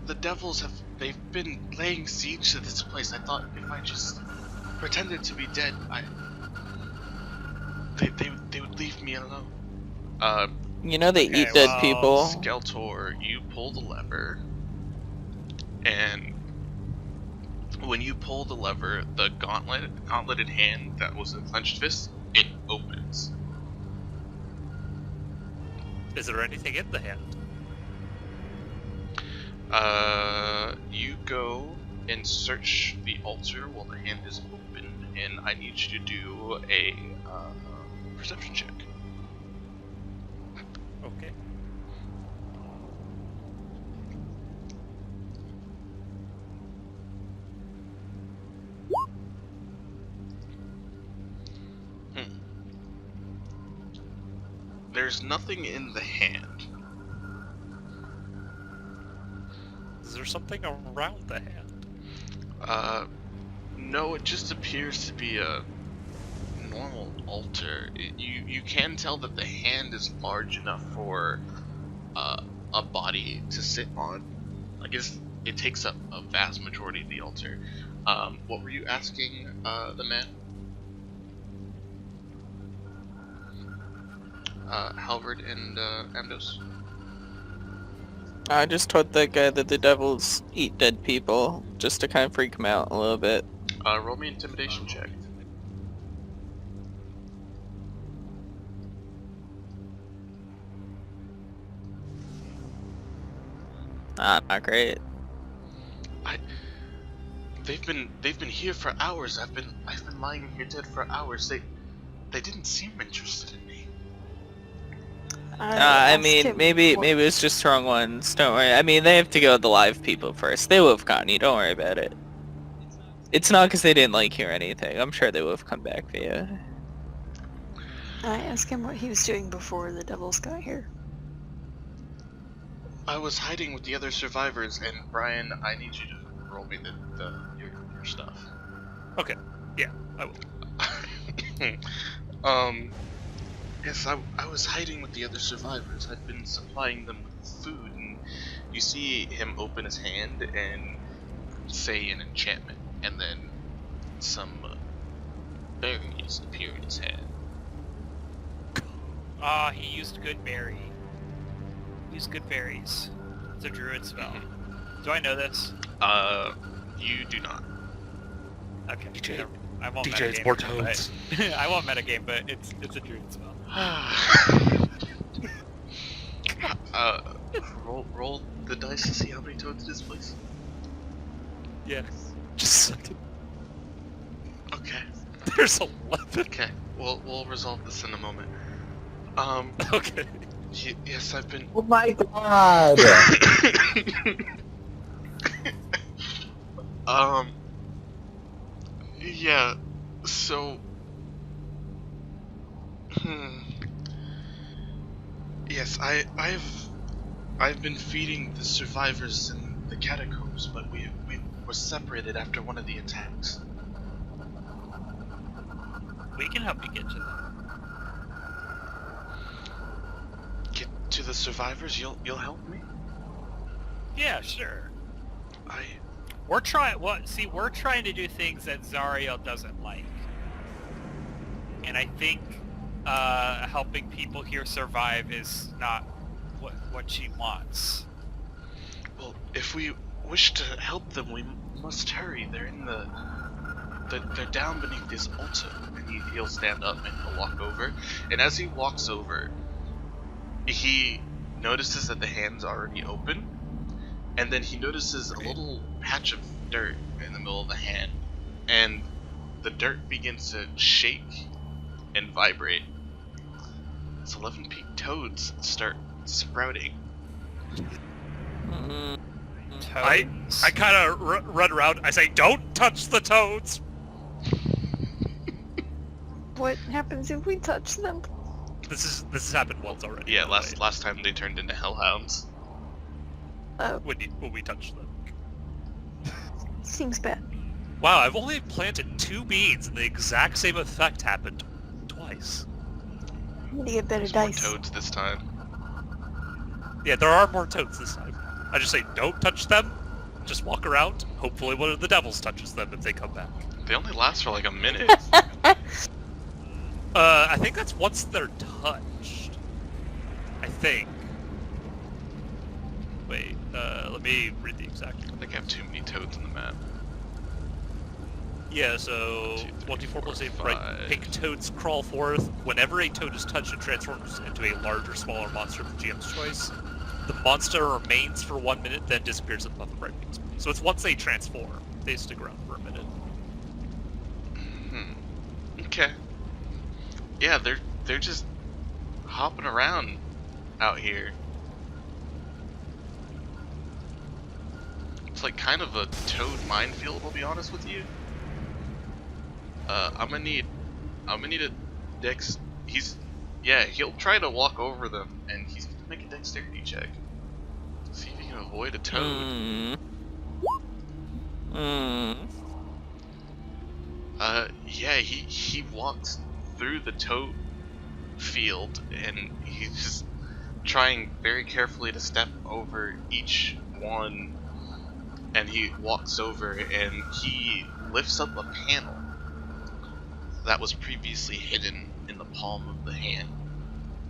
The devils they've been laying siege to this place. I thought if I just pretended to be dead, they would leave me alone. You know they Okay, eat dead well, people. Skeletor, you pull the lever, and when you pull the lever, the gauntleted hand that was in clenched fist, it opens. Is there anything in the hand? You go and search the altar while the hand is open, and I need you to do a perception check. Okay. There's nothing in the hand. Is there something around the hand? No, it just appears to be a normal altar. You can tell that the hand is large enough for a body to sit on. I guess it takes up a vast majority of the altar. What were you asking the man? Halvard and Amdos? I just told that guy that the devils eat dead people, just to kind of freak him out a little bit. Roll me intimidation check. Not great. They've been here for hours. I've been lying here dead for hours. They didn't seem interested in me. I asked mean, him maybe what- it's just strong ones. Don't worry. I mean, they have to go with the live people first. They will have gotten you. Don't worry about it. It's not because they didn't like you or anything. I'm sure they will have come back for you. I asked him what he was doing before the devils got here. I was hiding with the other survivors, and Brian, I need you to roll me your stuff. Okay. Yeah, I will. Yes, I was hiding with the other survivors. I'd been supplying them with food, and you see him open his hand and say an enchantment, and then some berries appear in his hand. Ah, he used good berry. Use good berries. It's a druid spell. Do I know this? You do not. Okay. DJ I won't DJ's metagame more it, toads. but- I won't metagame, but it's a druid spell. Roll the dice to see how many toads it is, please. Yeah. Just Okay. there's 11. Okay. We'll resolve this in a moment. Okay. Yes, I've been. Oh my god! Yeah. So. Yes, I've been feeding the survivors in the catacombs, but we were separated after one of the attacks. We can help you get to them. Get to the survivors. You'll help me. Yeah, sure. I. We're trying. We're trying to do things that Zariel doesn't like, and I think helping people here survive is not what she wants. Well, if we wish to help them, we must hurry. They're in they're down beneath this altar. And he'll stand up and he'll walk over. And as he walks over, he notices that the hand's already open. And then he notices a little patch of dirt in the middle of the hand. And the dirt begins to shake and vibrate. It's 11-peak toads start sprouting. I kind of run around. I say, "Don't touch the toads." What happens if we touch them? This has happened once already. Yeah, by the way, last time they turned into hellhounds. when we touched them. Seems bad. Wow, I've only planted 2 beans, and the exact same effect happened twice. I need to get better There's more dice. toads this time. Yeah, there are more toads this time. I just say, don't touch them. Just walk around. Hopefully one of the devils touches them if they come back. They only last for like a minute. I think that's once they're touched. I think. Wait, let me read the exact. I think I have too many toads on the map. Yeah, so 2, 3, 1d4 plus 8 4, bright 5. pink toads crawl forth. Whenever a toad is touched, it transforms into a larger, smaller monster of the GM's choice. The monster remains for 1 minute, then disappears above the bright pink space. So it's once they transform, they stick around for a minute. Okay. Yeah, they're just hopping around out here. It's like kind of a toad minefield, I'll be honest with you. I'm gonna need a dex. He'll try to walk over them, and he's gonna make a dexterity check. See if he can avoid a toad. He walks through the toad field, and he's just trying very carefully to step over each one. And he walks over, and he lifts up a panel that was previously hidden in the palm of the hand,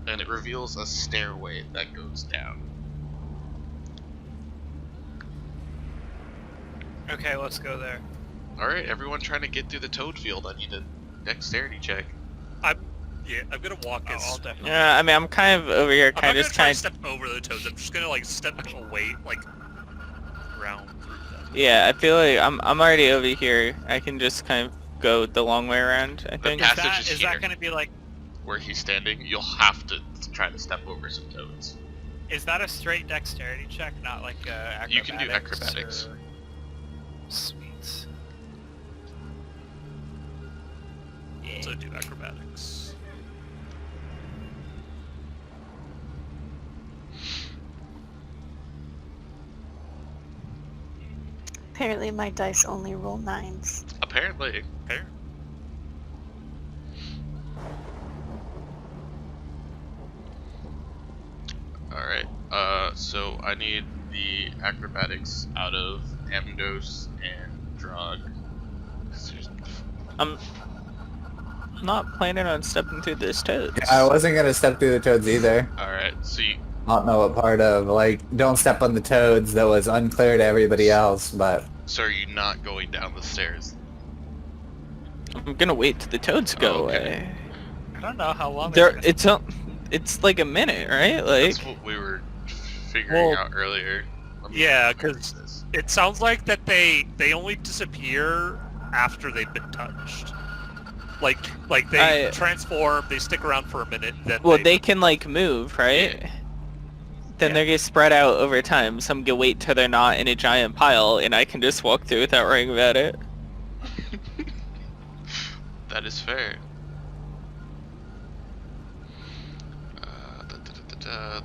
and it reveals a stairway that goes down. Okay, let's go there. Alright, everyone trying to get through the toad field, I need a dexterity check. I'm gonna walk Oh, as... I'll definitely. Yeah, I mean, I'm kind of over here, I'm kind not of gonna try to just step over the toads, I'm just gonna like step away, like, around through them. Yeah, I feel like I'm already over here. I can just kind of go the long way around, I The think. passage is Is here. that gonna be like? Where he's standing, you'll have to try to step over some toads. Is that a straight dexterity check, not like acrobatics? You can do acrobatics. or- Sweet. Yeah. So do acrobatics. Apparently my dice only roll 9s. Apparently. Okay. Alright, so I need the acrobatics out of Amdos and Drog. I'm not planning on stepping through this toads. I wasn't gonna step through the toads either. Alright, so you, I don't know what part of, like, don't step on the toads that was unclear to everybody else, but... so are you not going down the stairs? I'm gonna wait till the toads go Oh, okay. away. I don't know how long. There, it's like a minute, right? Like, That's what we were figuring Well, out earlier. Let me yeah, remember 'cause- this. It sounds like that they only disappear after they've been touched. Like they transform, they stick around for a minute, then well, they can like move, right? Yeah. Then Yeah. they get spread out over time. Some can wait till they're not in a giant pile, and I can just walk through without worrying about it. That is fair.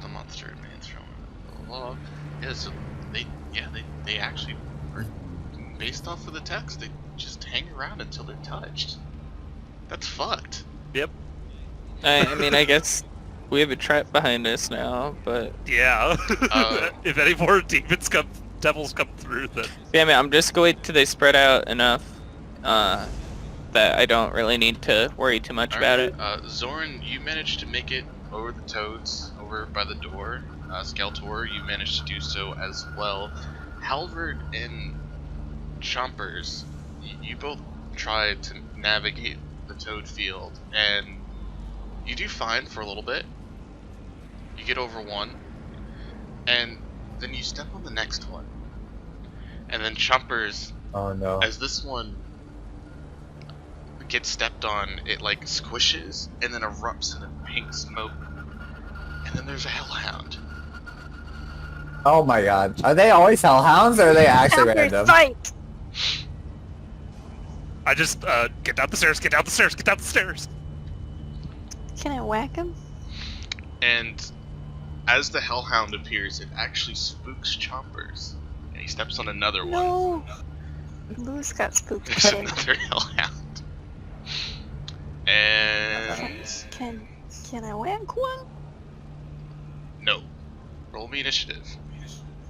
The monster remains from the log. Yeah, so they actually are based off of the text. They just hang around until they're touched. That's fucked. Yep. I mean, I guess we have a trap behind us now, but Yeah. Uh, If any more devils come through, then yeah, I mean, I'm just going till they spread out enough that I don't really need to worry too much about it. Zorn, you managed to make it over the toads, over by the door. Skeletor, you managed to do so as well. Halvard and Chompers, you both try to navigate the toad field, and you do fine for a little bit. You get over one, and then you step on the next one. And then Chompers, Oh no. as this one gets stepped on, it like squishes and then erupts in a pink smoke. And then there's a Hellhound. Oh my god. Are they always hellhounds or are they actually Chompers, random? fight! I just get down the stairs, get down the stairs, get down the stairs. Can I whack him? And as the Hellhound appears, it actually spooks Chompers. And he steps on another one. No! Louis got spooked. There's another Hellhound. And Can I whack one? no. Roll me initiative.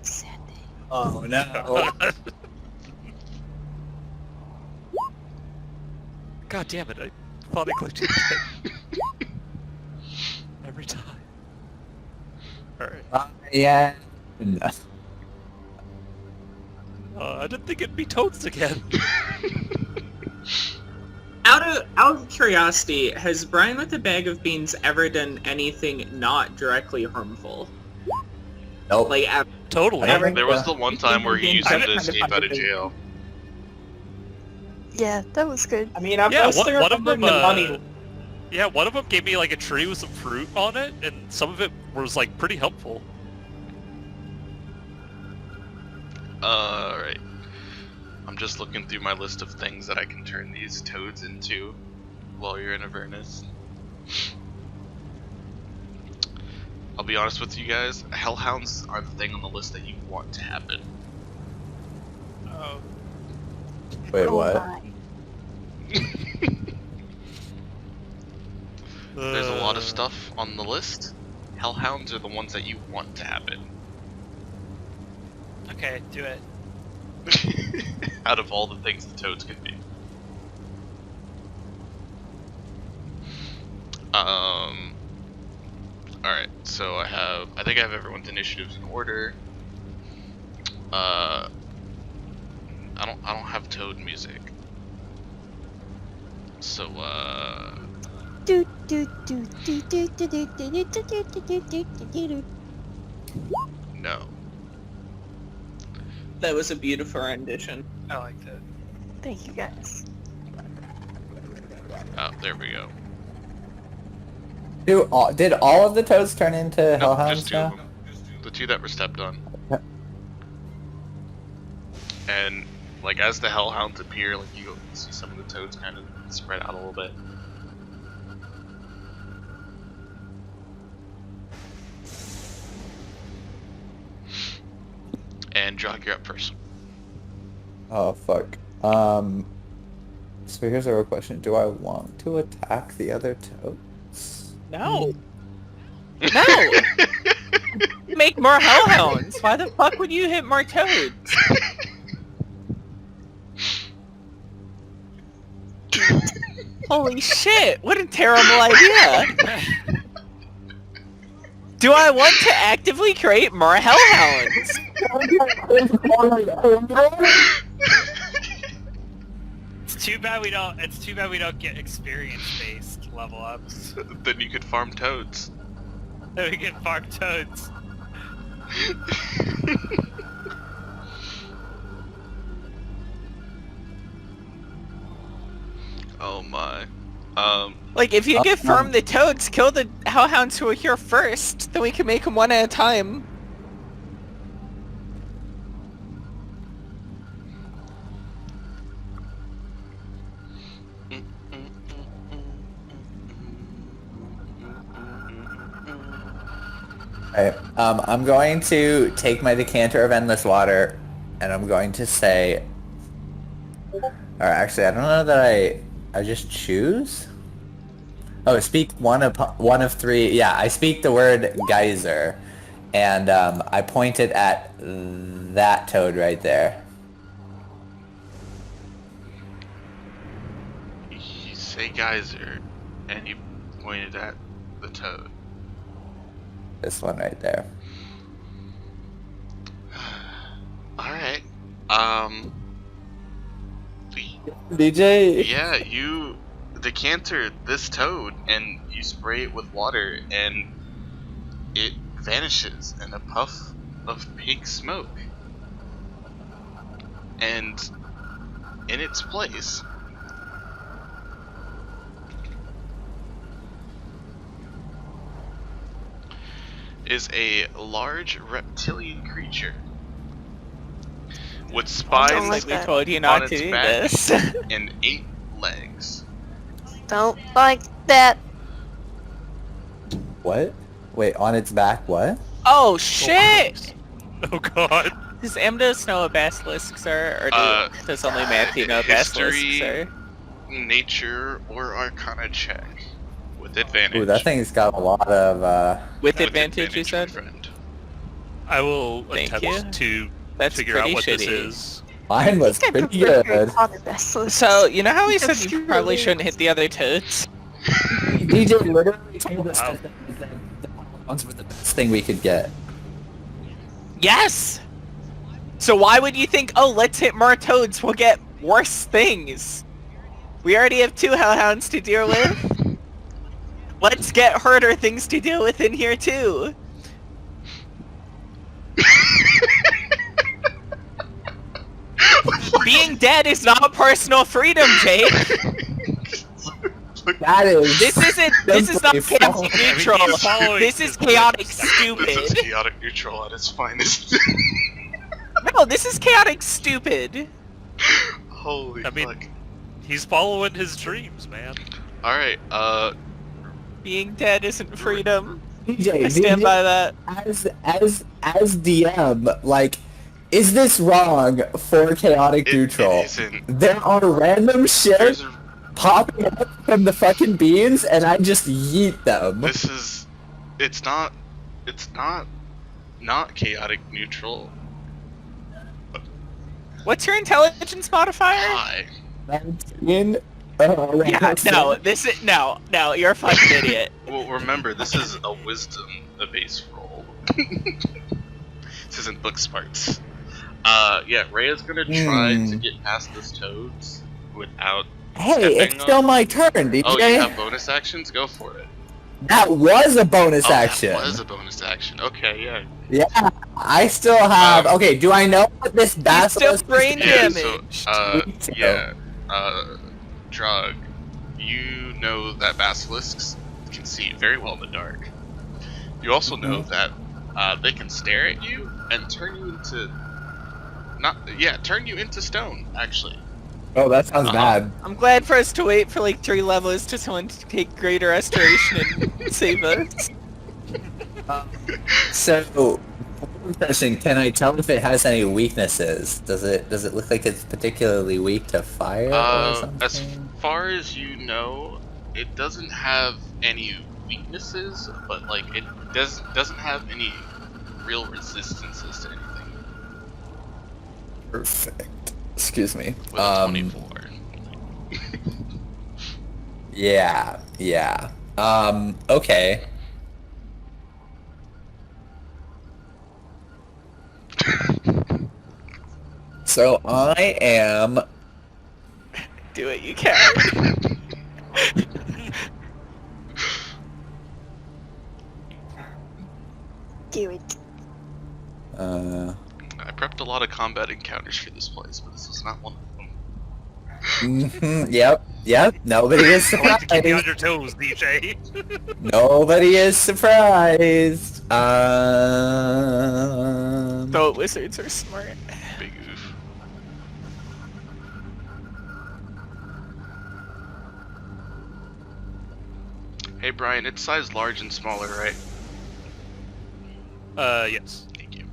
Sandy. Oh no. God damn it! I thought I clicked it again. Every time. All right. Yeah. I didn't think it'd be toads again. Out of curiosity, has Brian with the Bag of Beans ever done anything not directly harmful? Nope. Like, Totally. I don't There was the one time where he used him to escape out of jail. Yeah, that was good. I mean, I'm Yeah, mostly one of remembering them. the money. Yeah, one of them gave me like a tree with some fruit on it, and some of it was like pretty helpful. Alright. I'm just looking through my list of things that I can turn these toads into while you're in Avernus. I'll be honest with you guys, Hellhounds are the thing on the list that you want to happen. Oh, Wait, Oh what? my. There's a lot of stuff on the list. Hellhounds are the ones that you want to happen. okay, do it. Out of all the things the toads could be. Alright, so I think I have everyone's initiatives in order. I don't have toad music. So Do, do, do, do, do, do, do, do, do, do, do, do, do, do. no. That was a beautiful rendition. I liked it. Thank you guys. Oh, there we go. Did all of the toads turn into No, hellhounds just two of now? them. The two that were stepped on. Okay. And like as the Hellhounds appear, like you see some of the toads kind of spread out a little bit. And Jog, you're up first. Oh fuck. So here's a real question. Do I want to attack the other toads? No. No! Make more hellhounds! Why the fuck would you hit more toads? Holy shit! What a terrible idea! Do I want to actively create more hellhounds? It's too bad we don't get experience-based level ups. Then you could farm toads. Then we get farm toads. Oh my. Like, if you can farm the toads, kill the hellhounds who are here first, then we can make them one at a time. Alright, I'm going to take my decanter of endless water, and I'm going to say... Or actually, I don't know that I just choose? Oh, speak one of three. Yeah, I speak the word geyser, and I point it at that toad right there. You say geyser, and you pointed at the toad. This one right there. DJ. Yeah, you decanter this toad and you spray it with water and it vanishes in a puff of pink smoke. And in its place is a large reptilian creature with spines like We that. told you on not its to do back this. and 8 legs. Don't like that. What? Wait, on its back, what? Oh shit! Oh god. Does Amdos know what basilisks are, or does only Matthew know basilisks History, are? nature, or arcana check with advantage. Ooh, that thing's got a lot of, With With advantage, you my said? friend. I will Thank attempt you. to That's figure out pretty what this shitty. is. mine was I pretty prefer Harry good. Potter basilisks. So, you know how we said That's you probably true. shouldn't hit the other toads? DJ literally told us Wow. that the ones were the best thing we could get. Yes! So why would you think, oh, let's hit more toads, we'll get worse things? We already have 2 hellhounds to deal with. Let's get harder things to deal with in here too. Being dead is not personal freedom, Jake. That is. This is not simply chaotic false. neutral. he's following This is his chaotic lips. stupid. This is chaotic neutral at its finest. No, this is chaotic stupid. Holy I mean- fuck. He's following his dreams, man. Alright, Being dead isn't freedom. DJ, I stand by that. as DM, like, is this wrong for chaotic it neutral? isn't. There are random shit There's a, popping up from the fucking beans, and I just yeet them. this is... It's not chaotic neutral. What's your intelligence modifier? High. 19. Yeah, no, this is no, you're a fucking idiot. Well, remember, this is a wisdom, a base roll. This isn't book smarts. Yeah, Rhea's gonna try to get past this toads without... Hey, stepping it's still on- my turn, DJ. Oh, you have bonus actions? Go for it. That was a bonus Oh, action. that was a bonus action. Okay, yeah. Yeah, I still have. okay, do I know what this still basilisk brain is? Yeah, damage. so, yeah, Drug, you know that basilisks can see very well in the dark. You also know that they can stare at you and turn you into turn you into stone, actually. Oh, that sounds bad. I'm glad for us to wait for like 3 levels to someone to take greater restoration and save us. So, question, can I tell if it has any weaknesses? Does it look like it's particularly weak to fire or something? As far as you know, it doesn't have any weaknesses, but like it doesn't have any real resistances to anything. Perfect. Excuse me. With a 24. Yeah. Okay. So I am. Do it, you can. Do it. I prepped a lot of combat encounters for this place, but this was not one of them. Yep. Nobody is I like to keep you on surprised. your toes, DJ. Nobody is surprised. So wizards are smart. Big oof. Hey Brian, it's size large and smaller, right? Yes. Thank you.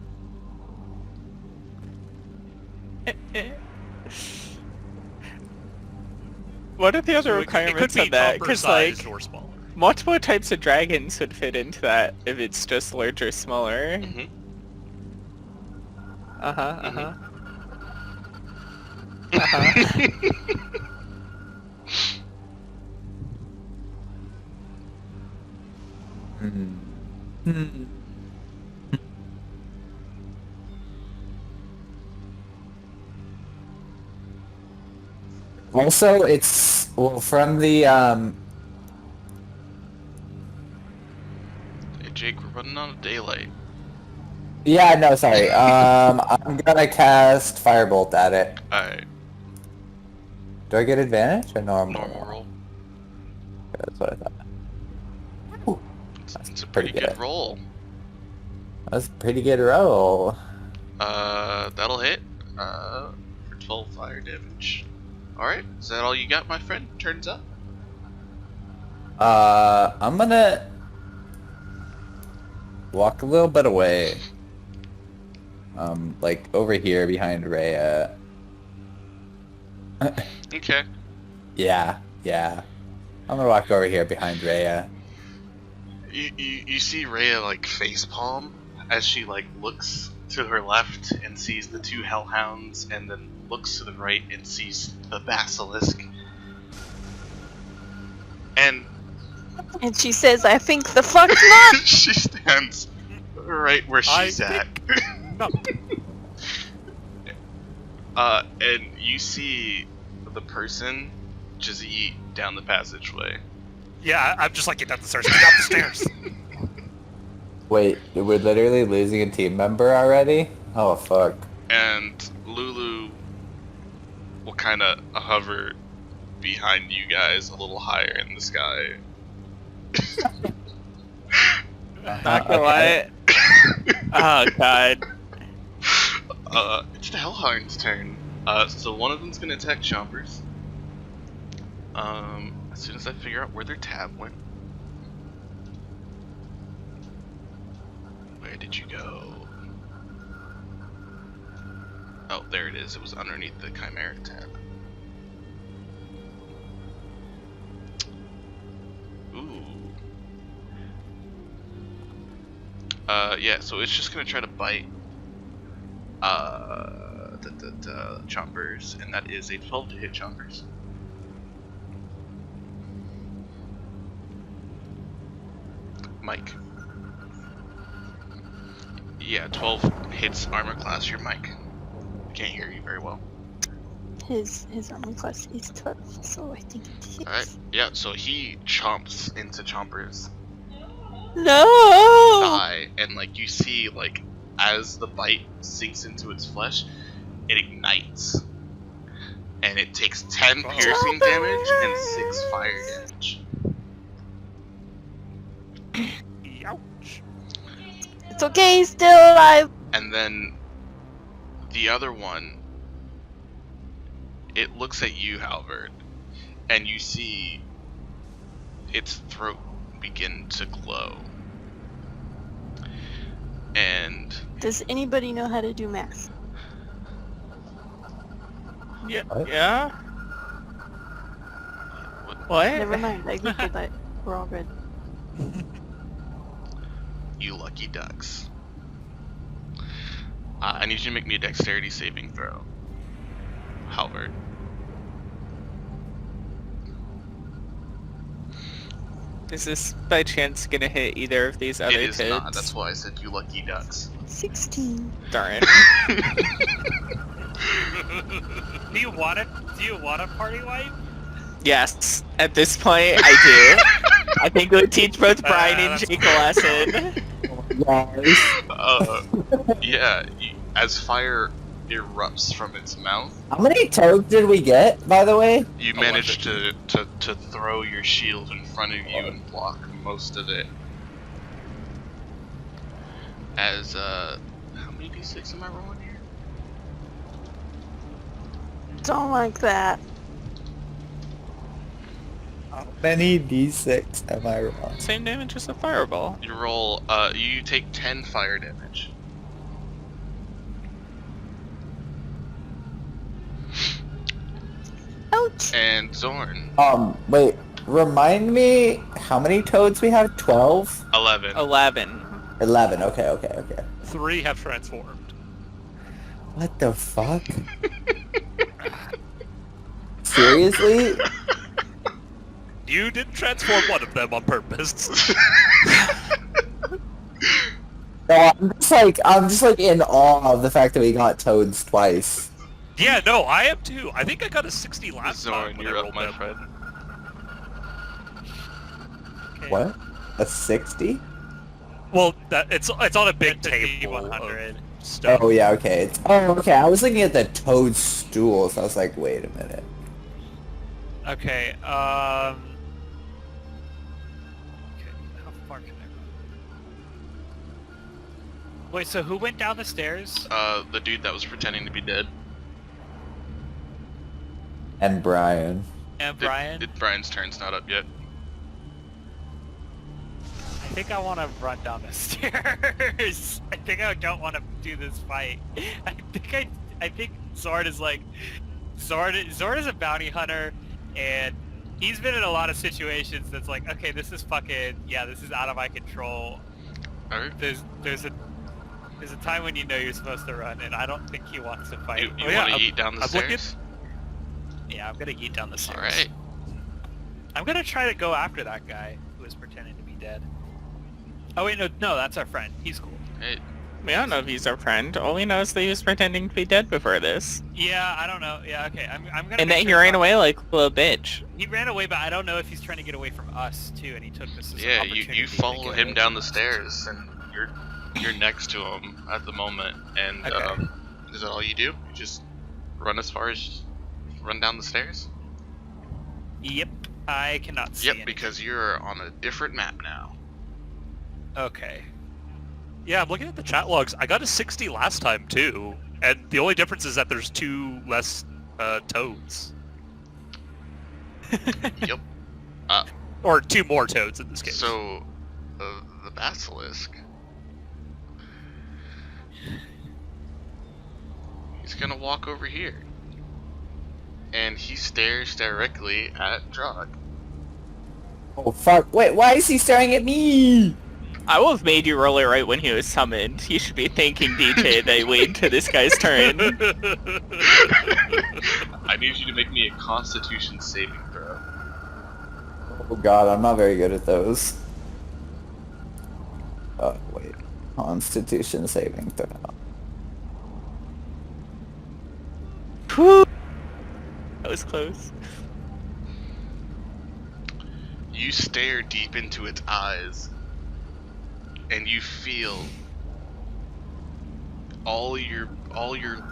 What are the other So it could requirements be on that? Because like upper-sized or smaller. multiple types of dragons would fit into that if it's just larger, smaller. Mhm. Uh-huh. Also, it's well from the Hey, Jake, we're running out of daylight. Yeah, no, sorry. I'm gonna cast Firebolt at it. Alright, Do I get advantage or normal? normal roll. That's what I thought. Ooh, It's a pretty good roll. That's a pretty good roll. That'll hit. For 12 fire damage. Alright, is that all you got, my friend? Turns up. I'm gonna walk a little bit away. Like over here behind Rhea. Okay. Yeah. I'm gonna walk over here behind Rhea. You see Rhea like facepalm as she like looks to her left and sees the two Hellhounds, and then looks to the right and sees the Basilisk. And she says, I think the fuck not! she stands right where she's at. No. And you see the person just eat down the passageway. Yeah, I'm just like, get down the stairs. Get down the stairs. Wait, we're literally losing a team member already? Oh fuck. And Lulu will kind of hover behind you guys a little higher in the sky. Not gonna lie. Oh god. It's the Hellhound's turn. So one of them's gonna attack Chompers. As soon as I figure out where their tab went. Where did you go? Oh, there it is. It was underneath the Chimeric tab. Ooh. Yeah, so it's just gonna try to bite Chompers, and that is a 12 to hit Chompers. Mike. Yeah, 12 hits armor class your mic. I can't hear you very well. His armor class is 12, so I think it hits. Alright, yeah, so he chomps into Chompers' No! thigh, and like you see, like, as the bite sinks into its flesh, it ignites. And it takes 10 piercing damage and 6 fire damage. Ouch. It's okay, he's still alive. And then the other one, it looks at you, Halvard, and you see its throat begin to glow. And Does anybody know how to do math? Yeah. What? Yeah. What? Never mind, I googled that. We're all good. you lucky ducks. I need you to make me a dexterity saving throw, Halvard. Is this by chance gonna hit either of these other It is toads? not. That's why I said you lucky ducks. 16. Darn. Do you want a party wipe? Yes. At this point, I do. I think it would teach both Brian and that's Jake a lesson. Yeah. As fire erupts from its mouth, How many toads did we get, by the way? you manage to throw your shield in front of you and block most of it. As how many d6 am I rolling here? Don't like that. How many d6 am I wrong? Same damage as a fireball. You roll. You take 10 fire damage. Ouch! And Zorn, Wait, remind me how many toads we have? 12? 11. 11. 11, okay. 3 have transformed. What the fuck? Seriously? You didn't transform one of them on purpose. No, I'm just like in awe of the fact that we got toads twice. Yeah, no, I am too. I think I got a 60 last time Zorn, when I you're up, rolled my them. friend. Okay. What? A 60? Well, it's on a big It's a table D100. of stuff. Oh yeah, okay. Okay. I was looking at the toadstools. I was like, wait a minute. Okay, okay, how far can I run? Wait, so who went down the stairs? The dude that was pretending to be dead. And Brian. And Brian? Brian's turn's not up yet. I think I want to run down the stairs. I think I don't want to do this fight. I think Zord is like... Zord is a bounty hunter, and he's been in a lot of situations that's like, okay, this is fucking... Yeah, this is out of my control. Alright. There's a time when you know you're supposed to run, and I don't think he wants to fight. You Oh, yeah, want to eat down the I'm looking- stairs? Yeah, I'm gonna yeet down the stairs. Alright. I'm gonna try to go after that guy who is pretending to be dead. Oh wait, no, that's our friend. He's cool. Hey, We don't know if he's our friend. All we know is that he was pretending to be dead before this. Yeah, I don't know. Yeah, okay. I'm gonna. And make that he sure ran not- away like a little bitch. He ran away, but I don't know if he's trying to get away from us too, and he took this as an yeah, opportunity you to follow get him away down from the us. stairs, and you're next to him at the moment. And Okay. is that all you do? You just run run down the stairs? Yep, I cannot see. Yep, anything. because you're on a different map now. Okay. Yeah, I'm looking at the chat logs. I got a 60 last time too, and the only difference is that there's 2 less toads, Yep. or 2 more toads in this case. So, the basilisk. He's gonna walk over here. And he stares directly at Drog. Oh fuck! Wait, why is he staring at me? I would have made you roll it right when he was summoned. You should be thanking DJ that he waited until this guy's turn. I need you to make me a Constitution saving throw. Oh god, I'm not very good at those. Oh wait, Constitution saving throw. Whew. That was close. You stare deep into its eyes, and you feel all your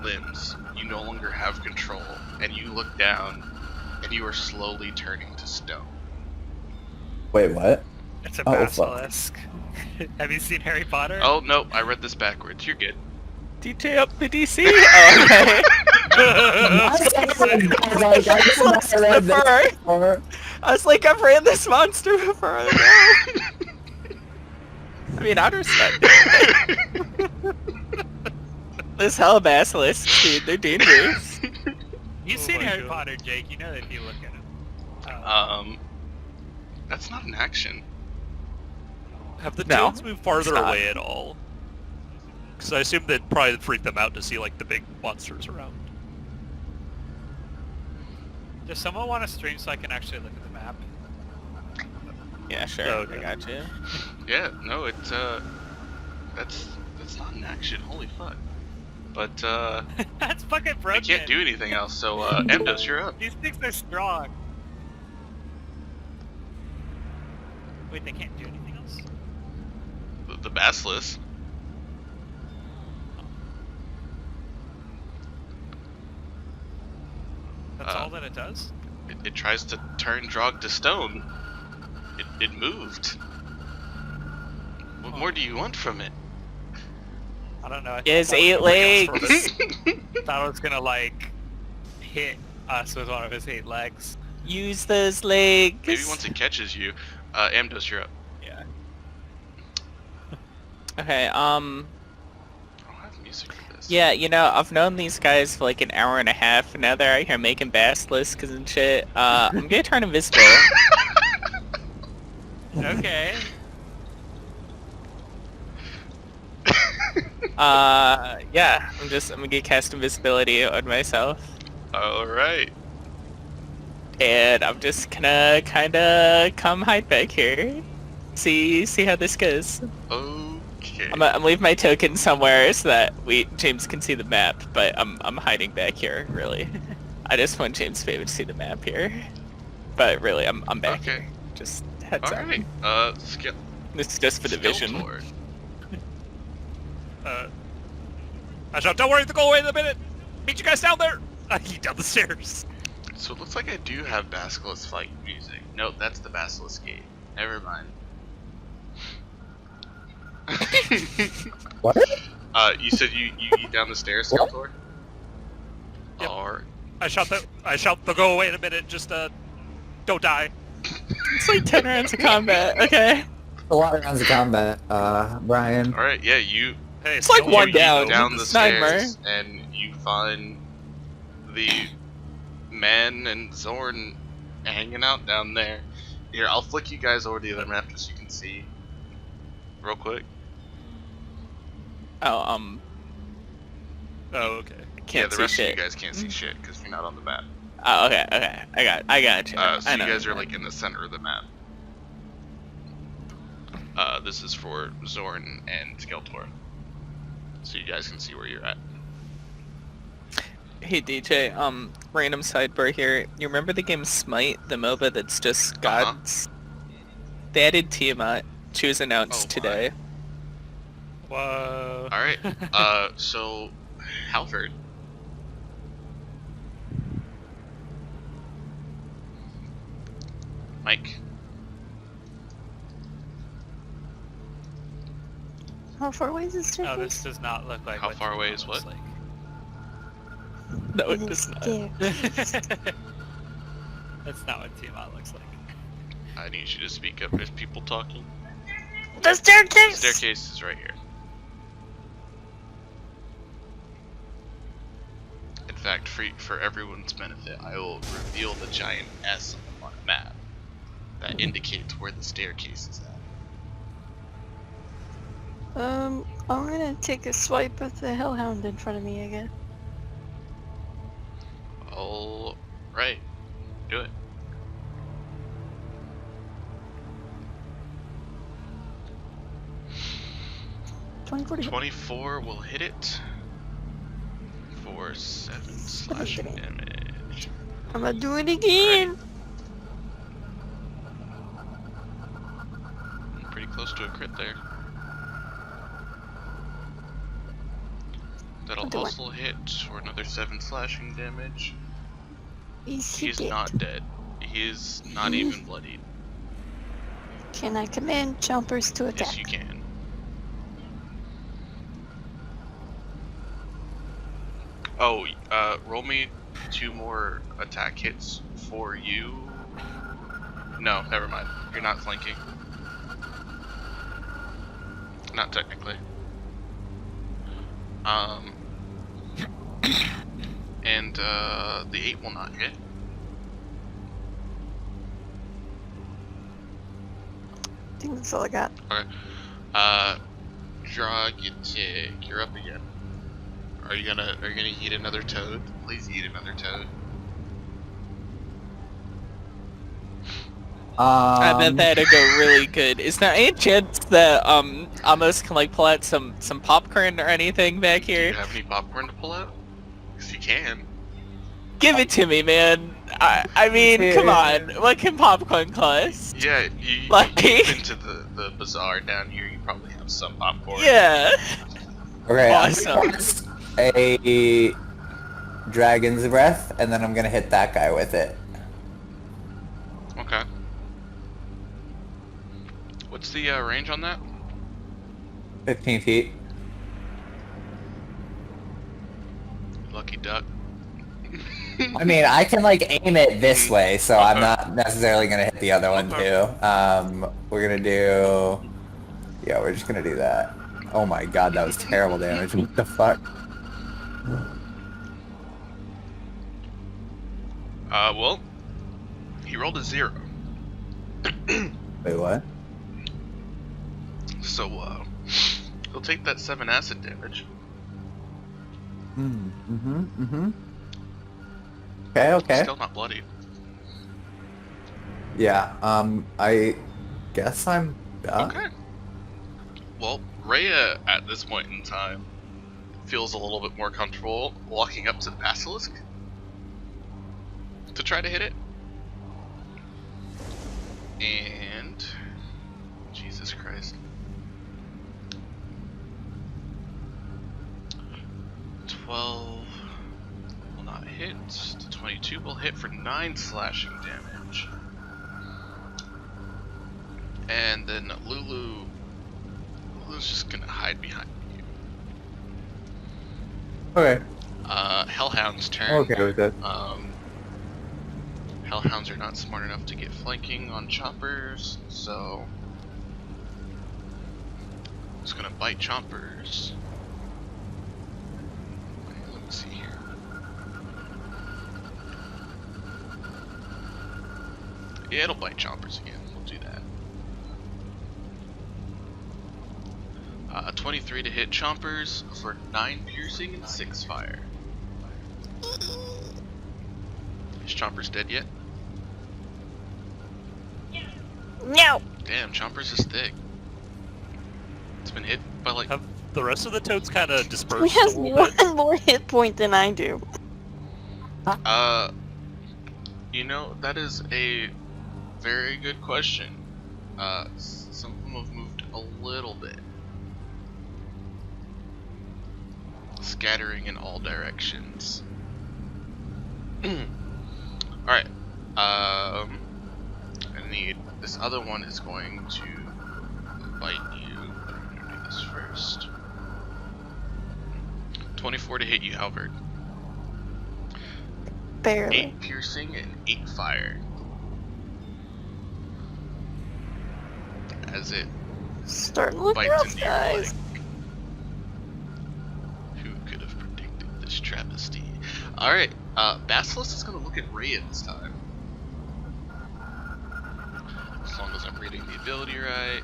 limbs. You no longer have control, and you look down, and you are slowly turning to stone. Wait, what? It's a Oh, fuck. basilisk. Have you seen Harry Potter? Oh no, I read this backwards. You're good. DJ up the DC. Oh, okay. I was like, I've ran this monster before. I mean, I'd respect it. This hell basilisk, dude, they're dangerous. You've Oh seen my Harry God. Potter, Jake. You know that if you look at him. That's not an action. Have the No, toads moved farther it's not. away at all? Because I assume they'd probably freak them out to see like the big monsters around. Does someone want to stream so I can actually look at the map? Yeah, sure. Okay. I got you. Yeah, no, it's that's not an action. Holy fuck. But That's fucking we broken. can't do anything else. So Emdos, you're up. These things are strong. Wait, they can't do anything else? The basilisk. That's all that it does? It tries to turn Drog to stone. It moved. What more do you want from it? I don't know. I He has thought it 8 was gonna bring us legs. further. Thought it was gonna like hit us with one of his 8 legs. Use those legs. Maybe once it catches you. Amdos, you're up. Yeah. Okay, I don't have music for this. yeah, you know, I've known these guys for like an hour and a half, and now they're out here making basilisks and shit. I'm gonna turn invisible. Okay. Yeah, I'm gonna get cast invisibility on myself. Alright. And I'm just gonna kinda come hide back here. See how this goes. Okay. I'm leaving my token somewhere so that James can see the map, but I'm hiding back here, really. I just want James to be able to see the map here. But really, I'm back Okay. here. Just heads up. Alright, This is just for the vision. Skeletor. I shout, don't worry, they'll go away in a minute. Meet you guys down there. I eat down the stairs. So it looks like I do have Basilisk fight music. Nope, that's the Basilisk gate. Never mind. What? You said you eat down the stairs, Skeletor? Yep. Alright. I shout, they'll go away in a minute. Just don't die. It's like 10 rounds of combat. Okay. A lot of rounds of combat, Brian. Alright, yeah, you Hey, It's like don't one you down. know. down the It's nine stairs and you find the man and Zorn hanging out down there. Here, I'll flick you guys over the other map just so you can see. Real quick. Oh, Oh, okay. can't Yeah, the see rest shit. of you guys can't see shit because you're not on the map. Oh, okay. I got you. So I you know. guys are like in the center of the map. This is for Zorn and Skeletor. So you guys can see where you're at. Hey DJ, random sidebar here. You remember the game Smite, the MOBA that's just gods? They added Tiamat. She was announced Oh, my. today. Whoa. Alright, so Halford. Mike. How far away is this No, staircase? this does not look like How what far away Tiamat is what? looks No, it It does is not. there. like. That's not what Tiamat looks like. I need you to speak up. There's people talking. The staircase! Staircase is right here. In fact, for everyone's benefit, I will reveal the giant S on the map that indicates where the staircase is at. I'm gonna take a swipe at the Hellhound in front of me again. All right, do it. $24. 24 will hit it for 7 slashing damage. I'm gonna do it again! Pretty close to a crit there. That'll Do it. also hit for another 7 slashing damage. He's He's not dead. He is not even bloodied. Can I command jumpers to attack? Yes, you can. Oh, roll me 2 more attack hits for you. No, never mind. You're not flanking. Not technically. And the 8 will not hit. I think that's all I got. Okay. Dragitic, you're up again. Are you gonna eat another toad? Please eat another toad. I bet that'd go really good. Is there any chance that Amos can like pull out some popcorn or anything back Do you here? have any popcorn to pull out? Because you can. Give it to me, man. I mean, come on. What can popcorn cost? Yeah, you've Like- been to the bazaar down here. You probably have some popcorn. Yeah. Okay, Awesome. I'm gonna cast a dragon's breath, and then I'm gonna hit that guy with it. Okay. What's the range on that? 15 feet. Lucky duck. I mean, I can like aim it this way, so I'm Okay. not necessarily gonna hit the other one Okay. too. We're gonna do. Yeah, we're just gonna do that. Oh my god, that was terrible damage. What the fuck? Well, he rolled a 0. Wait, what? So, he'll take that 7 acid damage. Okay. Still not bloody. Yeah, I guess I'm done. Okay. Well, Rhea, at this point in time, feels a little bit more comfortable walking up to the basilisk to try to hit it. And... Jesus Christ. 12 will not hit. The 22 will hit for 9 slashing damage. And then Lulu's just gonna hide behind you. Okay. Hellhound's turn. Okay with that. Hellhounds are not smart enough to get flanking on choppers, so it's gonna bite choppers. Let me see here. Yeah, it'll bite choppers again. We'll do that. 23 to hit chompers for 9 piercing and 6 fire. Is chompers dead yet? No! Damn, chompers is thick. It's been hit by like... Have the rest of the toads kind of He dispersed has a little bit? one more hit point than I do. You know, that is a very good question. Some of them have moved a little bit. Scattering in all directions. Alright. I need... This other one is going to bite you. I'm gonna do this first. 24 to hit you, Halberd. Barely. 8 piercing and 8 fire. As it Starting to look bites rough, into your guys. leg. Who could have predicted this travesty? Alright, Basilisk is going to look at Rhea this time. As long as I'm reading the ability right.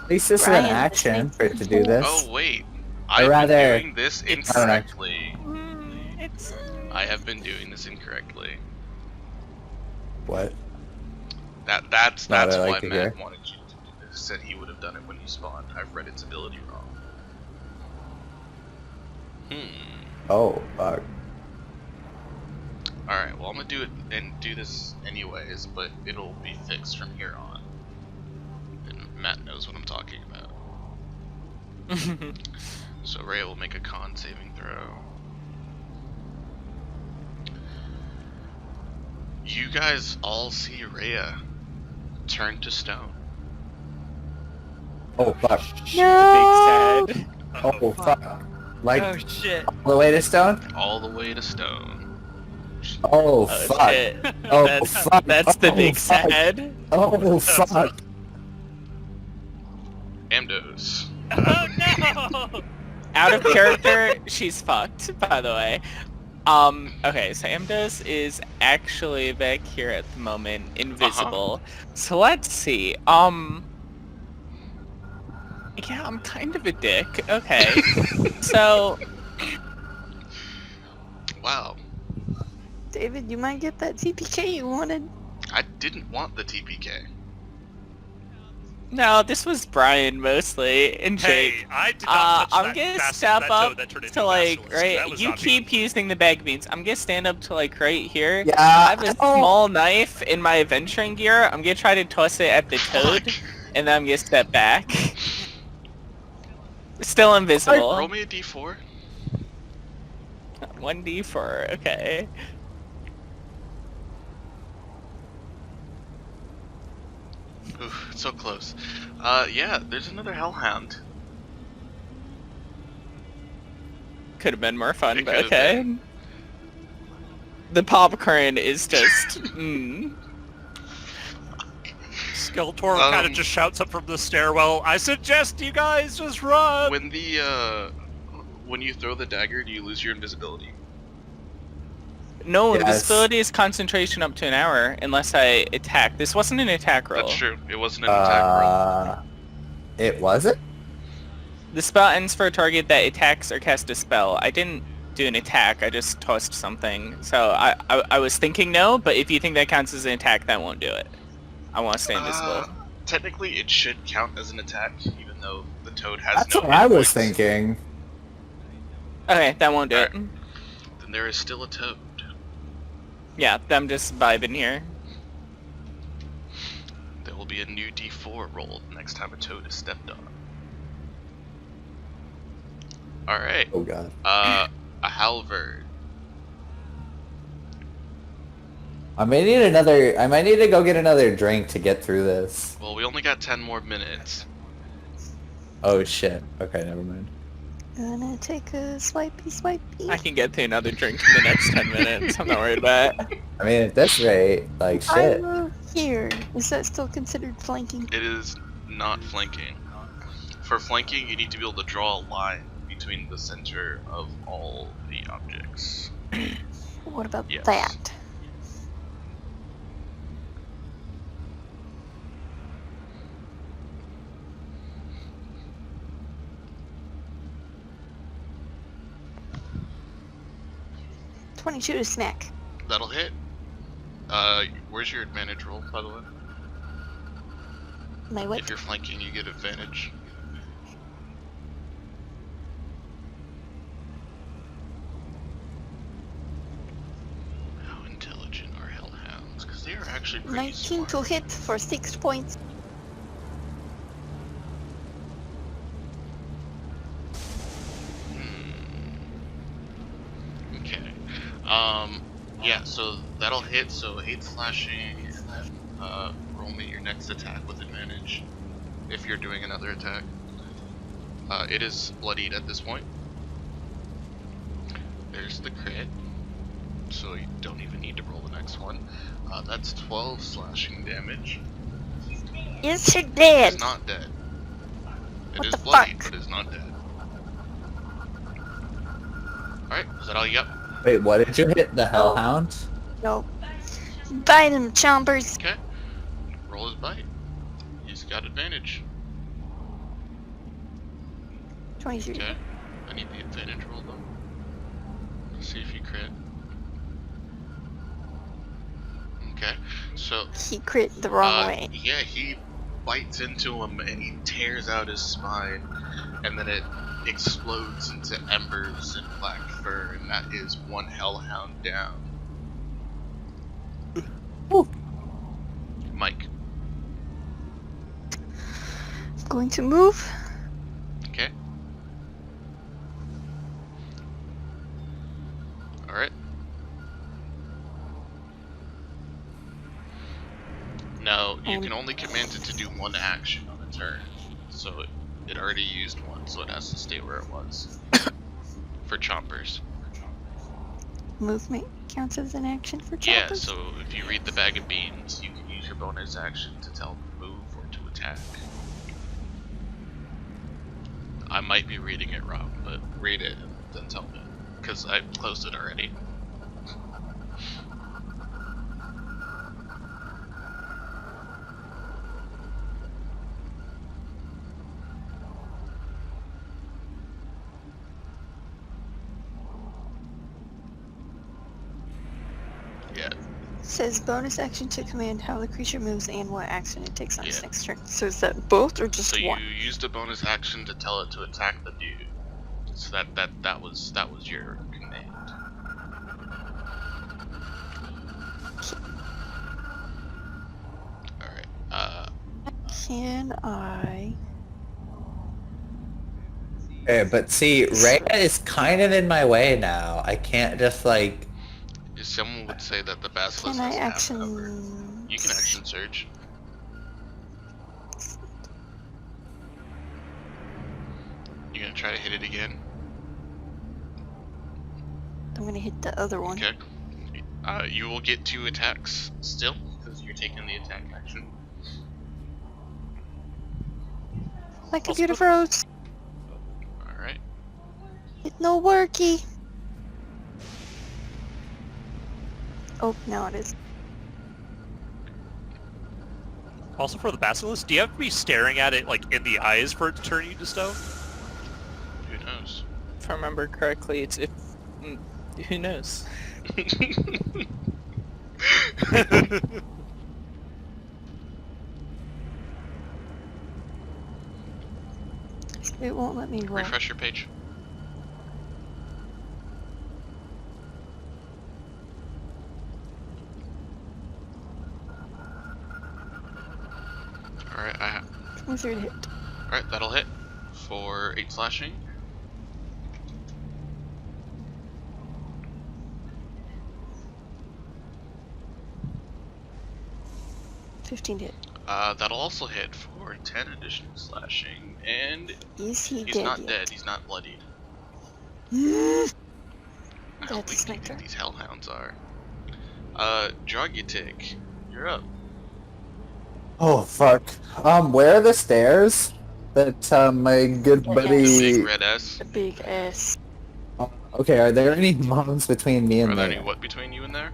At least this is an Brian, action this for it makes to do this. Oh wait, I'd I've rather- been doing this I don't know. incorrectly. It's I have been doing this incorrectly. What? That's Not what I why like to Matt hear. wanted you to do this. Said he would have done it when you spawned. I've read its ability wrong. Oh, fuck. Alright, well I'm gonna do it and do this anyways, but it'll be fixed from here on. And Matt knows what I'm talking about. So Ray will make a con saving throw. You guys all see Rhea turn to stone. Oh, fuck. No! big sad. Oh, fuck. Like, Oh shit. all the way to stone? All the way to stone. Oh, Oh, fuck. shit. Oh, that's, fuck. that's the Oh, big fuck. sad. Oh, fuck. Amdos. Oh no! Out of character, she's fucked, by the way. Okay, so Amdos is actually back here at the moment, invisible. So let's see. Yeah, I'm kind of a dick. Okay. So, Wow. David, you might get that TPK you wanted. I didn't want the TPK. no, this was Brian mostly, and Jake. Hey, I did not touch I'm that gonna bas- step that up toad that turned into to a like, basilisk. That right, was you not me. keep using the bag beans. I'm gonna stand up to like right here. Yeah. I have a small knife in my adventuring gear. I'm gonna try to toss it at the toad, Fuck. and then I'm gonna step back. Still invisible. Roll me a d4. 1d4, okay. Oof, so close. Yeah, there's another Hellhound. Could have been more fun, It but could've okay. been. The popcorn is just, Skeletor kind of just shouts up from the stairwell, I suggest you guys just run! When the when you throw the dagger, do you lose your invisibility? No, Yes. invisibility is concentration up to an hour, unless I attack. This wasn't an attack roll. That's true. It wasn't an attack roll. It wasn't? The spell ends for a target that attacks or casts a spell. I didn't do an attack, I just tossed something. So I was thinking no, but if you think that counts as an attack, that won't do it. I want to stay invisible. Technically, it should count as an attack, even though the toad has That's no what I hit was points. thinking. Okay, that won't do it. Alright. Then there is still a toad. Yeah, I'm just vibing here. There will be a new D4 rolled next time a toad is stepped on. Alright. Oh god. A halberd. I might need to go get another drink to get through this. Well, we only got 10 more minutes. Oh shit. Okay, never mind. Gonna take a swipey. I can get to another drink in the next 10 minutes. I'm not worried about it. I mean, at this rate, like shit. I move here. Is that still considered flanking? It is not flanking. For flanking, you need to be able to draw a line between the center of all the objects. What about Yes. that? $22 to smack. That'll hit. Where's your advantage roll, by the way? My what? If you're flanking, you get advantage. How intelligent are hellhounds? Because they are actually pretty 19 smart. to hit for 6 points. Okay. Yeah, so that'll hit, so 8 slashing, and then, roll me your next attack with advantage, if you're doing another attack. It is bloodied at this point. There's the crit, so you don't even need to roll the next one. That's 12 slashing damage. Is she It's dead? not dead. It What is the bloodied, fuck? but it's not dead. Alright, is that all you got? Wait, what did you hit? The Hellhound? No. Bite him, chompers. Okay. Roll his bite. He's got advantage. 23. Okay. I need the advantage roll though. Let's see if you crit. Okay. So He crit the wrong way. yeah, he bites into him and he tears out his spine, and then it explodes into embers and black fur, and that is one hellhound down. Woo. Mike. Going to move. Okay. Alright. Now, you can only command it to do one action on a turn. So it already used one, so it has to stay where it was. For chompers. Movement counts as an action for chompers. Yeah, so if you read the bag of beans, you can use your bonus action to tell them to move or to attack. I might be reading it wrong, but read it and then tell me, because I closed it already. Yeah, Says bonus action to command how the creature moves and what action it takes on its Yeah. next turn. So is that both or just so you one? used a bonus action to tell it to attack the dude. So that was your command. Alright, Can I? But see, Rhea is kind of in my way now. I can't just like... someone would say that the basilisk Can I has half cover. action? You can action surge. You gonna try to hit it again? I'm gonna hit the other one. Okay. You will get 2 attacks still, because you're taking the attack action. My computer froze. Alright. It no worky. Oh, now it is. Also for the basilisk, do you have to be staring at it like in the eyes for it to turn you to stone? Who knows? If I remember correctly, it's if... Who knows? It won't let me roll. Refresh your page. Alright, 23 to hit. Alright, that'll hit for 8 slashing. $15 to hit. That'll also hit for 10 additional slashing, and Is he he's dead not yet? dead, he's not bloodied. How That's weak his do you next think turn. these hellhounds are? Drogitic, you're up. Oh fuck. Where are the stairs that my good Yeah. buddy? Big red S. A big S. Okay, are there any monks between me and Are there there? any what between you and there?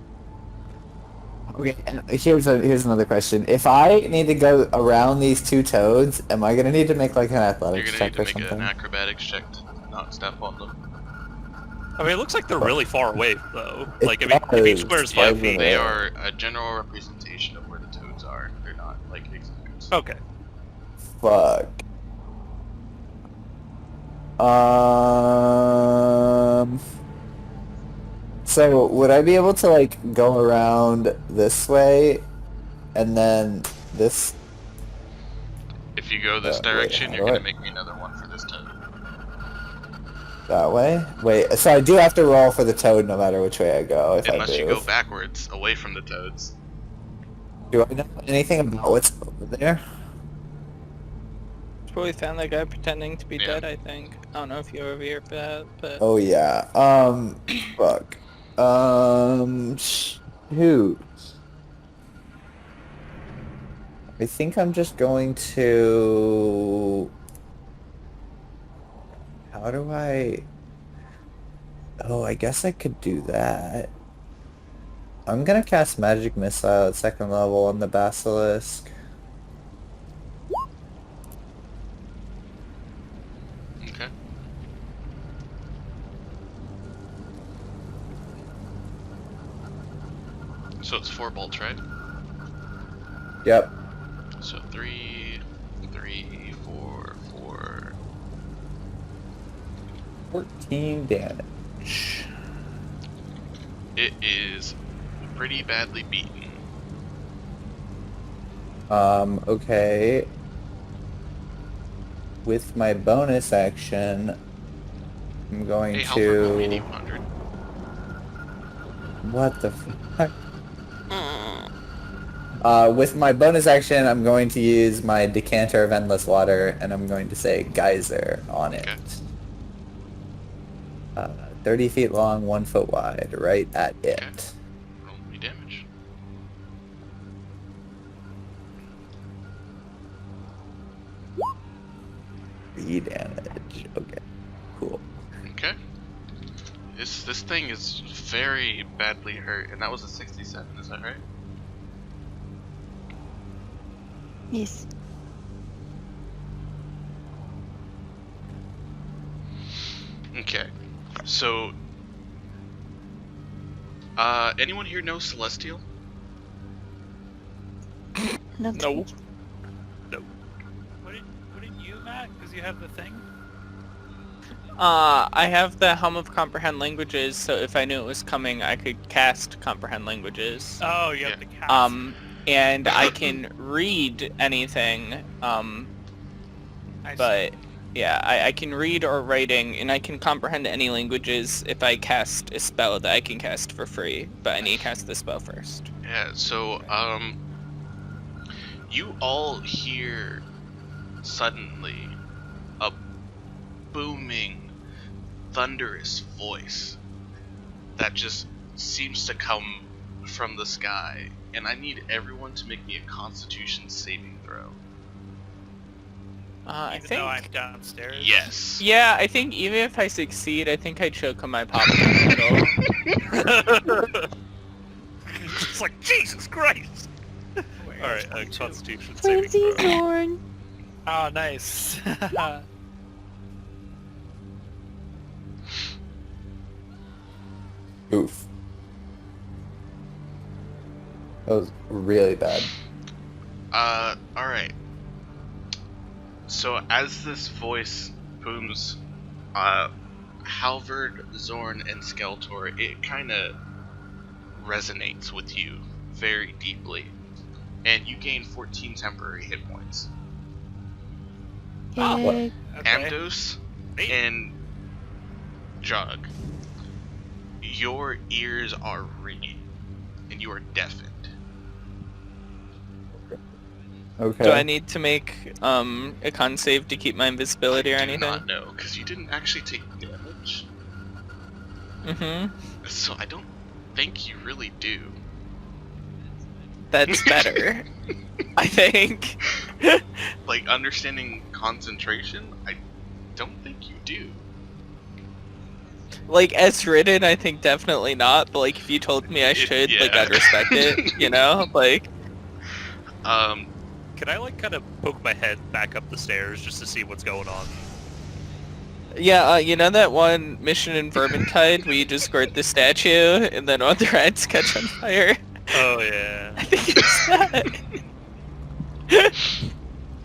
Okay, and here's another question. If I need to go around these two toads, am I gonna need to make like an You're athletics gonna need check to or make something? an acrobatics check to not step on them. I mean, it looks like they're really far away, though. It Like, I mean, if each does, square's Yeah, 5 feet. they are a general representation of where the toads are. They're not like exact. Okay. Fuck. So would I be able to like go around this way, and then this? If you go this Wait, direction, how you're do gonna I- make me another one for this toad. That way? Wait, so I do have to roll for the toad no matter which way I go if Unless I you move. go backwards, away from the toads. Do I know anything about what's over there? Probably found that guy pretending to be Yeah. dead, I think. I don't know if you're over here for that, but... Oh yeah. Fuck. Shoot. I think I'm just going to... How do I... Oh, I guess I could do that. I'm gonna cast Magic Missile at 2nd level on the Basilisk. Okay. So it's 4 bolts, right? Yep. So 3, 4, 4. 14 damage. It is pretty badly beaten. Okay. With my bonus action, I'm going Hey, Halford, roll me to... an 100. What the fuck? Mm. With my bonus action, I'm going to use my Decanter of Endless Water, and I'm going to say Geyser on it. Okay. 30 feet long, 1 foot wide, right at it. Okay. Roll me damage. Three damage. Okay. Cool. Okay. This thing is very badly hurt, and that was a 67, is that right? Yes. Okay. So, anyone here know Celestial? No. No. Wouldn't you, Matt? Because you have the thing? I have the Helm of Comprehend Languages, so if I knew it was coming, I could cast Comprehend Languages. Oh, you Yeah. have the cast. And I can read anything, I see. but yeah, I can read or writing, and I can comprehend any languages if I cast a spell that I can cast for free, but I need to cast the spell first. Yeah, so, you all hear suddenly a booming, thunderous voice that just seems to come from the sky, and I need everyone to make me a Constitution saving throw. I Even think... though I'm downstairs. Yes. Yeah, I think even if I succeed, I think I choke on my popcorn a little. It's like, Jesus Christ! Where? Alright, Constitution saving Frenzy throw. Thorn. Oh, nice. Oof. That was really bad. Alright. So as this voice Booms, Halvard, Zorn, and Skeletor, it kind of resonates with you very deeply. And you gain 14 temporary hit points. Yay. Amdos and Jug, your ears are ringing, and you are deafened. Okay. Do I need to make a con save to keep my invisibility or I do anything? not know, because you didn't actually take damage. Mm-hmm. So I don't think you really do. That's better. I think. Like, understanding concentration, I don't think you do. Like, as written, I think definitely not, but like, if you told me I should, like, I'd respect it, you know? Like... Can I, like, kind of poke my head back up the stairs just to see what's going on? Yeah, you know that one mission in Vermintide where you just guard the statue, and then all the rats catch on fire? Oh, yeah. I think it's that.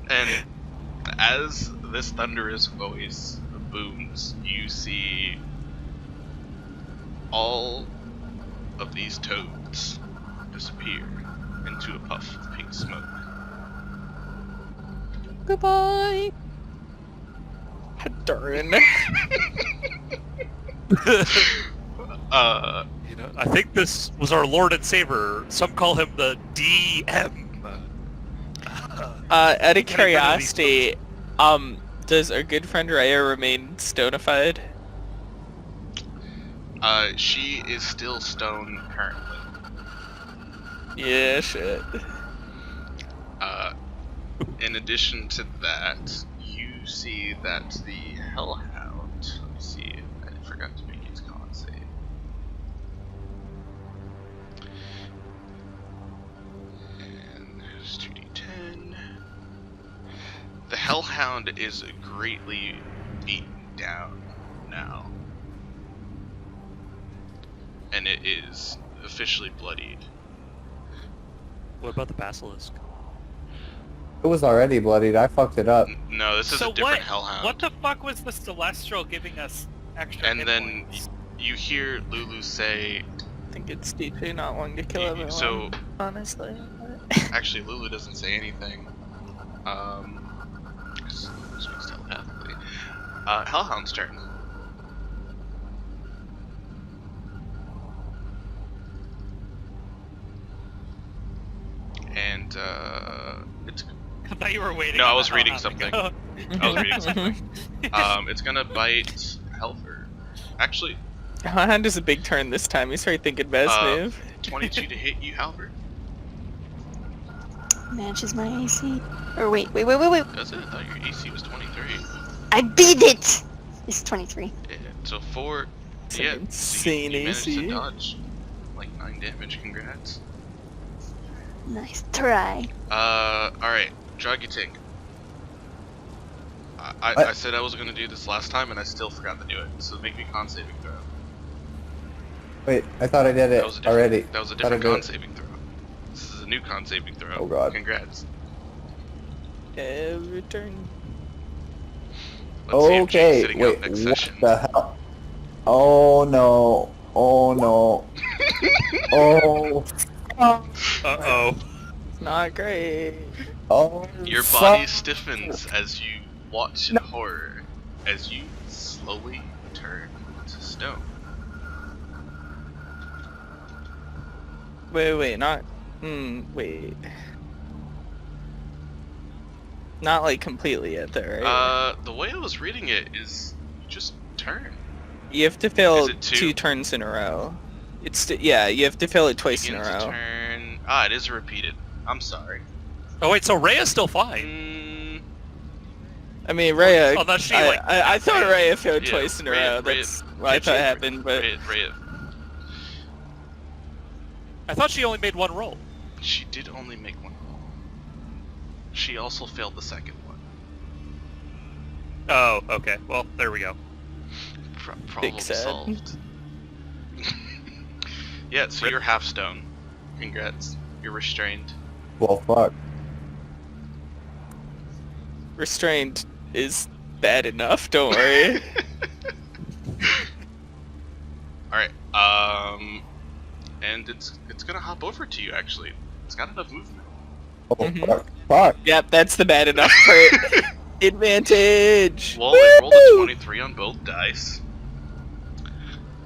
And as this thunderous voice booms, you see all of these toads disappear into a puff of pink smoke. Goodbye. Darn. You know, I think this was our Lord and Savior. Some call him the DM. Out of curiosity, does our good friend Raya remain stonified? She is still stone currently. Yeah, shit. In addition to that, you see that the Hellhound, let me see, I forgot to make its con save. And there's 2d10. The Hellhound is greatly beaten down now. And it is officially bloodied. What about the Basilisk? It was already bloodied. I fucked it up. No, this is a different Hellhound. What the fuck was the Celestial giving us extra And hit then points? you hear Lulu say, I think it's DJ not wanting to kill everyone, so honestly. actually Lulu doesn't say anything. Because Lulu speaks telepathically. Hellhound's turn. And it's I thought you were waiting. No, on I was the reading Hellhound to something. go. I was reading something. It's gonna bite Helfer. Actually, Hellhound is a big turn this time. He's already thinking best move. 22 to hit you, Halbert. Matches my AC. Or wait. Does it? I thought your AC was 23. I beat it! It's 23. Yeah, so 4. It's Yeah, an insane you managed AC. to dodge like 9 damage. Congrats. Nice try. Alright, Dragutic. I said I was gonna do this last time and I still forgot to do it, so make me con saving throw. Wait, I thought I did it That was a different, already. That was a Thought I different did con it. saving throw. This is a new con saving throw. Oh, God. Congrats. Every turn. Let's see if Jake's Okay, sitting out wait, next what session. the hell? Oh no. Oh no. Oh. Uh-oh. Not great. Oh. Your fuck. body stiffens as you watch in horror as you slowly turn to stone. Wait, not... wait. Not, like, completely yet, though, right? The way I was reading it is you just turn. You have to fail Is it 2? 2 turns in a row. It's... yeah, you have to fail it twice in a Begin to row. turn. It is repeated. I'm sorry. Oh wait, so Rhea's still fine. I mean, Rhea... Unless she, I, like... I thought Rhea failed Yeah, twice in a Rhea- row. Rhea- That's what I thought happened, but... Rhea, I thought she only made one roll. she did only make one roll. She also failed the second one. Oh, okay. Well, there we go. Problem Big sad. solved. Yeah, so you're half stone. Congrats. You're restrained. Well, fuck. Restrained is bad enough. Don't worry. All right. And it's gonna hop over to you. Actually, it's got enough movement. Oh, Mhm. fuck. Yep, that's the bad enough part. Advantage. Well, it rolled a 23 on both dice.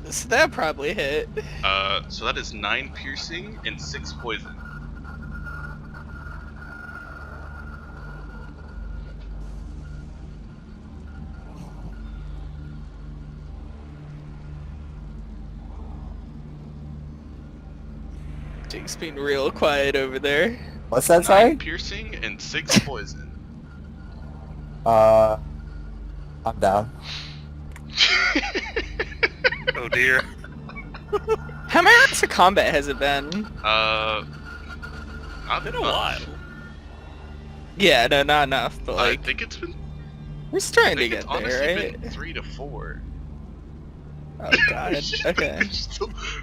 So that probably hit. So that is 9 piercing and 6 poison. Jake's being real quiet over there. What's that, 9 sorry? piercing and 6 poison. I'm down. Oh dear. How many rounds of combat has it been? Not Been a much. while. Yeah, no, not enough, but I like, think it's been. we're starting to I think get it's honestly there, right? been 3 to 4. Oh god, okay.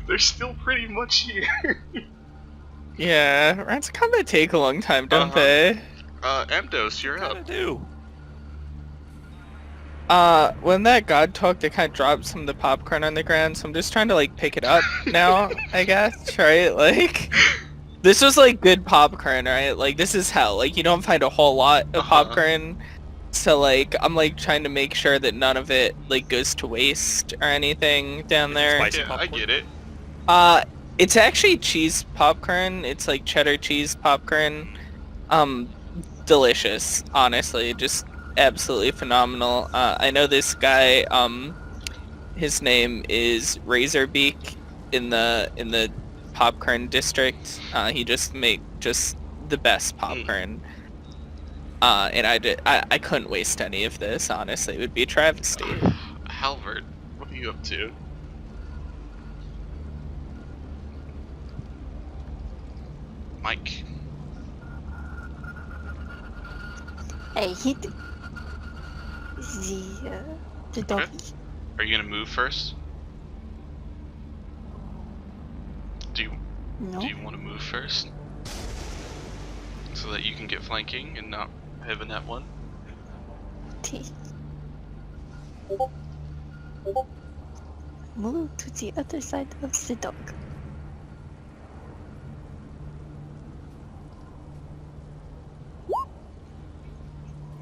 They're still pretty much here. Yeah, rounds of combat take a long time, don't Uh-huh. they? Amdos, you're What up. to do? When that god talked, it kind of dropped some of the popcorn on the ground, so I'm just trying to, like, pick it up now, I guess, right? Like, this was, like, good popcorn, right? Like, this is hell. Like, you don't find a whole lot of Uh-huh. popcorn, so, like, I'm, like, trying to make sure that none of it, like, goes to waste or anything down there. Spicy Yeah, I popcorn. get it. It's actually cheese popcorn. It's, like, cheddar cheese popcorn. Delicious, honestly. Just absolutely phenomenal. I know this guy, his name is Razorbeak in the popcorn district. He just make just the best popcorn. And I couldn't waste any of this, honestly. It would be a travesty. Halvard, what are you up to? Mike. I hit the doggy. Are you gonna move first? Do you No. want to move first? So that you can get flanking and not having that one? Okay. Move to the other side of the dog.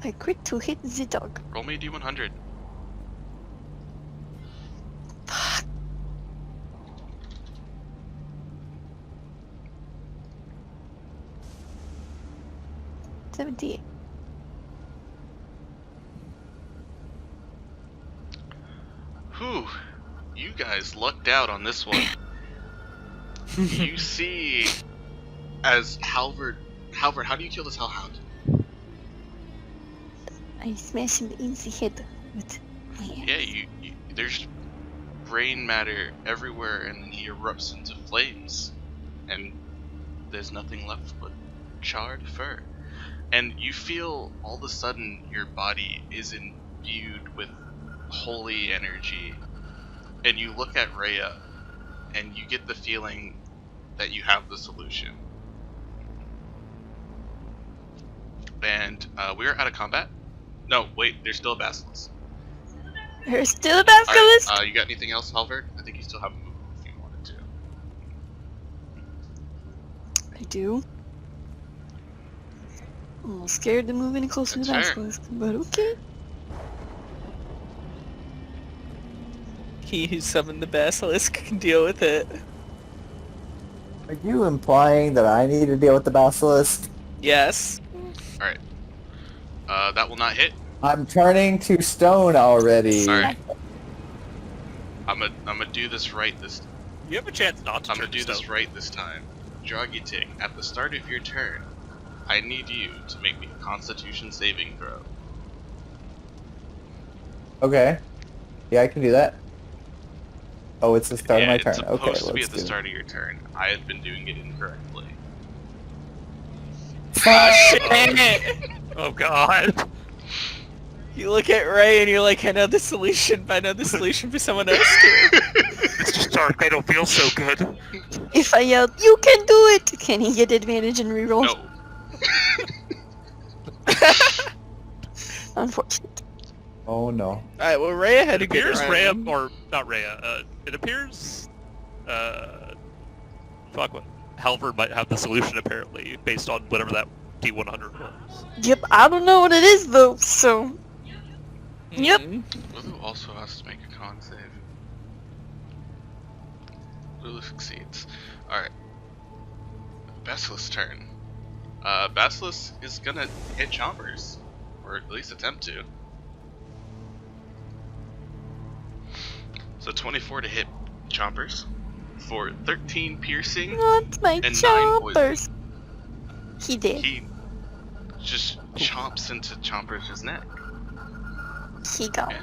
I quit to hit the dog. Roll me a d100. Fuck. $78. Whew. You guys lucked out on this one. You see, as Halvard, how do you kill this Hellhound? I smash him in the head with my hand. Yeah, you there's brain matter everywhere, and then he erupts into flames, and there's nothing left but charred fur. And you feel all of a sudden your body is imbued with holy energy, and you look at Rhea, and you get the feeling that you have the solution. And we're out of combat. No, wait, there's still a basilisk. There's still a Alright, basilisk! you got anything else, Halvard? I think you still have a move if you wanted to. I do. I'm a little scared to move any closer to the That's fair. basilisk, but okay. He who summoned the basilisk can deal with it. Are you implying that I need to deal with the basilisk? Yes. Alright. That will not hit. I'm turning to stone already. Alright. I'm gonna do this right this You have a chance not to I'm turn gonna do stone. this right this time. Drogitik, at the start of your turn, I need you to make me a Constitution saving throw. Okay. Yeah, I can do that. Oh, it's the start Yeah, of my it's turn. supposed Okay, to be let's at the do it. start of your turn. I have been doing it incorrectly. Ah, shit! Oh god. You look at Ray and you're like, I know the solution, but I know the solution for someone else too. It's just dark. I don't feel so good. If I yelled, you can do it! Can he get advantage and reroll? No. Unfortunate. Oh no. Alright, well, Rhea had It a good appears run. Rhea, or not Rhea, it appears, fuck what, Halvard might have the solution apparently, based on whatever that D100 was. Yep, I don't know what it is though, so... Yep. Mhm. Lulu also has to make a con save. Lulu succeeds. Alright. Basilisk's turn. Basilisk is gonna hit Chompers. Or at least attempt to. So 24 to hit Chompers. For 13 piercing. Not my And 9 chompers. He did. He just chomps into Chompers' neck. He got. Yeah.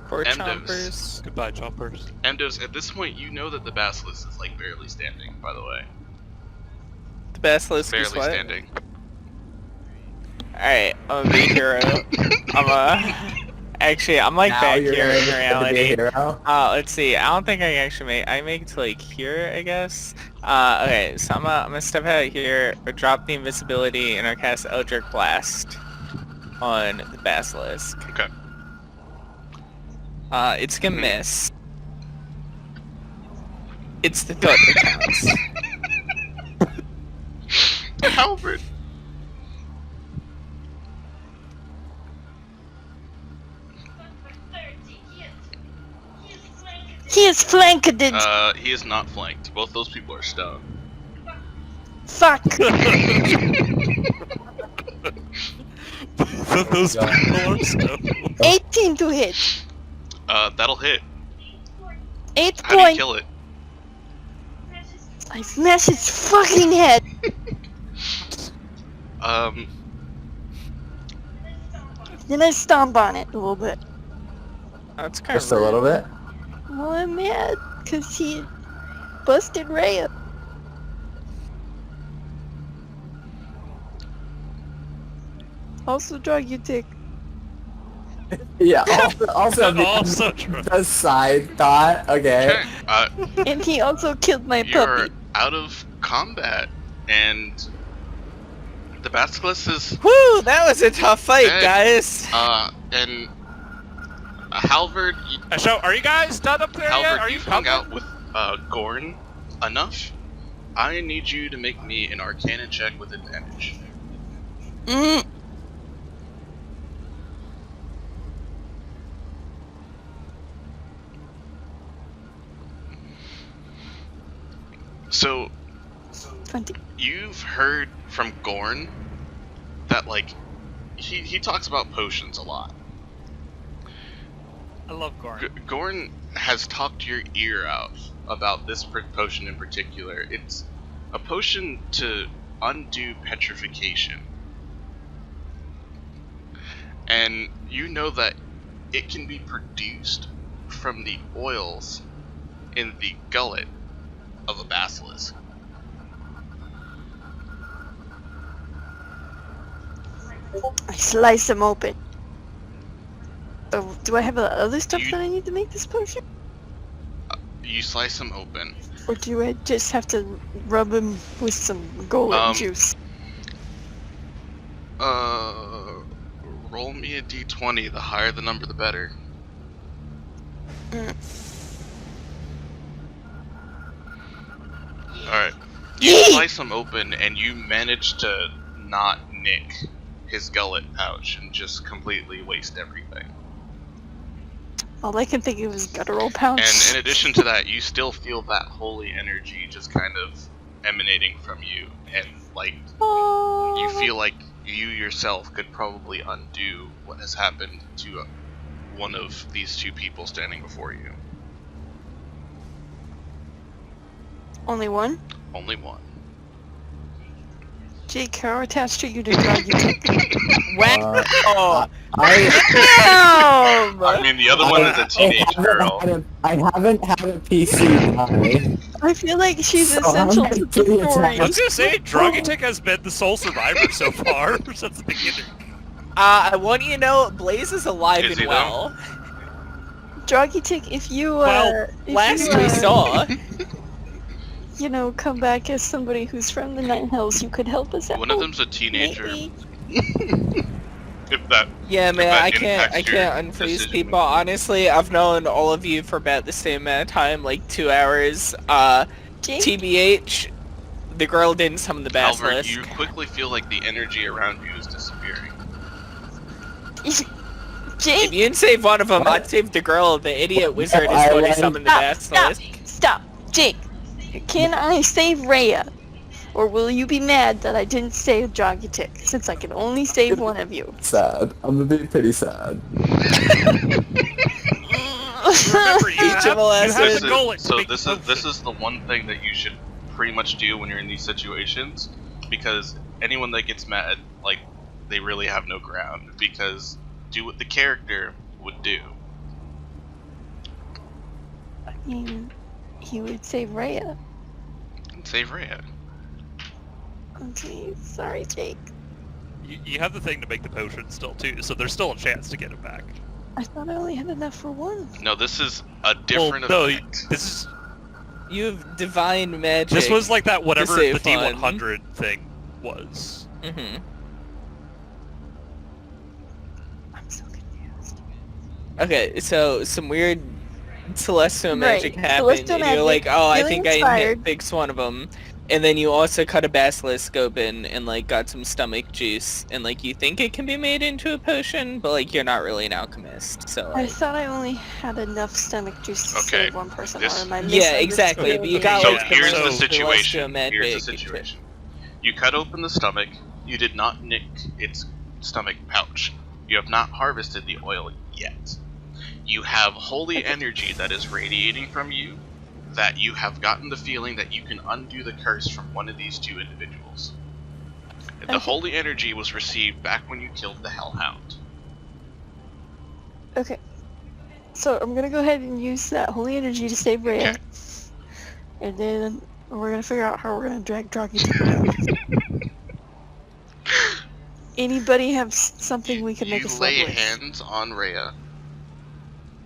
Poor Endos. chompers. Goodbye, chompers. Endos, at this point, you know that the Basilisk is like barely standing, by the way. The basilisk is Barely what? standing. Alright, I'm gonna be a hero. Actually, I'm like Now back you're here gonna in be a reality. hero? Let's see. I don't think I can actually make. I make it to like here, I guess. Okay. So I'm gonna step out here, or drop the invisibility, and I'll cast Eldritch Blast on the basilisk. Okay. It's gonna miss. It's the thought that counts. Halvard! He is flanked. He is not flanked. Both those people are stoned. Fuck. Those people are stoned. 18 to hit. That'll hit. 8 How do you points. kill it? I smash his fucking head. Then I stomp on it a little bit. That's kind Just a little bit. Well, I'm mad because he busted Rhea. Also, drug you tick. Yeah. Also, Also true. the side thought. Okay. Okay. And he also killed my You're puppy. out of combat, and the Basilisk is, Woo! That was a tough fight, Hey. guys. and Halvard, So, are you guys done up there yet? Are Halvard, you you've hung coming? out with, Gorn enough. I need you to make me an Arcana check with advantage. Mm. So, 20. you've heard from Gorn that, like, he talks about potions a lot. I love Goran. Gorn has talked your ear out about this potion in particular. It's a potion to undo petrification. And you know that it can be produced from the oils in the gullet of a basilisk. I slice him open. Oh, do I have other stuff You- that I need to make this potion? You slice him open. Or do I just have to rub him with some golem juice? Roll me a d20. The higher the number, the better. Alright. You slice him open and you manage to not nick his gullet pouch and just completely waste everything. All I can think of is guttural pouch. And in addition to that, you still feel that holy energy just kind of emanating from you. And, like, you feel like you yourself could probably undo what has happened to one of these two people standing before you. Only one? Only one. Jake, how attached are you to drug you take? Wow! I Damn! I mean, the other one is a teenage girl. I haven't had a PC die. I feel like she's So essential I'm to gonna the give you a story. I was gonna say, Drogitic has been the sole survivor so far since the beginning. I want you to know, Blaze is alive Is and he, though? well. Drogitic, if you, Well, if last you, we saw, you know, come back as somebody who's from the Nine Hells, you could help us out. One of them's a teenager. Maybe. If that Yeah, man, that I can't impacts your unfreeze decision people. making. Honestly, I've known all of you for about the same amount of time, like 2 hours. Jake? TBH, the girl didn't summon the Halbert, basilisk. you quickly feel like the energy around you is disappearing. Jake? If you didn't save one of them, I'd save the girl. The idiot wizard is going to summon the basilisk. Stop! Jake! Can I save Rhea? Or will you be mad that I didn't save Jogitic, since I can only save one of you? Sad. I'm gonna be pretty sad. Remember, you Each of have, us you have is- the goal So make this the is this potion. is the one thing that you should pretty much do when you're in these situations, because anyone that gets mad, like, they really have no ground, because do what the character would do. I mean, he would save Rhea. And save Rhea. Okay, sorry, Jake. You have the thing to make the potion still too, so there's still a chance to get it back. I thought I only had enough for one. No, this is a different no, effect. this is You have divine magic. this was like that whatever the save one. D100 thing was. Mm-hmm. I'm so confused. Okay, so some weird celestial magic Right, happened, celestial and you're like, magic, oh, I feeling think I inspired. hit fix one of them. And then you also cut a basilisk open and like got some stomach juice, and like you think it can be made into a potion, but like you're not really an alchemist, so I like, thought I only had enough stomach juice to Okay, save one person, this- or am I Yeah, exactly, but you got So like here's the the most celestial situation. magic. Here's the situation. You cut open the stomach. You did not nick its stomach pouch. You have not harvested the oil yet. You have holy energy that is radiating from you, that you have gotten the feeling that you can undo the curse from one of these two individuals. The Okay. holy energy was received back when you killed the Hellhound. Okay. So I'm gonna go ahead and use that holy energy to save Rhea. Okay. And then we're gonna figure out how we're gonna drag Droggy down. Anybody have something we can make You a slug lay with? hands on Rhea,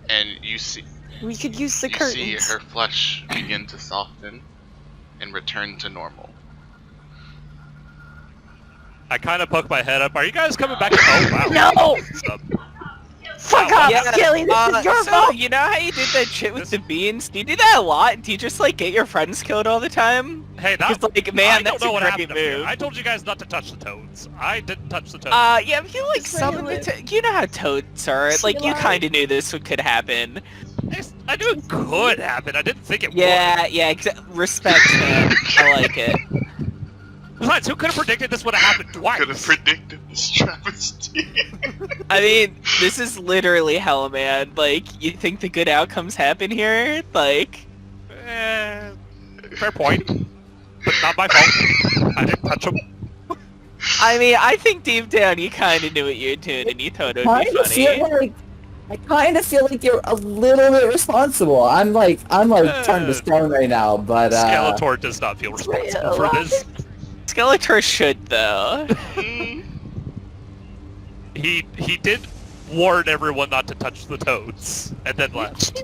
and you see We could use the you curtains. see her flesh begin to soften and return to normal. I kind of poke my head up. Are you guys coming back? Oh wow. No! Um, Fuck Yeah, off, yeah, Skelly! This is your so fault! you know how you did that shit with the beans? Do you do that a lot? Do you just like get your friends killed all the time? hey, that, It's like, I man, don't that's know a what great happened up here. move. I told you guys not to touch the toads. I didn't touch the toads. Yeah, but you like Just let summon it the you know how toads are. Just Like, let you it lie. kind of knew this could happen. I knew it could happen. I didn't think it Yeah, yeah, respect, man. I like it. would. Besides, who could have predicted this would have happened twice? Could have predicted this travesty. I mean, this is literally hell, man. Like, you think the good outcomes happen here? Like, Fair point. But not my fault. I didn't touch them. I mean, I think deep down you kind of knew what you were doing and you thought it would be funny. I kind of feel like you're a little bit responsible. I'm like turned to stone right now, but Skeletor does not feel responsible for this. Skeletor should, though. He did warn everyone not to touch the toads, and then left.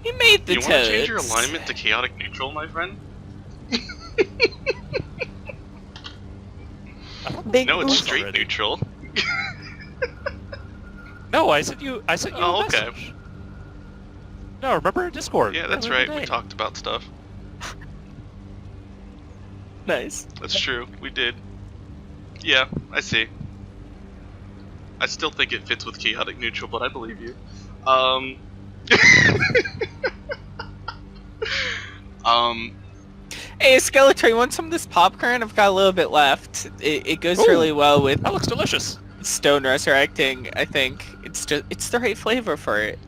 He made the You want toads. to change your alignment to chaotic neutral, my friend? Big No, it's oof. straight Already. neutral. No, I sent you Oh, a okay. message. No, remember Discord? Yeah, that's the other right. We day. talked about stuff. Nice. That's true. We did. Yeah, I see. I still think it fits with chaotic neutral, but I believe you. Hey, Skeletor, you want some of this popcorn? I've got a little bit left. It goes Ooh. really well with That looks delicious. stone resurrecting, I think. It's the right flavor for it.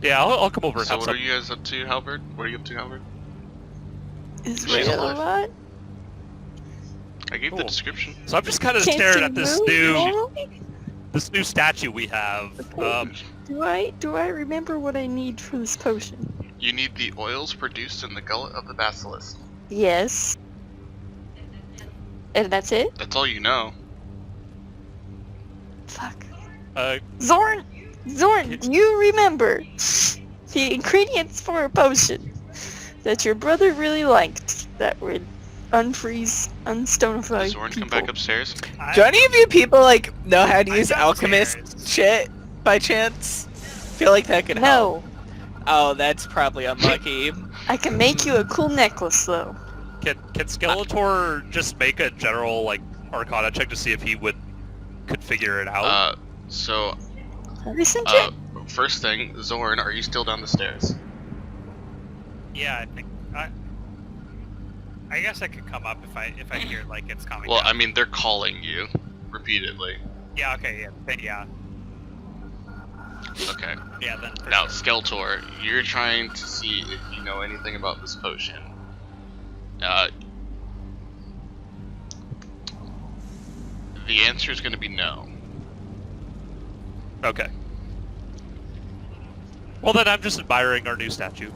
Yeah, I'll come over and So have what some. are you guys up to, Halbert? What are you up to, Halbert? Is She's Rhea alive. alive? I gave the Cool. description. So I'm just kind of Can't staring she at this move new normally? statue we have. Do I remember what I need for this potion? You need the oils produced in the gullet of the basilisk. Yes. And that's it? That's all you know. Fuck. Zorn, Do you remember the ingredients for a potion that your brother really liked that would unfreeze, unstonify Does Zorn come people. back upstairs? Do any of you people like know how to I'm use alchemist downstairs. shit by chance? Feel like that could help. No, Oh, that's probably unlucky. I can make you a cool necklace though. Can Skeletor just make a general like Arcana check to see if he could figure it out? So, Listen, check. first thing, Zorn, are you still down the stairs? Yeah, I think I guess I could come up if I hear like it's coming. Well, down. I mean, they're calling you repeatedly. Yeah. Okay. Yeah. Then yeah. Okay. Yeah. Then for Now, sure. Skeletor, you're trying to see if you know anything about this potion. The answer is going to be no. Okay. Well, then I'm just admiring our new statue.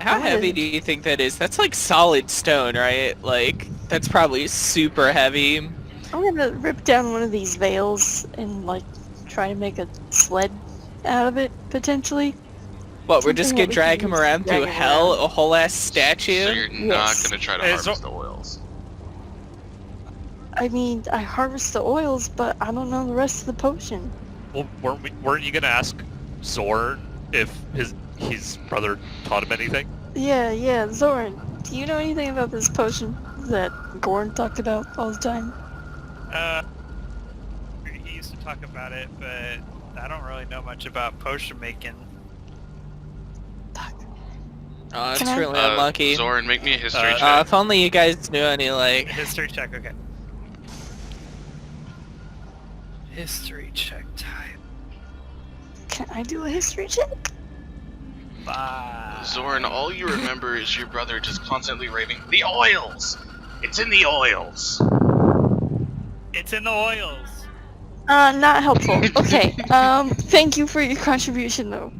How heavy do you think that is? That's like solid stone, right? Like, that's probably super heavy. I'm gonna rip down one of these veils and like try to make a sled out of it potentially. What, we're just Something gonna that we drag can him use around to drag through him hell, around. a whole ass So statue? you're not Yes. going to try to Hey, harvest the oils. I mean, I harvest the oils, but I don't know the rest of the potion. Well, weren't you gonna ask Zorn if his brother taught him anything? Yeah, Zoran, do you know anything about this potion that Gorn talked about all the time? He used to talk about it, but I don't really know much about potion making. Fuck. Oh, that's Can I- really unlucky. Zorn, make me a history check. If only you guys knew any, like... History check. Okay. History check time. Can I do a history check? 5. Zorn, all you remember is your brother just constantly raving, "The oils! It's in the oils!" It's in the oils. Not helpful. Okay, thank you for your contribution though.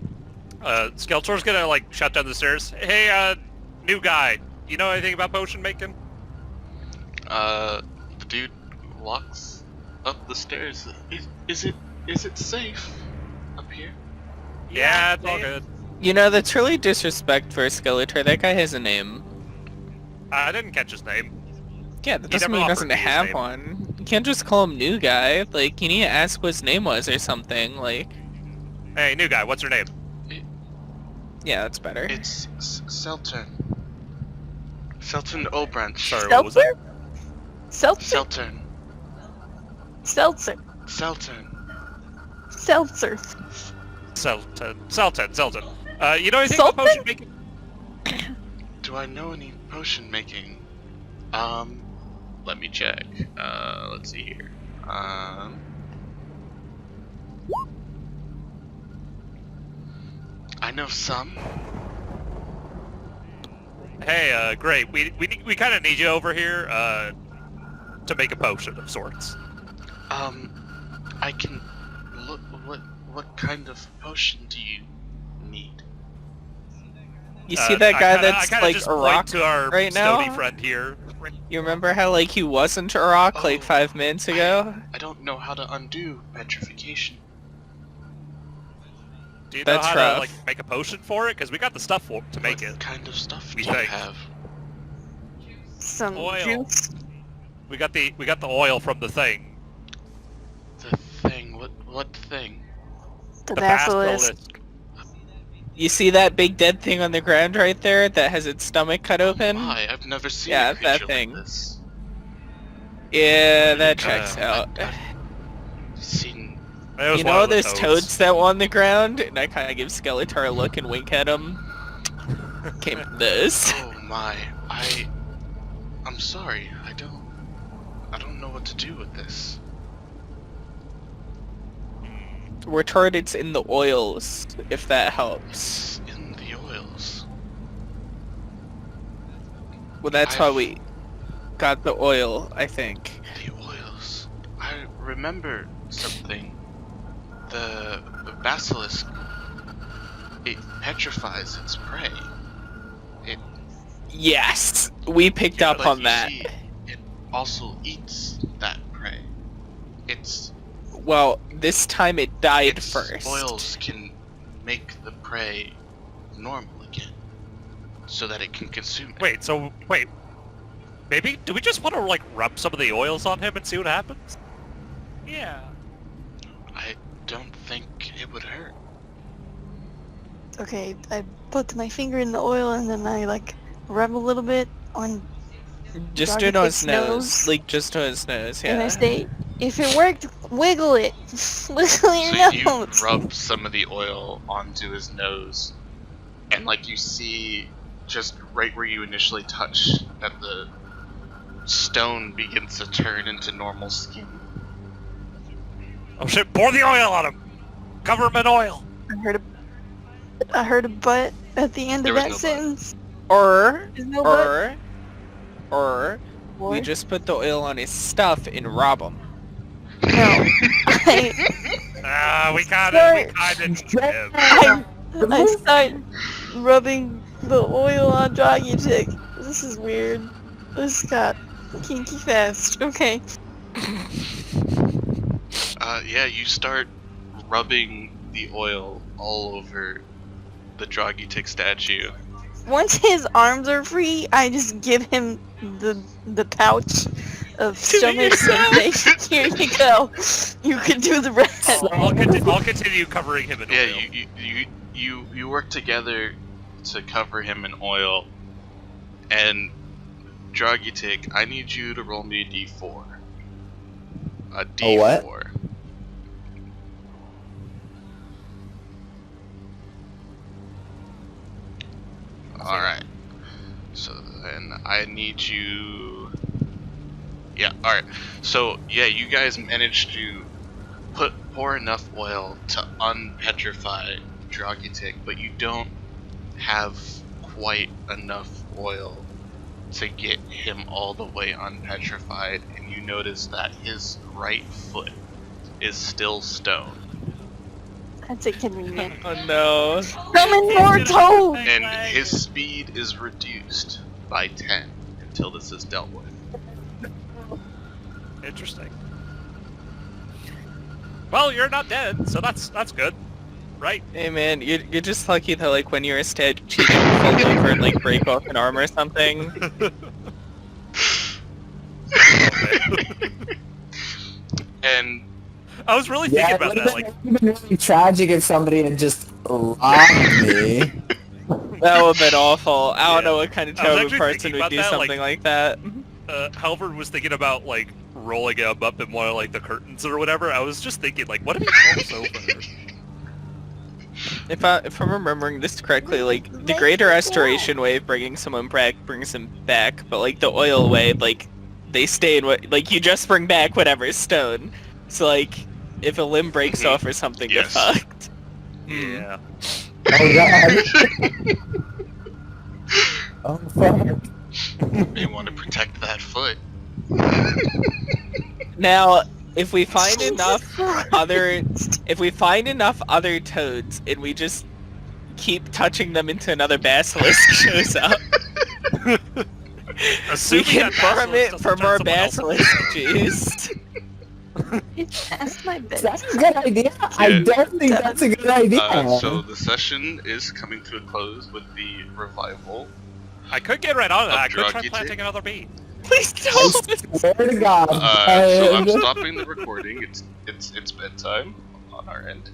Skeletor's gonna like shout down the stairs. Hey, new guy. You know anything about potion making? The dude walks up the stairs. Is it safe up here? Yeah, it's all good. You know, that's really disrespect for Skeletor. That guy has a name. I didn't catch his name. Yeah, that He doesn't never mean he offered doesn't me his have name. one. You can't just call him new guy. Like, you need to ask what his name was or something. Like, Hey, new guy. What's your name? yeah, that's better. It's Seltern. Seltern Obranch. Sorry, what was that? Seltzer? Seltern. Seltzer. Seltern. Seltzer. Selton. You know anything about Sultan? potion making? Do I know any potion making? Let me check. Let's see here. I know some. Hey, great. We kind of need you over here to make a potion of sorts. I can look. What kind of potion do you need? You see that I guy kinda- I that's kinda like just a point rock to our right stony now? friend here. You remember how like he wasn't a rock like Oh, 5 minutes ago? I don't know how to undo petrification. Do you know That's how rough. to like make a potion for it? Because we got the stuff to make What it. kind of stuff We do you think. have? Some Oil. juice. We got the oil from the thing. The thing. What thing? The The basilisk. You see that big dead thing on the ground right there that has its stomach cut open? My, I've never seen Yeah, a creature that like thing. this. Yeah, that checks out. I've seen. It was You one know of the those toads that were on the ground? And I kind of give Skeletor a look and wink at him. Came from this. Oh my, I'm sorry. I don't know what to do with this. We're told it's in the oils, if that helps. It's in the oils. Well, that's why we got the oil, I think. The oils. I remember something. The basilisk. It petrifies its prey. It. Yes! We picked up but on you that. see, it also eats that prey. Its Well, this time it died its first. oils can make the prey normal again. so that it can consume it. Wait. Maybe, do we just want to, like, rub some of the oils on him and see what happens? Yeah. I don't think it would hurt. Okay, I put my finger in the oil and then I like rub a little bit on Just do it on Doggy his Dick's nose. nose. Like, just on his nose, yeah. and I say, if it worked, wiggle it. Wiggle So your you nose. rub some of the oil onto his nose, and like you see, just right where you initially touch, that the stone begins to turn into normal skin. Oh shit, pour the oil on him! Cover him in oil! I heard a butt at the end There of was that no butt. sentence. Or, There's no butt. or, we Or- just put the oil on his stuff and rob him. No. We kind of I start rubbing the oil on Doggy Dick. This is weird. This got kinky fast. Okay. Yeah, you start rubbing the oil all over the Dragitic statue. Once his arms are free, I just give him the pouch of stomachs and say, here you go. You can do the rest. I'll continue covering him in Yeah, oil. you work together to cover him in oil, and Dragitic, I need you to roll me a d4. A d4. A what? Alright. So then I need you... Yeah, alright. So, yeah, you guys managed to pour enough oil to unpetrify Dragitic, but you don't have quite enough oil to get him all the way unpetrified, and you notice that his right foot is still stone. That's inconvenient. Oh no. Summon more toads! And his speed is reduced by 10 until this is dealt with. Interesting. Well, you're not dead, so that's good, right? Hey man, you're just lucky that like when you're a statue you can fall over and like break off an arm or something. And I was really thinking about that, like, It would have been really tragic if somebody had just robbed me. That would have been awful. I don't know what kind of I was terrible actually person thinking would do about that, something like that. Halvard was thinking about, like, rolling him up in one of, like, the curtains or whatever. I was just thinking, like, what if he falls over? If I'm remembering this correctly, like, the greater restoration way of bringing someone back brings them back, but like the oil way, like, they stay in what, like, you just bring back whatever stone. So like, if a limb breaks off or something, Yes. you're fucked. Yeah. Oh god. Oh fuck. they want to protect that foot. Now, if we find enough other toads and we just keep touching them until another basilisk shows up, we Assuming can that farm basilisk it for doesn't more turn someone else basilisk juice. That's my bed. That's a good idea. I don't think that's a good idea. So the session is coming to a close with the revival. I could get right on that. Of I could try Dragitic? planting another bee. Please I don't! swear to God. So I'm stopping the recording. It's bedtime on our end.